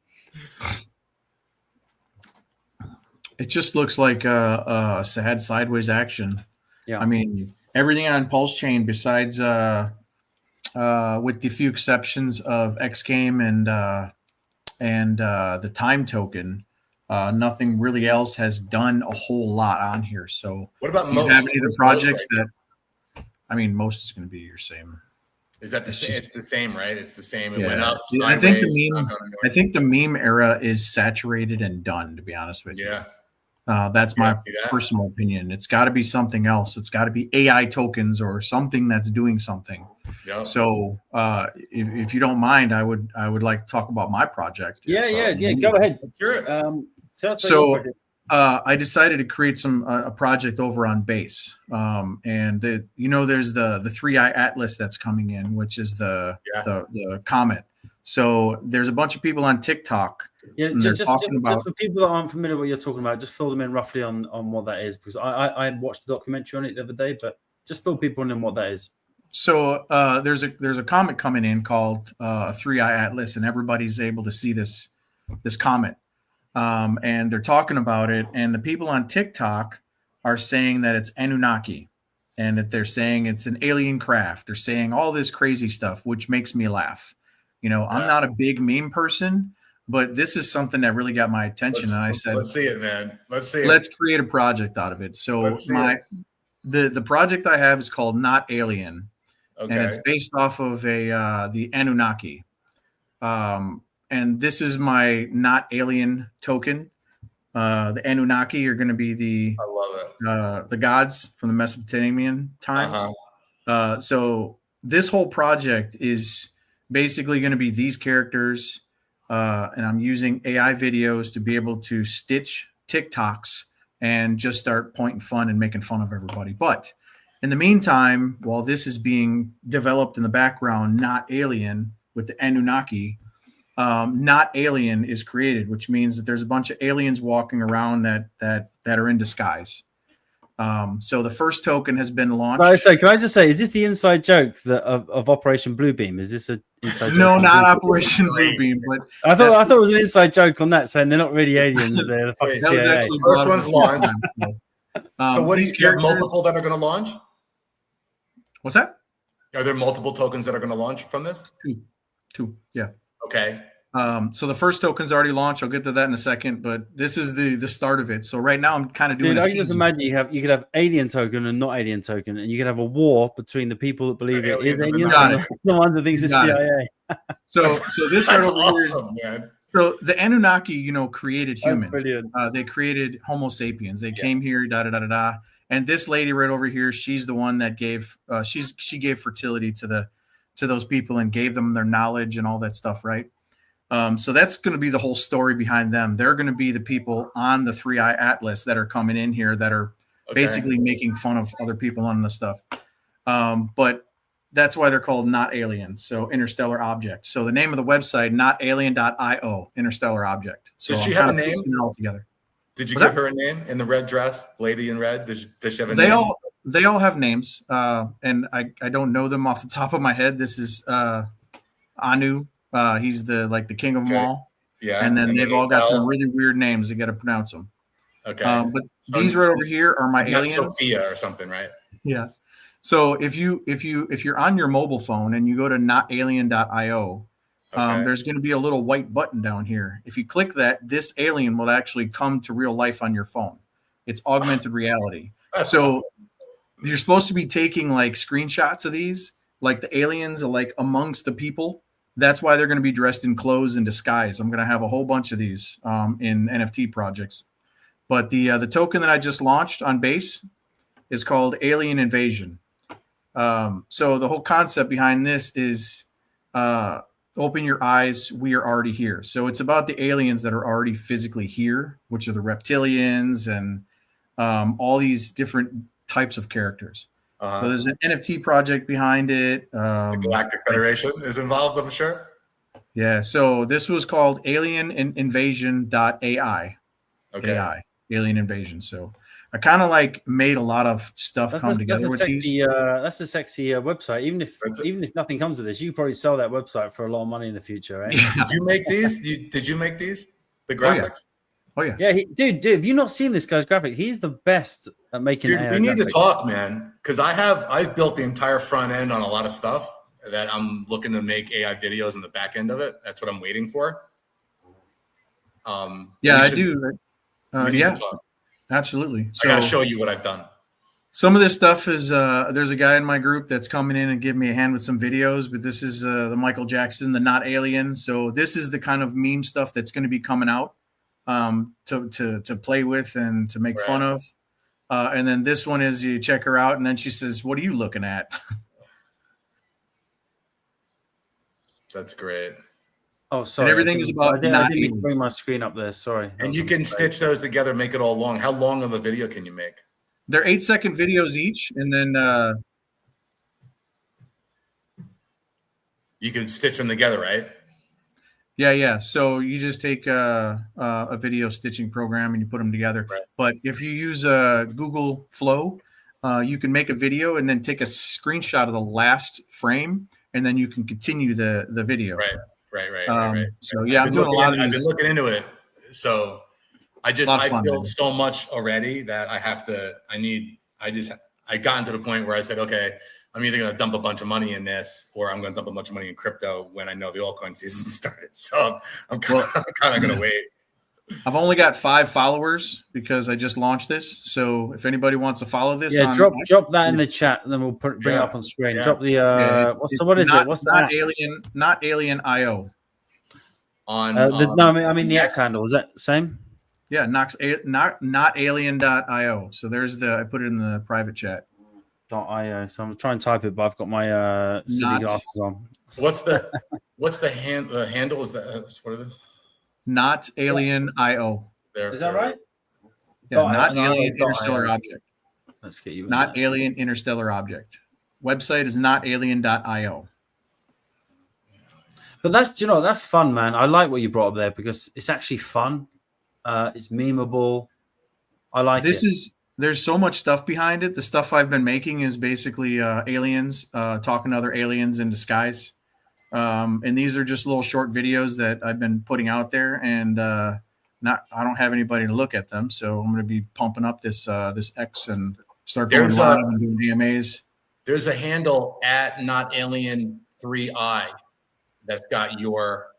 C: It just looks like a sad sideways action.
B: Yeah.
C: I mean, everything on PulseChain besides with the few exceptions of X Game and the time token, nothing really else has done a whole lot on here. So
F: what about
C: most? Have any of the projects that? I mean, most is going to be your same.
F: Is that the same? It's the same, right? It's the same. It went up.
C: I think the meme era is saturated and done. To be honest with you. That's my personal opinion. It's got to be something else. It's got to be AI tokens or something that's doing something.
F: Yeah.
C: So, if you don't mind, I would like to talk about my project.
B: Yeah. Go ahead.
F: Let's hear it.
C: So, I decided to create a project over on Base, and there's the 3i Atlas that's coming in, which is the comet. So there's a bunch of people on TikTok.
B: Yeah,
C: and
B: just
C: they're talking about.
B: for people that aren't familiar with what you're talking about, just fill them in roughly on what that is, because I had watched a documentary on it the other day, but just fill people in what that is.
C: So there's a comet coming in called a 3i Atlas, and everybody's able to see this comet. And they're talking about it, and the people on TikTok are saying that it's Anunnaki, and that they're saying it's an alien craft. They're saying all this crazy stuff, which makes me laugh. You know, I'm not a big meme person, but this is something that really got my attention. And I said,
F: let's see it, man. Let's see it.
C: Let's create a project out of it. So the project I have is called Not Alien.
F: Okay.
C: And it's based off of the Anunnaki. And this is my Not Alien token. The Anunnaki are going to be
F: I love it.
C: The gods from the Mesopotamian times. So this whole project is basically going to be these characters, and I'm using AI videos to be able to stitch TikToks and just start pointing fun and making fun of everybody. But in the meantime, while this is being developed in the background, Not Alien with the Anunnaki, Not Alien is created, which means that there's a bunch of aliens walking around that are in disguise. So the first token has been launched.
B: So can I just say, is this the inside joke of Operation Bluebeam? Is this a inside joke?
C: No, not Operation Bluebeam, but
B: I thought it was an inside joke on that, saying they're not really aliens. They're the fucking CIA.
F: The first one's launched. So what do you have multiple that are going to launch?
C: What's that?
F: Are there multiple tokens that are going to launch from this?
C: Two. Yeah.
F: Okay.
C: So the first token's already launched. I'll get to that in a second, but this is the start of it. So right now I'm kind of doing.
B: Dude, I can just imagine you could have alien token and not alien token, and you could have a war between the people that believe it is aliens and the ones that thinks it's CIA.
C: So this right over
F: awesome,
C: here.
F: Man.
C: So the Anunnaki, created humans.
B: Brilliant.
C: They created Homo sapiens. They came here, And this lady right over here, she's the one that gave. She gave fertility to those people and gave them their knowledge and all that stuff, right? So that's going to be the whole story behind them. They're going to be the people on the 3i Atlas that are coming in here that are basically making fun of other people on the stuff. But that's why they're called Not Alien. So interstellar object. So the name of the website, notalien.io, interstellar object. So
F: does she have a name?
C: It all together.
F: Did you give her a name in the red dress, lady in red? Does she have a name?
C: They all have names. And I don't know them off the top of my head. This is Anu. He's the king of them all. Yeah. And then they've all got some really weird names. You got to pronounce them.
F: Okay.
C: But these right over here are my aliens.
F: Sophia or something, right?
C: Yeah. So if you're on your mobile phone and you go to notalien.io, there's going to be a little white button down here. If you click that, this alien will actually come to real life on your phone. It's augmented reality. So you're supposed to be taking like screenshots of these, like the aliens are like amongst the people. That's why they're going to be dressed in clothes and disguise. I'm going to have a whole bunch of these in NFT projects. But the token that I just launched on Base is called Alien Invasion. So the whole concept behind this is open your eyes, we are already here. So it's about the aliens that are already physically here, which are the reptilians and all these different types of characters. So there's an NFT project behind it.
F: The Galactic Federation is involved, I'm sure.
C: Yeah. So this was called Alien Invasion.ai. Okay. AI, Alien Invasion. So I kind of like made a lot of stuff come together with these.
B: That's a sexy website. Even if nothing comes of this, you probably sell that website for a lot of money in the future, right?
C: Yeah.
F: Did you make these? Did you make these? The graphics?
C: Oh yeah.
B: Yeah, dude, have you not seen this guy's graphics? He's the best at making.
F: Dude, we need to talk, man, because I've built the entire front end on a lot of stuff that I'm looking to make AI videos in the back end of it. That's what I'm waiting for.
C: Yeah, I do. Yeah, absolutely.
F: So, I gotta show you what I've done.
C: Some of this stuff is there's a guy in my group that's coming in and giving me a hand with some videos, but this is the Michael Jackson, the Not Alien. So this is the kind of meme stuff that's going to be coming out. To play with and to make fun of. And then this one is you check her out and then she says, "What are you looking at?"
F: That's great.
B: Oh, sorry.
C: And everything is about.
B: I didn't mean to bring my screen up there. Sorry.
F: And you can stitch those together, make it all long. How long of a video can you make?
C: They're 8-second videos each, and then
F: you can stitch them together, right?
C: Yeah. So you just take a video stitching program and you put them together.
F: Right.
C: But if you use Google Flow, you can make a video and then take a screenshot of the last frame, and then you can continue the video.
F: Right.
C: So yeah, I'm doing a lot of these.
F: I've been looking into it. So I built so much already that I got into the point where I said, okay, I'm either going to dump a bunch of money in this, or I'm going to dump a bunch of money in crypto when I know the altcoin season started. So I'm kind of going to wait.
C: I've only got 5 followers because I just launched this. So if anybody wants to follow this,
B: drop that in the chat, and then we'll bring it up on screen.
F: Yeah.
B: Drop the what is it? What's
C: not
B: that?
C: Not Alien IO.
B: I mean the X handle. Is that the same?
C: Yeah, not alien.io. So there's I put it in the private chat.
B: .io. So I'm trying to type it, but I've got my silly glasses on.
F: What's the handle? Is that's what it is?
C: Not alien IO.
B: Is that right?
C: Yeah, not alien interstellar object.
B: Let's get you.
C: Not alien interstellar object. Website is notalien.io.
B: But that's fun, man. I like what you brought up there because it's actually fun. It's memeable. I like it.
C: There's so much stuff behind it. The stuff I've been making is basically aliens talking to other aliens in disguise. And these are just little short videos that I've been putting out there, and I don't have anybody to look at them, so I'm going to be pumping up this X and start going live and doing AMAs.
F: There's a handle at notalien3i that's got your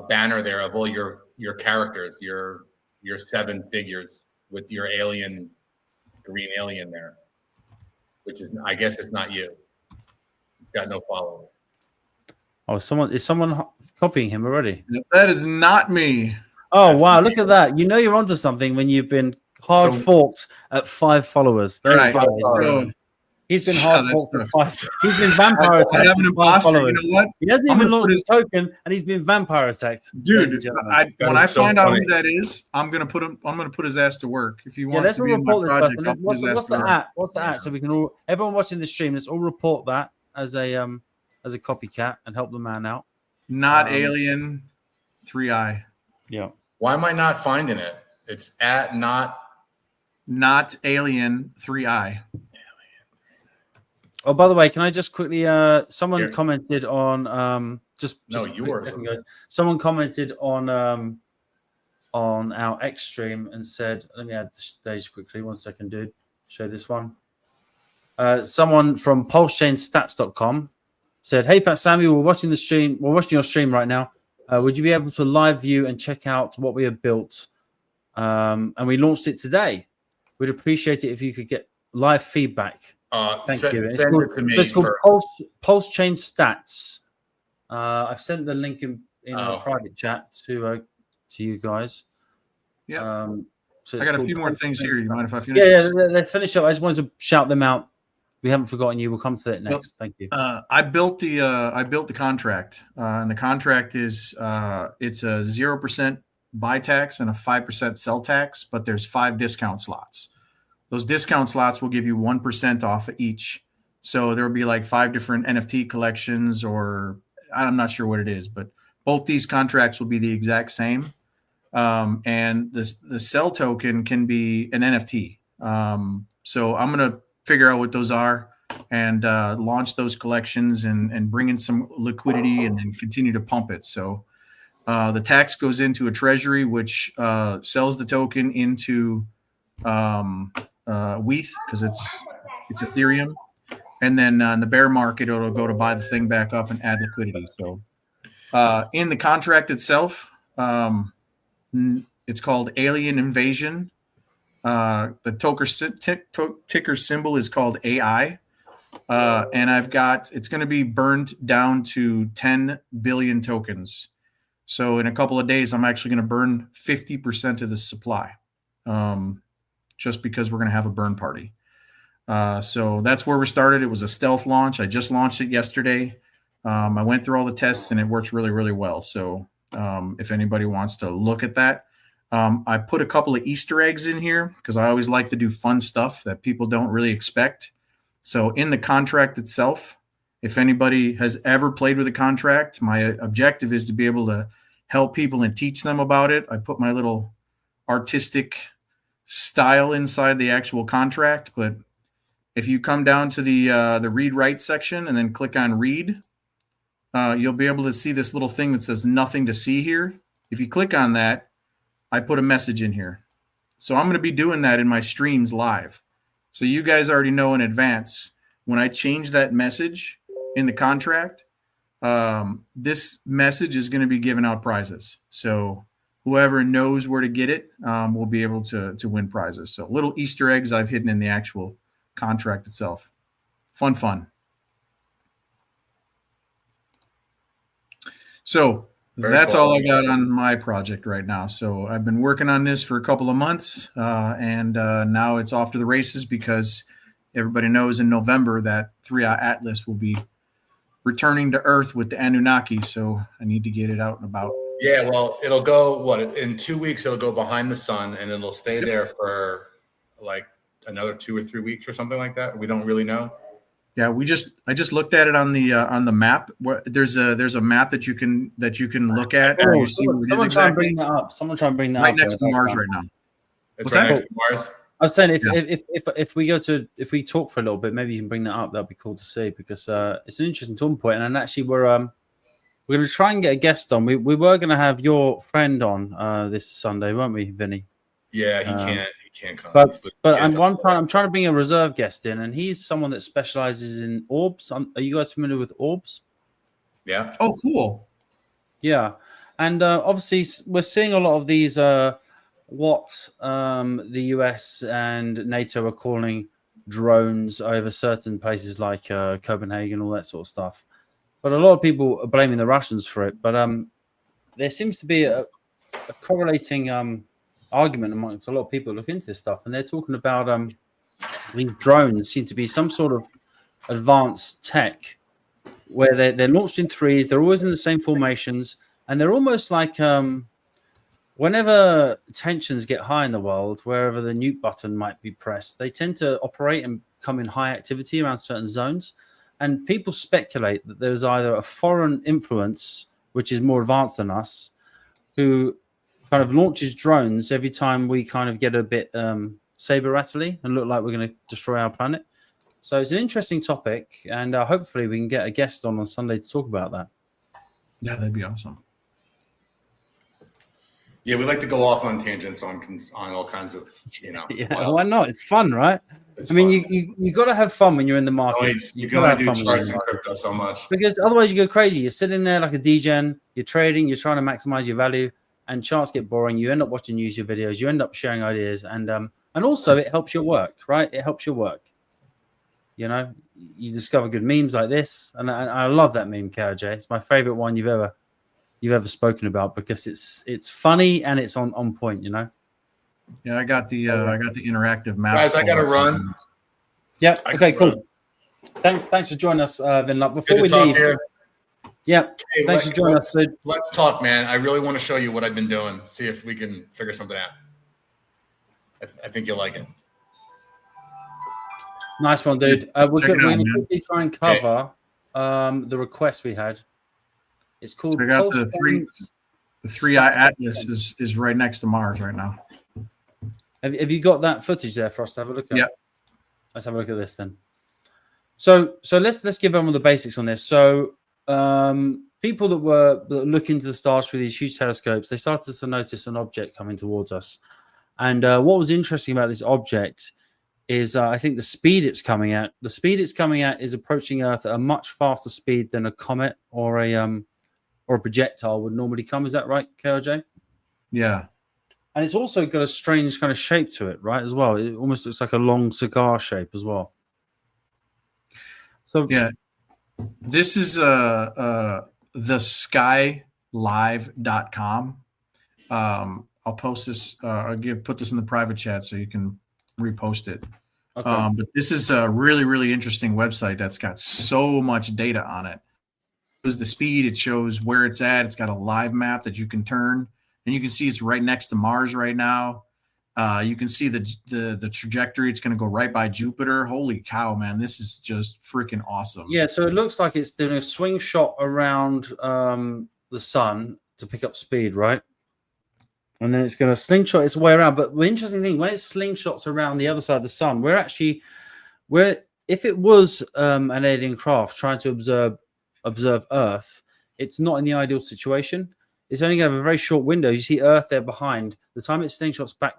F: banner there of all your characters, your 7 figures with your green alien there, which is, I guess it's not you. It's got no followers.
B: Oh, is someone copying him already?
C: That is not me.
B: Oh, that's wow. Look at that. You know you're onto something when you've been hard forked at 5 followers.
C: Right.
B: He's been hard forked at 5. He's been vampire attacked.
C: I have an imposter. You know what?
B: He hasn't even launched his token, and he's been vampire attacked.
C: Dude, when I find out who that is, I'm gonna put his ass to work. If you want,
B: let's all report this person. What's the at? What's the at?
C: Yeah.
B: So we can everyone watching the stream, let's all report that as a copycat and help the man out.
C: Not alien 3i.
B: Yeah.
F: Why am I not finding it? It's at not
C: alien 3i.
B: Oh, by the way, can I just quickly? Someone commented on Someone commented on our X stream and said, "Let me add the stage quickly. 1 second, dude. Show this one." Someone from PulseChainStats.com said, "Hey, Fat Sammy, we're watching the stream. We're watching your stream right now. Would you be able to live view and check out what we have built? And we launched it today. We'd appreciate it if you could get live feedback." Thank you. It's called PulseChain Stats. I've sent the link in a private chat to you guys.
C: Yeah.
B: So
C: I got a few more things here. You mind if I finish?
B: Yeah, let's finish up. I just wanted to shout them out. We haven't forgotten you. We'll come to that next. Thank you.
C: I built the contract, and the contract is it's a 0% buy tax and a 5% sell tax, but there's 5 discount slots. Those discount slots will give you 1% off of each. So there will be like 5 different NFT collections, or I'm not sure what it is, but both these contracts will be the exact same. And the sell token can be an NFT. So I'm going to figure out what those are and launch those collections and bring in some liquidity and then continue to pump it. So the tax goes into a treasury, which sells the token into WETH because it's Ethereum, and then in the bear market it'll go to buy the thing back up and add liquidity. So in the contract itself, it's called Alien Invasion. The ticker symbol is called AI, and it's going to be burned down to 10 billion tokens. So in a couple of days, I'm actually going to burn 50% of the supply. Just because we're going to have a burn party. So that's where we started. It was a stealth launch. I just launched it yesterday. I went through all the tests and it works really, really well. So if anybody wants to look at that, I put a couple of Easter eggs in here because I always like to do fun stuff that people don't really expect. So in the contract itself, If anybody has ever played with a contract, my objective is to be able to help people and teach them about it. I put my little artistic style inside the actual contract, but if you come down to the read write section and then click on read, you'll be able to see this little thing that says nothing to see here. If you click on that, I put a message in here. So I'm going to be doing that in my streams live. So you guys already know in advance when I change that message in the contract, this message is going to be giving out prizes. So whoever knows where to get it will be able to win prizes. So little Easter eggs I've hidden in the actual contract itself. Fun. So that's cool. All I got on my project right now. So I've been working on this for a couple of months, and now it's off to the races because everybody knows in November that 3i Atlas will be returning to Earth with the Anunnaki. So I need to get it out and about.
F: Yeah, well, it'll go, in 2 weeks, it'll go behind the sun, and it'll stay there for like another 2 or 3 weeks or something like that. We don't really know.
C: Yeah, I just looked at it on the map. Where there's a map that you can look at.
B: Oh,
C: you see
B: someone try and bring that up. Someone try and bring that
C: right
B: up.
C: Next to Mars right now.
F: It's right next to Mars.
B: I was saying if we talk for a little bit, maybe you can bring that up. That'd be cool to see because it's an interesting talking point. And actually, we're going to try and get a guest on. We were going to have your friend on this Sunday, weren't we, Vinny?
F: Yeah, he can't come.
B: But at one point, I'm trying to bring a reserve guest in, and he's someone that specializes in orbs. Are you guys familiar with orbs?
F: Yeah.
C: Oh, cool.
B: Yeah, and obviously we're seeing a lot of these what the US and NATO are calling drones over certain places like Copenhagen, all that sort of stuff. But a lot of people are blaming the Russians for it. But there seems to be a correlating argument amongst a lot of people who look into this stuff, and they're talking about these drones seem to be some sort of advanced tech where they're launched in threes, they're always in the same formations, and they're almost like whenever tensions get high in the world, wherever the nuke button might be pressed, they tend to operate and come in high activity around certain zones. And people speculate that there's either a foreign influence, which is more advanced than us, who kind of launches drones every time we kind of get a bit saber-rattly and look like we're going to destroy our planet. So it's an interesting topic, and hopefully we can get a guest on Sunday to talk about that.
C: Yeah, that'd be awesome.
F: Yeah, we like to go off on tangents on all kinds of,
B: Yeah, why not? It's fun, right? I mean, you got to have fun when you're in the markets.
F: You can only do charts and crypto so much.
B: Because otherwise you go crazy. You're sitting there like a degen, you're trading, you're trying to maximize your value, and charts get boring. You end up watching YouTube videos, you end up sharing ideas, and also it helps your work, right? It helps your work. You discover good memes like this, and I love that meme, KRJ. It's my favorite one you've ever spoken about because it's funny and it's on point, Yeah,
C: I got the interactive map.
F: Guys, I gotta run.
B: Yeah. Okay. Cool. Thanks for joining us, Vinlap. Before we leave, thanks for joining us.
F: Let's talk, man. I really want to show you what I've been doing. See if we can figure something out. I think you'll like it.
B: Nice one, dude. We're going to quickly try and cover the request we had. It's called.
C: I got the 3i Atlas is right next to Mars right now.
B: Have you got that footage there for us to have a look at?
C: Yeah.
B: Let's have a look at this then. So let's give them all the basics on this. So people that look into the stars through these huge telescopes, they started to notice an object coming towards us. And what was interesting about this object is I think the speed it's coming at. The speed it's coming at is approaching Earth at a much faster speed than a comet or a projectile would normally come. Is that right, KRJ?
C: Yeah.
B: And it's also got a strange kind of shape to it, right, as well. It almost looks like a long cigar shape as well. So
C: yeah, this is the skylive.com. I'll post this. Put this in the private chat so you can repost it. Okay. But this is a really, really interesting website that's got so much data on it. It shows the speed. It shows where it's at. It's got a live map that you can turn. And you can see it's right next to Mars right now. You can see the trajectory. It's going to go right by Jupiter. Holy cow, man. This is just freaking awesome.
B: Yeah, so it looks like it's doing a swing shot around the sun to pick up speed, right? And then it's going to slingshot its way around. But the interesting thing, when it slingshots around the other side of the sun, if it was an alien craft trying to observe Earth, it's not in the ideal situation. It's only going to have a very short window. You see Earth there behind. The time it slingshots back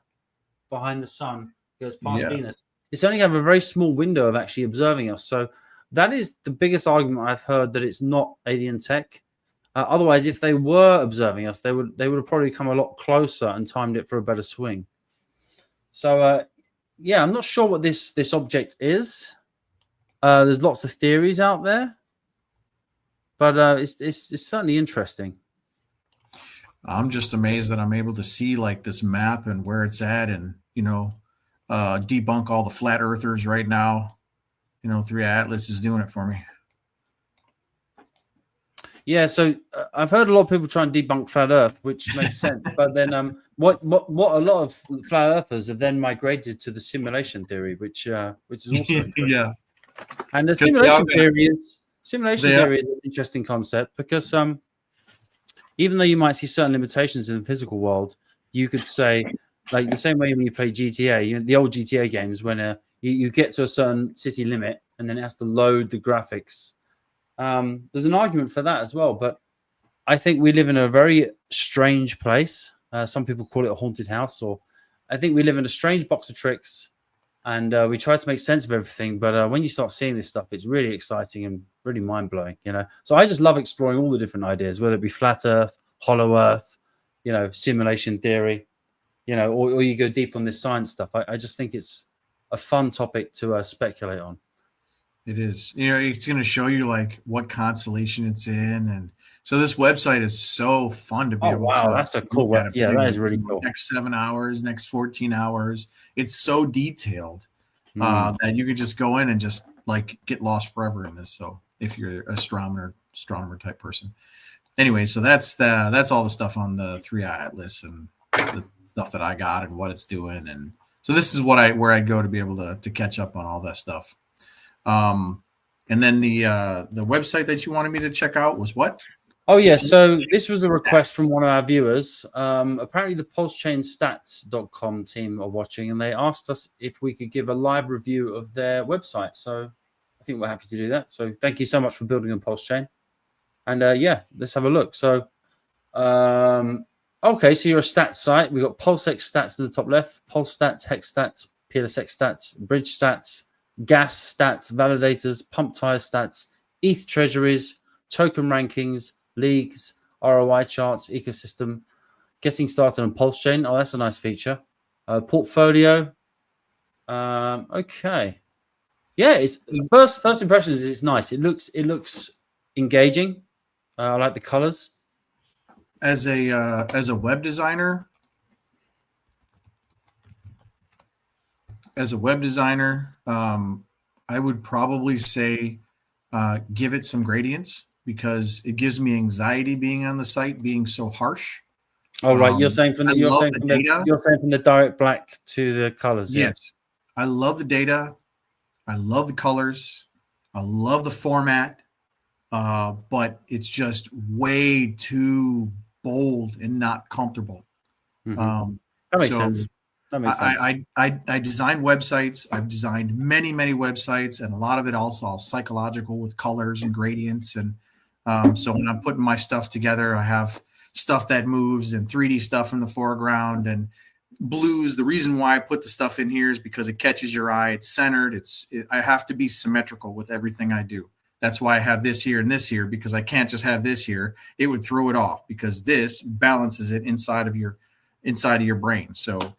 B: behind the sun, goes past Venus, it's only going to have a very small window of actually observing us. So that is the biggest argument I've heard, that it's not alien tech. Otherwise, if they were observing us, they would have probably come a lot closer and timed it for a better swing. So, I'm not sure what this object is. There's lots of theories out there, but it's certainly interesting.
C: I'm just amazed that I'm able to see like this map and where it's at, and debunk all the flat earthers right now. 3i Atlas is doing it for me.
B: Yeah, so I've heard a lot of people try and debunk flat Earth, which makes sense. But then, what a lot of flat earthers have then migrated to the simulation theory, which is also
C: yeah.
B: And the simulation theory is an interesting concept, because even though you might see certain limitations in the physical world, you could say, like the same way when you play GTA, the old GTA games, when you get to a certain city limit and then it has to load the graphics. There's an argument for that as well, but I think we live in a very strange place. Some people call it a haunted house, or I think we live in a strange box of tricks, and we try to make sense of everything. But when you start seeing this stuff, it's really exciting and really mind-blowing, So I just love exploring all the different ideas, whether it be flat Earth, hollow Earth, simulation theory, or you go deep on this science stuff. I just think it's a fun topic to speculate on.
C: It is. It's going to show you like what constellation it's in, and so this website is so fun to be able to.
B: That's a cool web. Yeah, that is really cool.
C: Next 7 hours, next 14 hours. It's so detailed that you could just go in and just like get lost forever in this. So if you're an astronomer type person, anyway, so that's all the stuff on the 3i Atlas and the stuff that I got and what it's doing, and so this is where I go to be able to catch up on all that stuff. And then the website that you wanted me to check out was what?
B: Oh yeah, so this was a request from one of our viewers. Apparently the PulseChainStats.com team are watching, and they asked us if we could give a live review of their website. So I think we're happy to do that. So thank you so much for building on PulseChain. And let's have a look. So okay, so you're a stats site. We've got PulseX stats in the top left, Pulse stats, Hex stats, PLSX stats, Bridge stats, gas stats, validators, pump tire stats, ETH treasuries, token rankings, leagues, ROI charts, ecosystem, getting started on PulseChain. Oh, that's a nice feature. Portfolio. Okay. Yeah, it's first impressions is it's nice. It looks engaging. I like the colors.
C: As a web designer, I would probably say give it some gradients, because it gives me anxiety being on the site, being so harsh.
B: Oh, right. You're saying from the direct black to the colors.
C: Yes. Yeah. I love the data. I love the colors. I love the format. But it's just way too bold and not comfortable.
B: Mm-hmm. That makes sense.
C: I design websites. I've designed many websites, and a lot of it also psychological with colors and gradients. And so when I'm putting my stuff together, I have stuff that moves and 3D stuff in the foreground and blues. The reason why I put the stuff in here is because it catches your eye. It's centered. I have to be symmetrical with everything I do. That's why I have this here and this here, because I can't just have this here. It would throw it off, because this balances it inside of your brain. So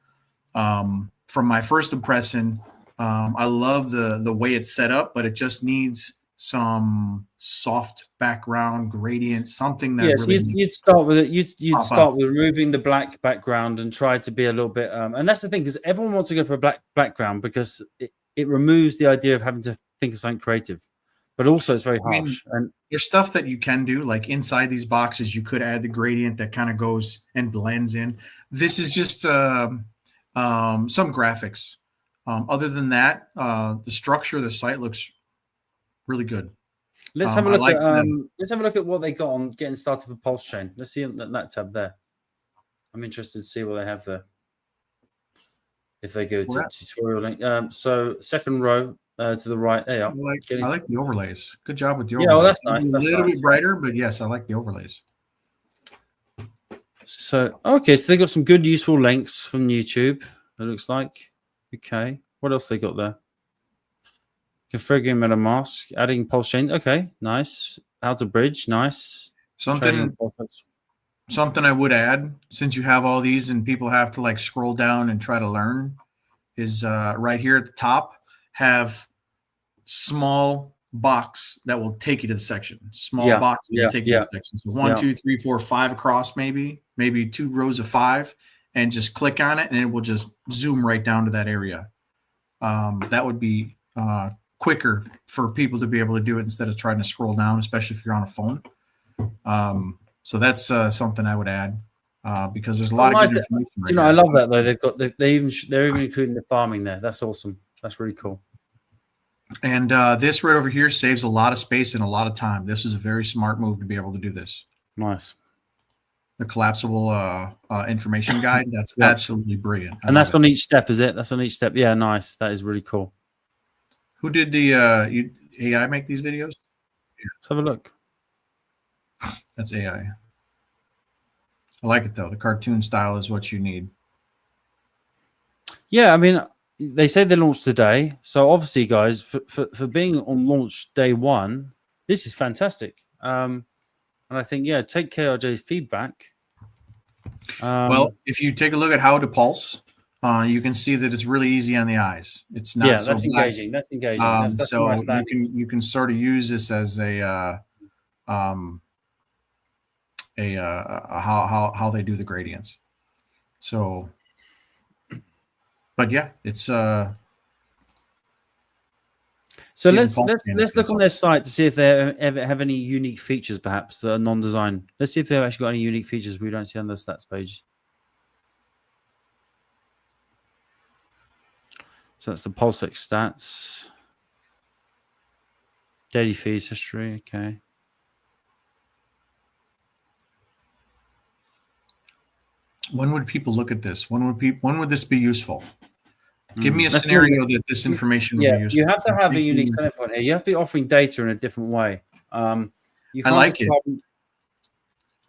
C: from my first impression, I love the way it's set up, but it just needs some soft background gradient, something that really
B: you'd start with it. You'd start with removing the black background and try to be a little bit and that's the thing, because everyone wants to go for a black background, because it removes the idea of having to think of something creative, but also it's very harsh. And
C: there's stuff that you can do, like inside these boxes you could add the gradient that kind of goes and blends in. This is just some graphics. Other than that, the structure of the site looks really good.
B: Let's have a look at let's have a look at what they got on getting started for PulseChain. Let's see that tab there. I'm interested to see what they have there. If they go to tutorial link, so second row to the right. There you are.
C: I like the overlays. Good job with the overlays.
B: Yeah, well, that's nice.
C: A little bit brighter, but yes, I like the overlays.
B: So okay, so they got some good, useful links from YouTube. It looks like. Okay, what else they got there? Configuring MetaMask, adding PulseChain. Okay, nice. How to bridge. Nice.
C: Something I would add, since you have all these and people have to like scroll down and try to learn, is right here at the top have small box that will take you to the section. Small box that will take you to the section. So 1, 2, 3, 4, 5 across, maybe 2 rows of 5, and just click on it and it will just zoom right down to that area. That would be quicker for people to be able to do it instead of trying to scroll down, especially if you're on a phone. So that's something I would add because there's a lot of good information.
B: Do you know, I love that though. They're even including the farming there. That's awesome. That's really cool.
C: And this right over here saves a lot of space and a lot of time. This is a very smart move to be able to do this.
B: Nice.
C: The collapsible information guide. That's absolutely brilliant.
B: And that's on each step, is it? That's on each step. Yeah, nice. That is really cool.
C: Who did the AI make these videos?
B: Let's have a look.
C: That's AI. I like it though. The cartoon style is what you need.
B: Yeah, I mean, they say they launched today, so obviously, guys, for being on launch day 1, this is fantastic. And I think, take KRJ's feedback.
C: Well, if you take a look at how to pulse, you can see that it's really easy on the eyes. It's not so
B: that's engaging. That's engaging. That's
C: so you can sort of use this as how they do the gradients. So, but yeah, it's
B: So let's look on their site to see if they ever have any unique features, perhaps that are non-design. Let's see if they've actually got any unique features we don't see on the stats page. So that's the PulseX stats, daily feeds history. Okay.
C: When would people look at this? When would this be useful? Give me a scenario that this information would be useful.
B: You have to have a unique selling point here. You have to be offering data in a different way.
C: I like it.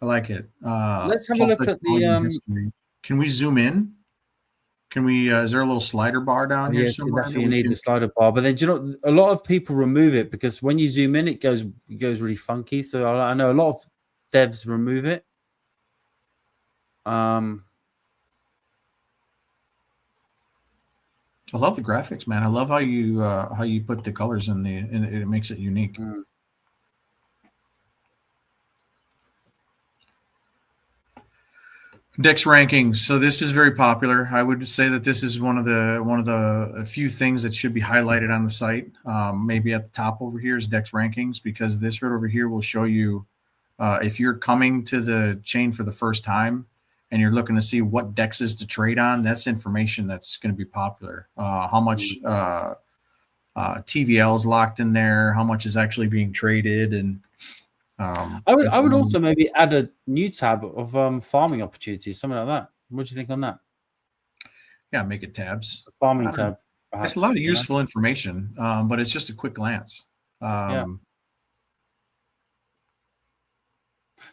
C: I like it.
B: Let's have a look at the.
C: History. Can we zoom in? Can we? Is there a little slider bar down here?
B: Somewhere? That's what you need, the slider bar. But then, do you know, a lot of people remove it because when you zoom in, it goes really funky. So I know a lot of devs remove it.
C: I love the graphics, man. I love how you put the colors in it makes it unique. Dex rankings. So this is very popular. I would say that this is one of the few things that should be highlighted on the site. Maybe at the top over here is Dex rankings, because this right over here will show you if you're coming to the chain for the first time and you're looking to see what dexes to trade on, that's information that's going to be popular. How much TVL is locked in there, how much is actually being traded, and
B: I would also maybe add a new tab of farming opportunities, something like that. What do you think on that?
C: Yeah, make it tabs.
B: A farming tab.
C: It's a lot of useful information, but it's just a quick glance.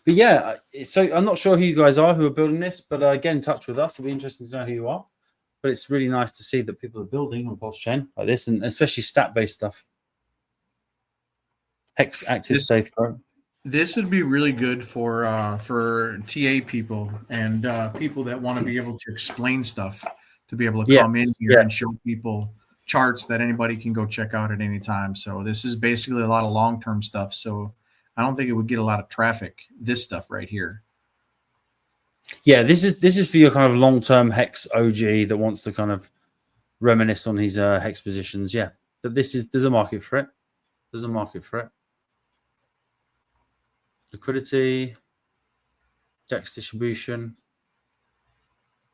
B: But yeah, so I'm not sure who you guys are who are building this, but get in touch with us. It'll be interesting to know who you are. But it's really nice to see that people are building on PulseChain like this, and especially stat-based stuff. Hex active safe grow.
C: This would be really good for TA people and people that want to be able to explain stuff, to be able to come in here and show people charts that anybody can go check out at any time. So this is basically a lot of long-term stuff. So I don't think it would get a lot of traffic, this stuff right here.
B: Yeah, this is for your kind of long-term Hex OG that wants to kind of reminisce on his Hex positions. Yeah, but there's a market for it. There's a market for it. Liquidity, Dex distribution.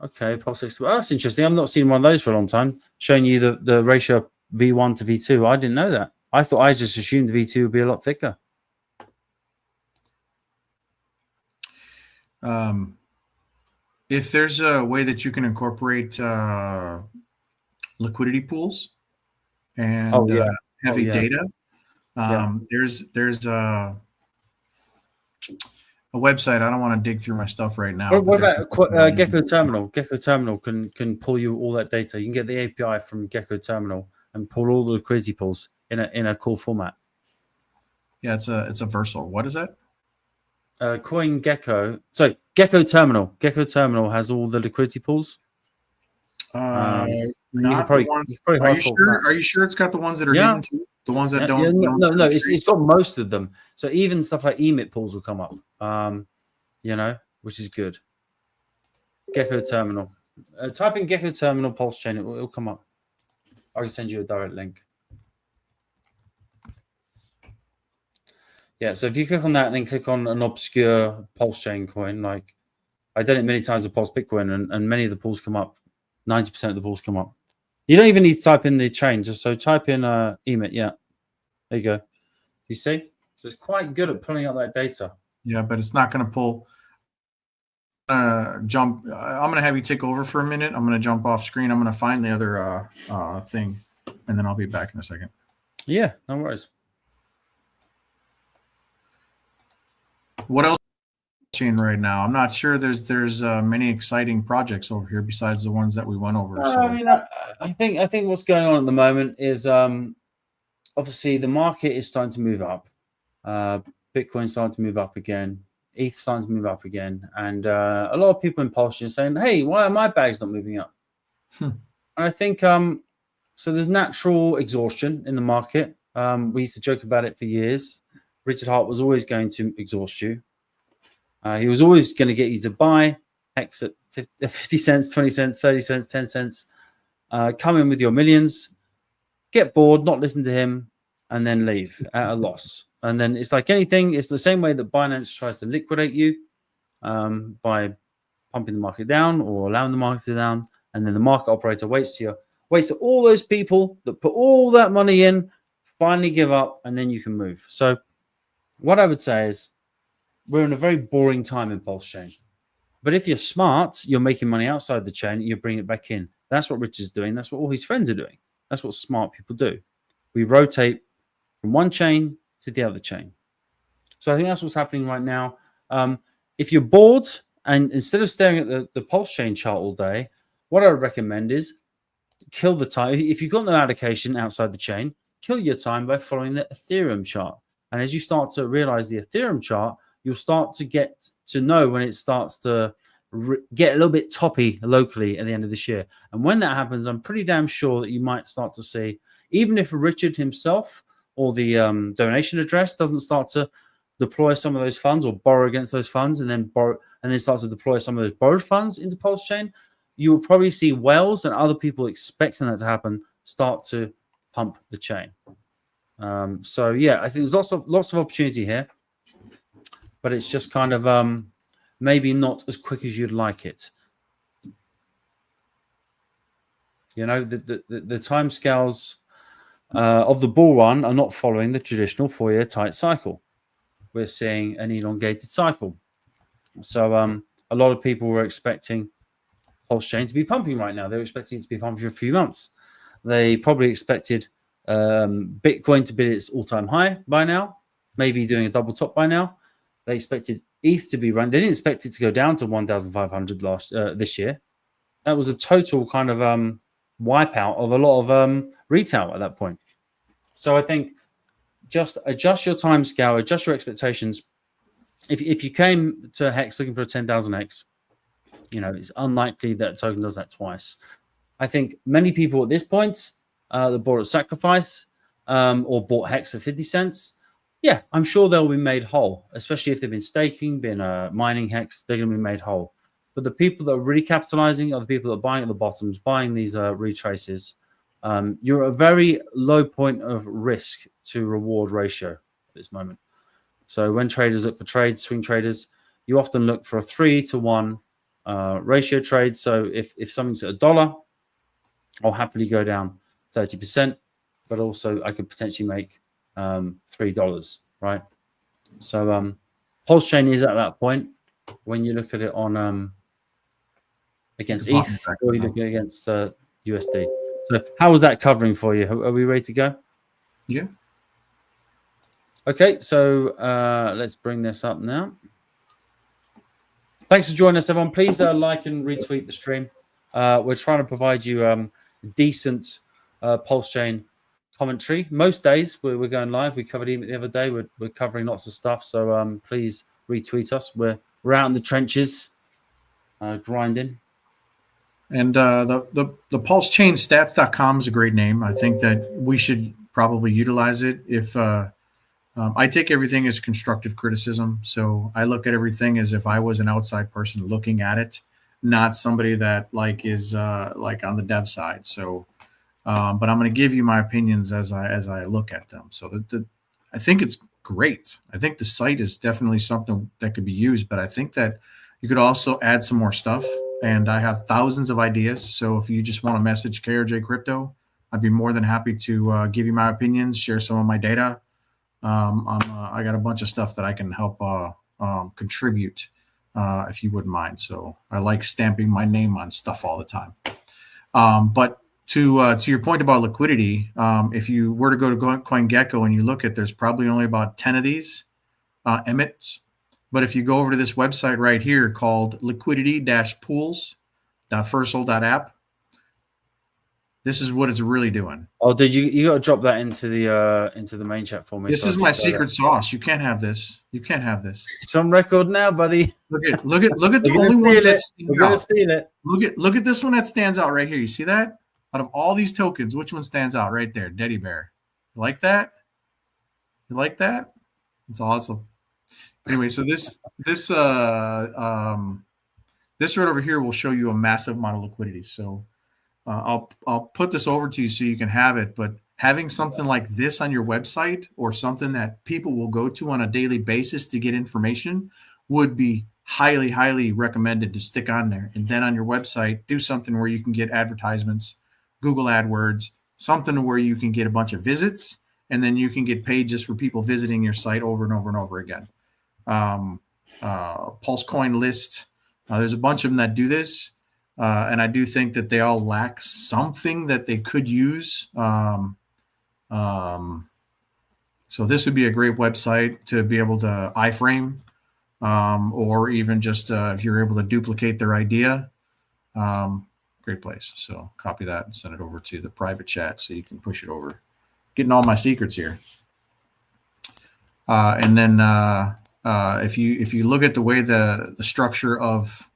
B: Okay, Pulse X. Well, that's interesting. I've not seen one of those for a long time. Showing you the ratio V1 to V2. I didn't know that. I just assumed V2 would be a lot thicker.
C: If there's a way that you can incorporate liquidity pools and heavy data, there's a website. I don't want to dig through my stuff right now.
B: What about Gecko Terminal? Gecko Terminal can pull you all that data. You can get the API from Gecko Terminal and pull all the liquidity pools in a cool format.
C: Yeah, it's a Versal. What is that?
B: Coin Gecko. So Gecko Terminal. Gecko Terminal has all the liquidity pools.
C: Are you sure it's got the ones that are hidden too? The ones that don't?
B: No. It's got most of them. So even stuff like emit pools will come up. Which is good. Gecko Terminal. Type in Gecko Terminal PulseChain. It'll come up. I can send you a direct link. Yeah, so if you click on that and then click on an obscure PulseChain coin, like I've done it many times with Pulse Bitcoin, and many of the pools come up. 90% of the pools come up. You don't even need to type in the chain, just so type in emit. Yeah, there you go. You see? So it's quite good at pulling out that data.
C: Yeah, but it's not going to pull. Jump. I'm going to have you take over for a minute. I'm going to jump off screen. I'm going to find the other thing, and then I'll be back in a second.
B: Yeah, no worries.
C: What else chain right now? I'm not sure there's many exciting projects over here besides the ones that we went over. So.
B: I mean, I think what's going on at the moment is obviously the market is starting to move up. Bitcoin's starting to move up again. ETH starting to move up again, and a lot of people in PulseChain are saying, "Hey, why are my bags not moving up?" And I think so. There's natural exhaustion in the market. We used to joke about it for years. Richard Hart was always going to exhaust you. He was always going to get you to buy X at 50 cents, 20 cents, 30 cents, 10 cents. Come in with your millions, get bored, not listen to him, and then leave at a loss. And then it's like anything. It's the same way that Binance tries to liquidate you by pumping the market down or allowing the market to down. And then the market operator waits till all those people that put all that money in finally give up, and then you can move. So what I would say is we're in a very boring time in PulseChain. But if you're smart, you're making money outside the chain, you bring it back in. That's what Rich is doing. That's what all his friends are doing. That's what smart people do. We rotate from one chain to the other chain. So I think that's what's happening right now. If you're bored and instead of staring at the PulseChain chart all day, what I would recommend is kill the time. If you've got no allocation outside the chain, kill your time by following the Ethereum chart. And as you start to realize the Ethereum chart, you'll start to get to know when it starts to get a little bit toppy locally at the end of this year. And when that happens, I'm pretty damn sure that you might start to see, even if Richard himself or the donation address doesn't start to deploy some of those funds or borrow against those funds and then start to deploy some of those borrowed funds into PulseChain, you will probably see whales and other people expecting that to happen start to pump the chain. So yeah, I think there's lots of opportunity here, but it's just kind of maybe not as quick as you'd like it. You know, the time scales of the bull run are not following the traditional 4-year tight cycle. We're seeing an elongated cycle. So a lot of people were expecting PulseChain to be pumping right now. They were expecting it to be pumping for a few months. They probably expected Bitcoin to be at its all-time high by now, maybe doing a double top by now. They expected ETH to be run. They didn't expect it to go down to 1,500 this year. That was a total kind of wipeout of a lot of retail at that point. So I think just adjust your time scale, adjust your expectations. If you came to Hex looking for a 10,000 X, you know, it's unlikely that a token does that twice. I think many people at this point that bought at Sacrifice or bought Hex at 50 cents, yeah, I'm sure they'll be made whole, especially if they've been staking, been mining Hex, they're going to be made whole. But the people that are really capitalizing are the people that are buying at the bottoms, buying these retraces. You're at a very low point of risk to reward ratio at this moment. So when traders look for trades, swing traders, you often look for a 3 to 1 ratio trade. So if something's at $1, I'll happily go down 30%, but also I could potentially make $3, right? So PulseChain is at that point when you look at it on against ETH, or you're looking against USD. So how was that covering for you? Are we ready to go?
C: Yeah.
B: Okay, so let's bring this up now. Thanks for joining us, everyone. Please like and retweet the stream. We're trying to provide you decent PulseChain commentary. Most days we're going live. We covered even the other day. We're covering lots of stuff. So please retweet us. We're out in the trenches, grinding.
C: And the PulseChainStats.com is a great name. I think that we should probably utilize it. If I take everything as constructive criticism, so I look at everything as if I was an outside person looking at it, not somebody that is on the dev side. So, but I'm going to give you my opinions as I look at them. So I think it's great. I think the site is definitely something that could be used, but I think that you could also add some more stuff. And I have thousands of ideas. So if you just want to message KRJ Crypto, I'd be more than happy to give you my opinions, share some of my data. I got a bunch of stuff that I can help contribute if you wouldn't mind. So I like stamping my name on stuff all the time. But to your point about liquidity, if you were to go to CoinGecko and you look at, there's probably only about 10 of these emits. But if you go over to this website right here called liquidity-pools.firstsoul.app, this is what it's really doing.
B: Oh, dude, you got to drop that into the main chat for me.
C: This is my secret sauce. You can't have this. You can't have this.
B: It's on record now, buddy.
C: Look at the only ones that stand out.
B: We're gonna steal it.
C: Look at this one that stands out right here. You see that? Out of all these tokens, which one stands out right there? Teddy Bear. You like that? You like that? It's awesome. Anyway, so this right over here will show you a massive amount of liquidity. So I'll put this over to you so you can have it. But having something like this on your website, or something that people will go to on a daily basis to get information, would be highly, highly recommended to stick on there. And then on your website, do something where you can get advertisements, Google AdWords, something where you can get a bunch of visits, and then you can get paid just for people visiting your site over and over and over again. PulseCoin list. There's a bunch of them that do this. And I do think that they all lack something that they could use. So this would be a great website to be able to iframe, or even just if you're able to duplicate their idea. Great place. So copy that and send it over to the private chat so you can push it over. Getting all my secrets here. And then if you look at the way the structure of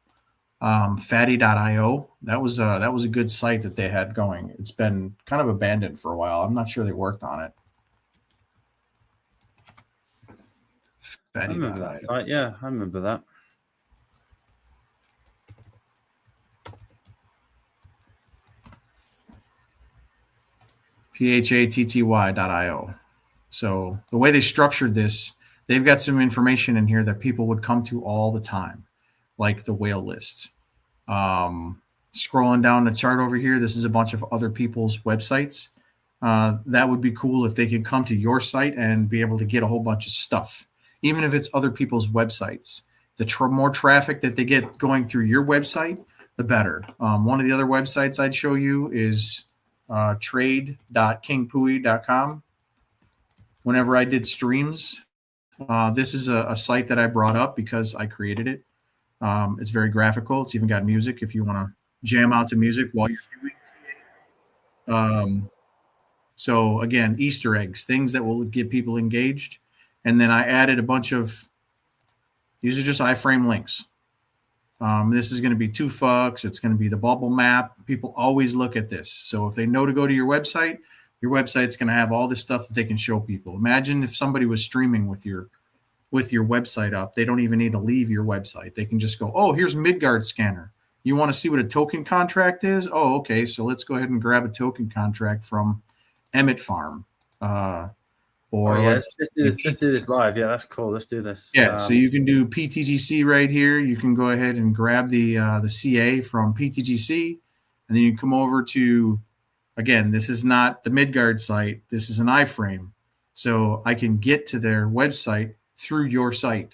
C: fatty.io, that was a good site that they had going. It's been kind of abandoned for a while. I'm not sure they worked on it.
B: I remember that site. Yeah, I remember that.
C: PHATTY.io. So the way they structured this, they've got some information in here that people would come to all the time, like the whale list. Scrolling down the chart over here, this is a bunch of other people's websites. That would be cool if they could come to your site and be able to get a whole bunch of stuff, even if it's other people's websites. The more traffic that they get going through your website, the better. One of the other websites I'd show you is trade.kingpui.com. Whenever I did streams, this is a site that I brought up because I created it. It's very graphical. It's even got music if you want to jam out to music while you're doing it. So again, Easter eggs, things that will get people engaged. And then I added a bunch of, these are just iframe links. This is going to be 2 fucks. It's going to be the bubble map. People always look at this. So if they know to go to your website's going to have all this stuff that they can show people. Imagine if somebody was streaming with your website up. They don't even need to leave your website. They can just go, oh, here's Midgard scanner. You want to see what a token contract is? Oh, okay. So let's go ahead and grab a token contract from Emmett Farm. Or
B: let's do this live. Yeah, that's cool. Let's do this.
C: Yeah, so you can do PTGC right here. You can go ahead and grab the CA from PTGC, and then you come over to, again, this is not the Midgard site. This is an iframe. So I can get to their website through your site.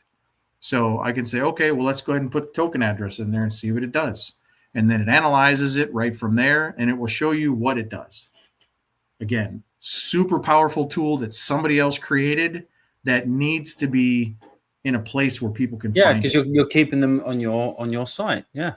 C: So I can say, okay, well, let's go ahead and put the token address in there and see what it does. And then it analyzes it right from there, and it will show you what it does. Again, super powerful tool that somebody else created that needs to be in a place where people can find it.
B: Because you're keeping them on your site. Yeah.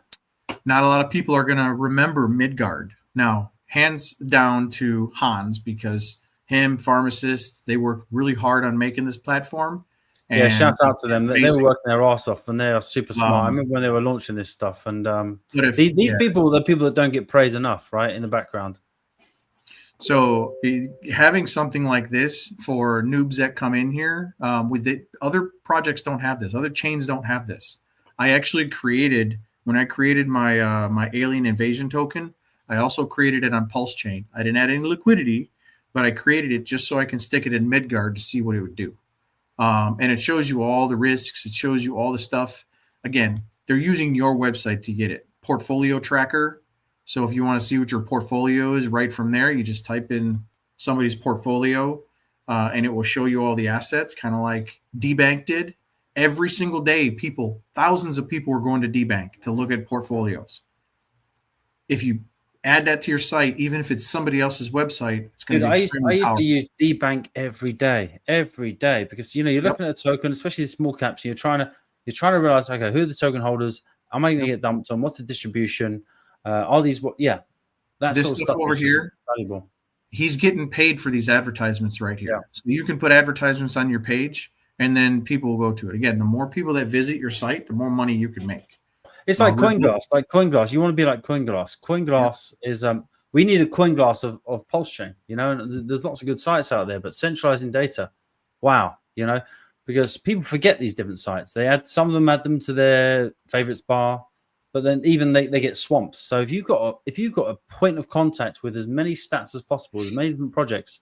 C: Not a lot of people are going to remember Midgard. Now, hands down to Hans, because him, pharmacists, they worked really hard on making this platform.
B: And shouts out to them. They were working their ass off, and they are super smart. I remember when they were launching this stuff. And these people, the people that don't get praised enough, right, in the background.
C: So having something like this for noobs that come in here, with it, other projects don't have this. Other chains don't have this. I actually created, when I created my my alien invasion token, I also created it on PulseChain. I didn't add any liquidity, but I created it just so I can stick it in Midgard to see what it would do. And it shows you all the risks. It shows you all the stuff. Again, they're using your website to get it. Portfolio tracker. So if you want to see what your portfolio is right from there, you just type in somebody's portfolio, and it will show you all the assets, kind of like DBank did. Every single day, thousands of people were going to DBank to look at portfolios. If you add that to your site, even if it's somebody else's website, it's going to be extremely powerful.
B: I used to use DBank every day, because you're looking at a token, especially the small caps, and you're trying to realize, okay, who are the token holders? Am I going to get dumped on? What's the distribution? All these, that's
C: this
B: sort of stuff
C: over here.
B: Valuable.
C: He's getting paid for these advertisements right here.
B: Yeah.
C: So you can put advertisements on your page, and then people will go to it. Again, the more people that visit your site, the more money you can make.
B: It's like CoinGlass. You want to be like CoinGlass. CoinGlass is we need a CoinGlass of PulseChain. And there's lots of good sites out there, but centralizing data, wow. Because people forget these different sites. Some of them add them to their favorites bar. But then even they get swamped. So if you've got a point of contact with as many stats as possible, as many different projects,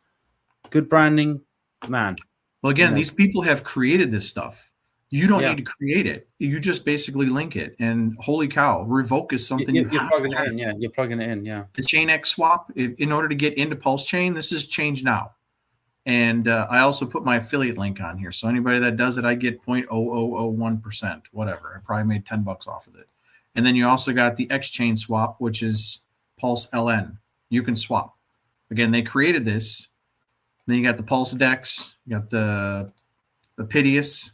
B: good branding, man.
C: Well, again, these people have created this stuff. You don't need to create it. You just basically link it. And holy cow, Revoke is something
B: you're plugging it in. Yeah, you're plugging it in. Yeah. The
C: ChainX swap, in order to get into PulseChain, this is Change Now. And I also put my affiliate link on here. So anybody that does it, I get 0.0001%, whatever. I probably made $10 off of it. And then you also got the X-Chain swap, which is Pulse LN. You can swap. Again, they created this. Then you got the Pulse Dex. You got the Piteous.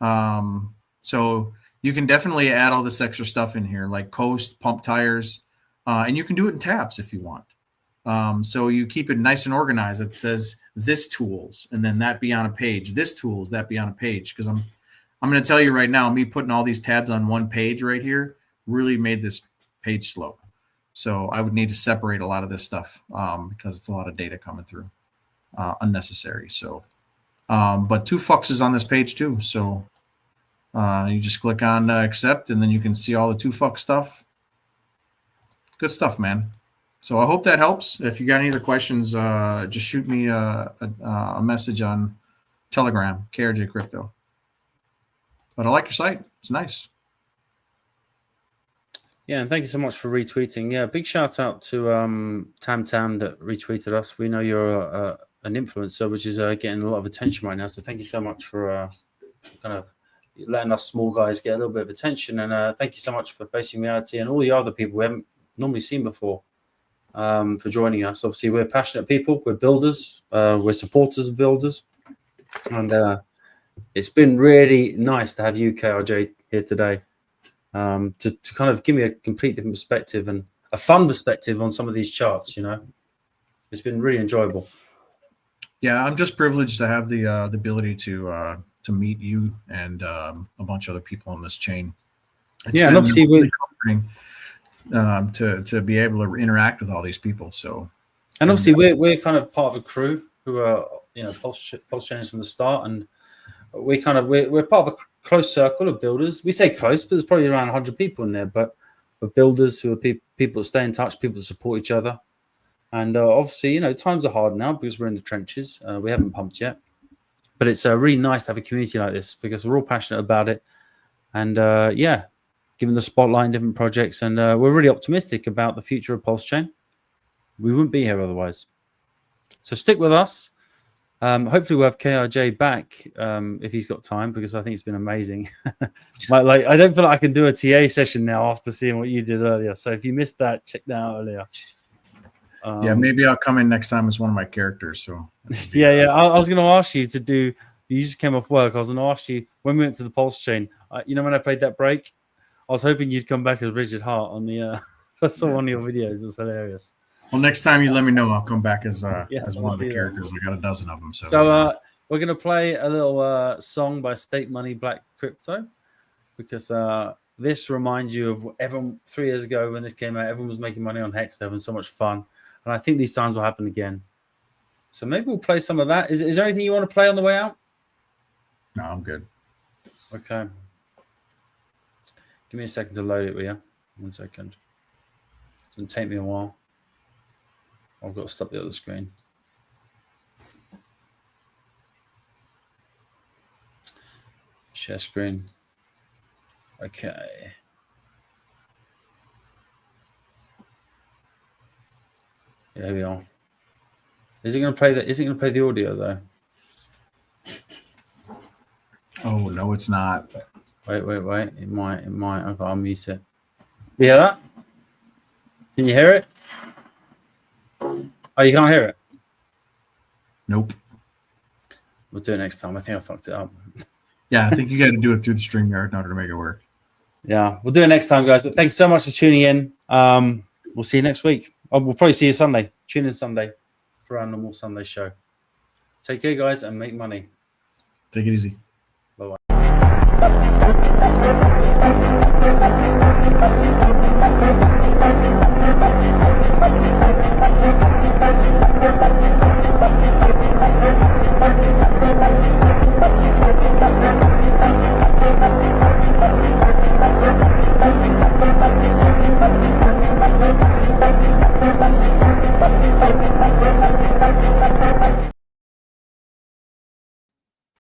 C: So you can definitely add all this extra stuff in here, like Coast, Pump Tires. And you can do it in tabs if you want. So you keep it nice and organized. It says this tools, and then that be on a page. This tools, that be on a page. Because I'm going to tell you right now, me putting all these tabs on one page right here really made this page slow. So I would need to separate a lot of this stuff because it's a lot of data coming through, unnecessary. So, but 2Fucks is on this page too. So you just click on accept, and then you can see all the 2Fuck stuff. Good stuff, man. So I hope that helps. If you got any other questions, just shoot me a message on Telegram, KRJ Crypto. But I like your site. It's nice.
B: Yeah, and thank you so much for retweeting. Yeah, big shout out to Tam that retweeted us. We know you're an influencer, which is getting a lot of attention right now. So thank you so much for kind of letting us small guys get a little bit of attention. And thank you so much for Facing Reality and all the other people we haven't normally seen before for joining us. Obviously, we're passionate people. We're builders. We're supporters of builders. And it's been really nice to have you, KRJ, here today. To kind of give me a complete different perspective and a fun perspective on some of these charts, It's been really enjoyable.
C: Yeah, I'm just privileged to have the ability to meet you and a bunch of other people on this chain. It's
B: and obviously
C: really comforting to be able to interact with all these people. So,
B: and obviously we're kind of part of a crew who are PulseChain from the start, and we're part of a close circle of builders. We say close, but there's probably around 100 people in there. But we're builders who are people that stay in touch, people that support each other. And obviously, times are hard now because we're in the trenches. We haven't pumped yet. but it's really nice to have a community like this because we're all passionate about it. And yeah, given the spotlight in different projects, and we're really optimistic about the future of PulseChain. We wouldn't be here otherwise. So stick with us. Hopefully we'll have KRJ back if he's got time, because I think it's been amazing. Like, I don't feel like I can do a TA session now after seeing what you did earlier. So if you missed that, check that out earlier.
C: Yeah, maybe I'll come in next time as one of my characters. So
B: yeah. I was going to ask you to do. You just came off work. I was going to ask you when we went to the PulseChain. You know, when I played that break, I was hoping you'd come back as Richard Hart on the. I saw one of your videos. It was hilarious.
C: Well, next time you let me know, I'll come back as one of the characters. I got a dozen of them.
B: So we're going to play a little song by State Money Black Crypto, because this reminds you of everyone 3 years ago when this came out. Everyone was making money on Hex. They're having so much fun. And I think these times will happen again. So maybe we'll play some of that. Is there anything you want to play on the way out?
C: No, I'm good.
B: Okay. Give me a second to load it, will you? 1 second. It's going to take me a while. I've got to stop the other screen. Share screen. Okay. Yeah, here we are. Is it going to play the? Is it going to play the audio though?
C: Oh no, it's not.
B: Wait. It might. Okay, I'll mute it. You hear that? Can you hear it? Oh, you can't hear it?
C: Nope.
B: We'll do it next time. I think I fucked it up.
C: Yeah, I think you got to do it through the StreamYard in order to make it work.
B: Yeah, we'll do it next time, guys. But thanks so much for tuning in. We'll see you next week. We'll probably see you Sunday. Tune in Sunday for our normal Sunday show. Take care, guys, and make money.
C: Take it easy.
B: Bye-bye.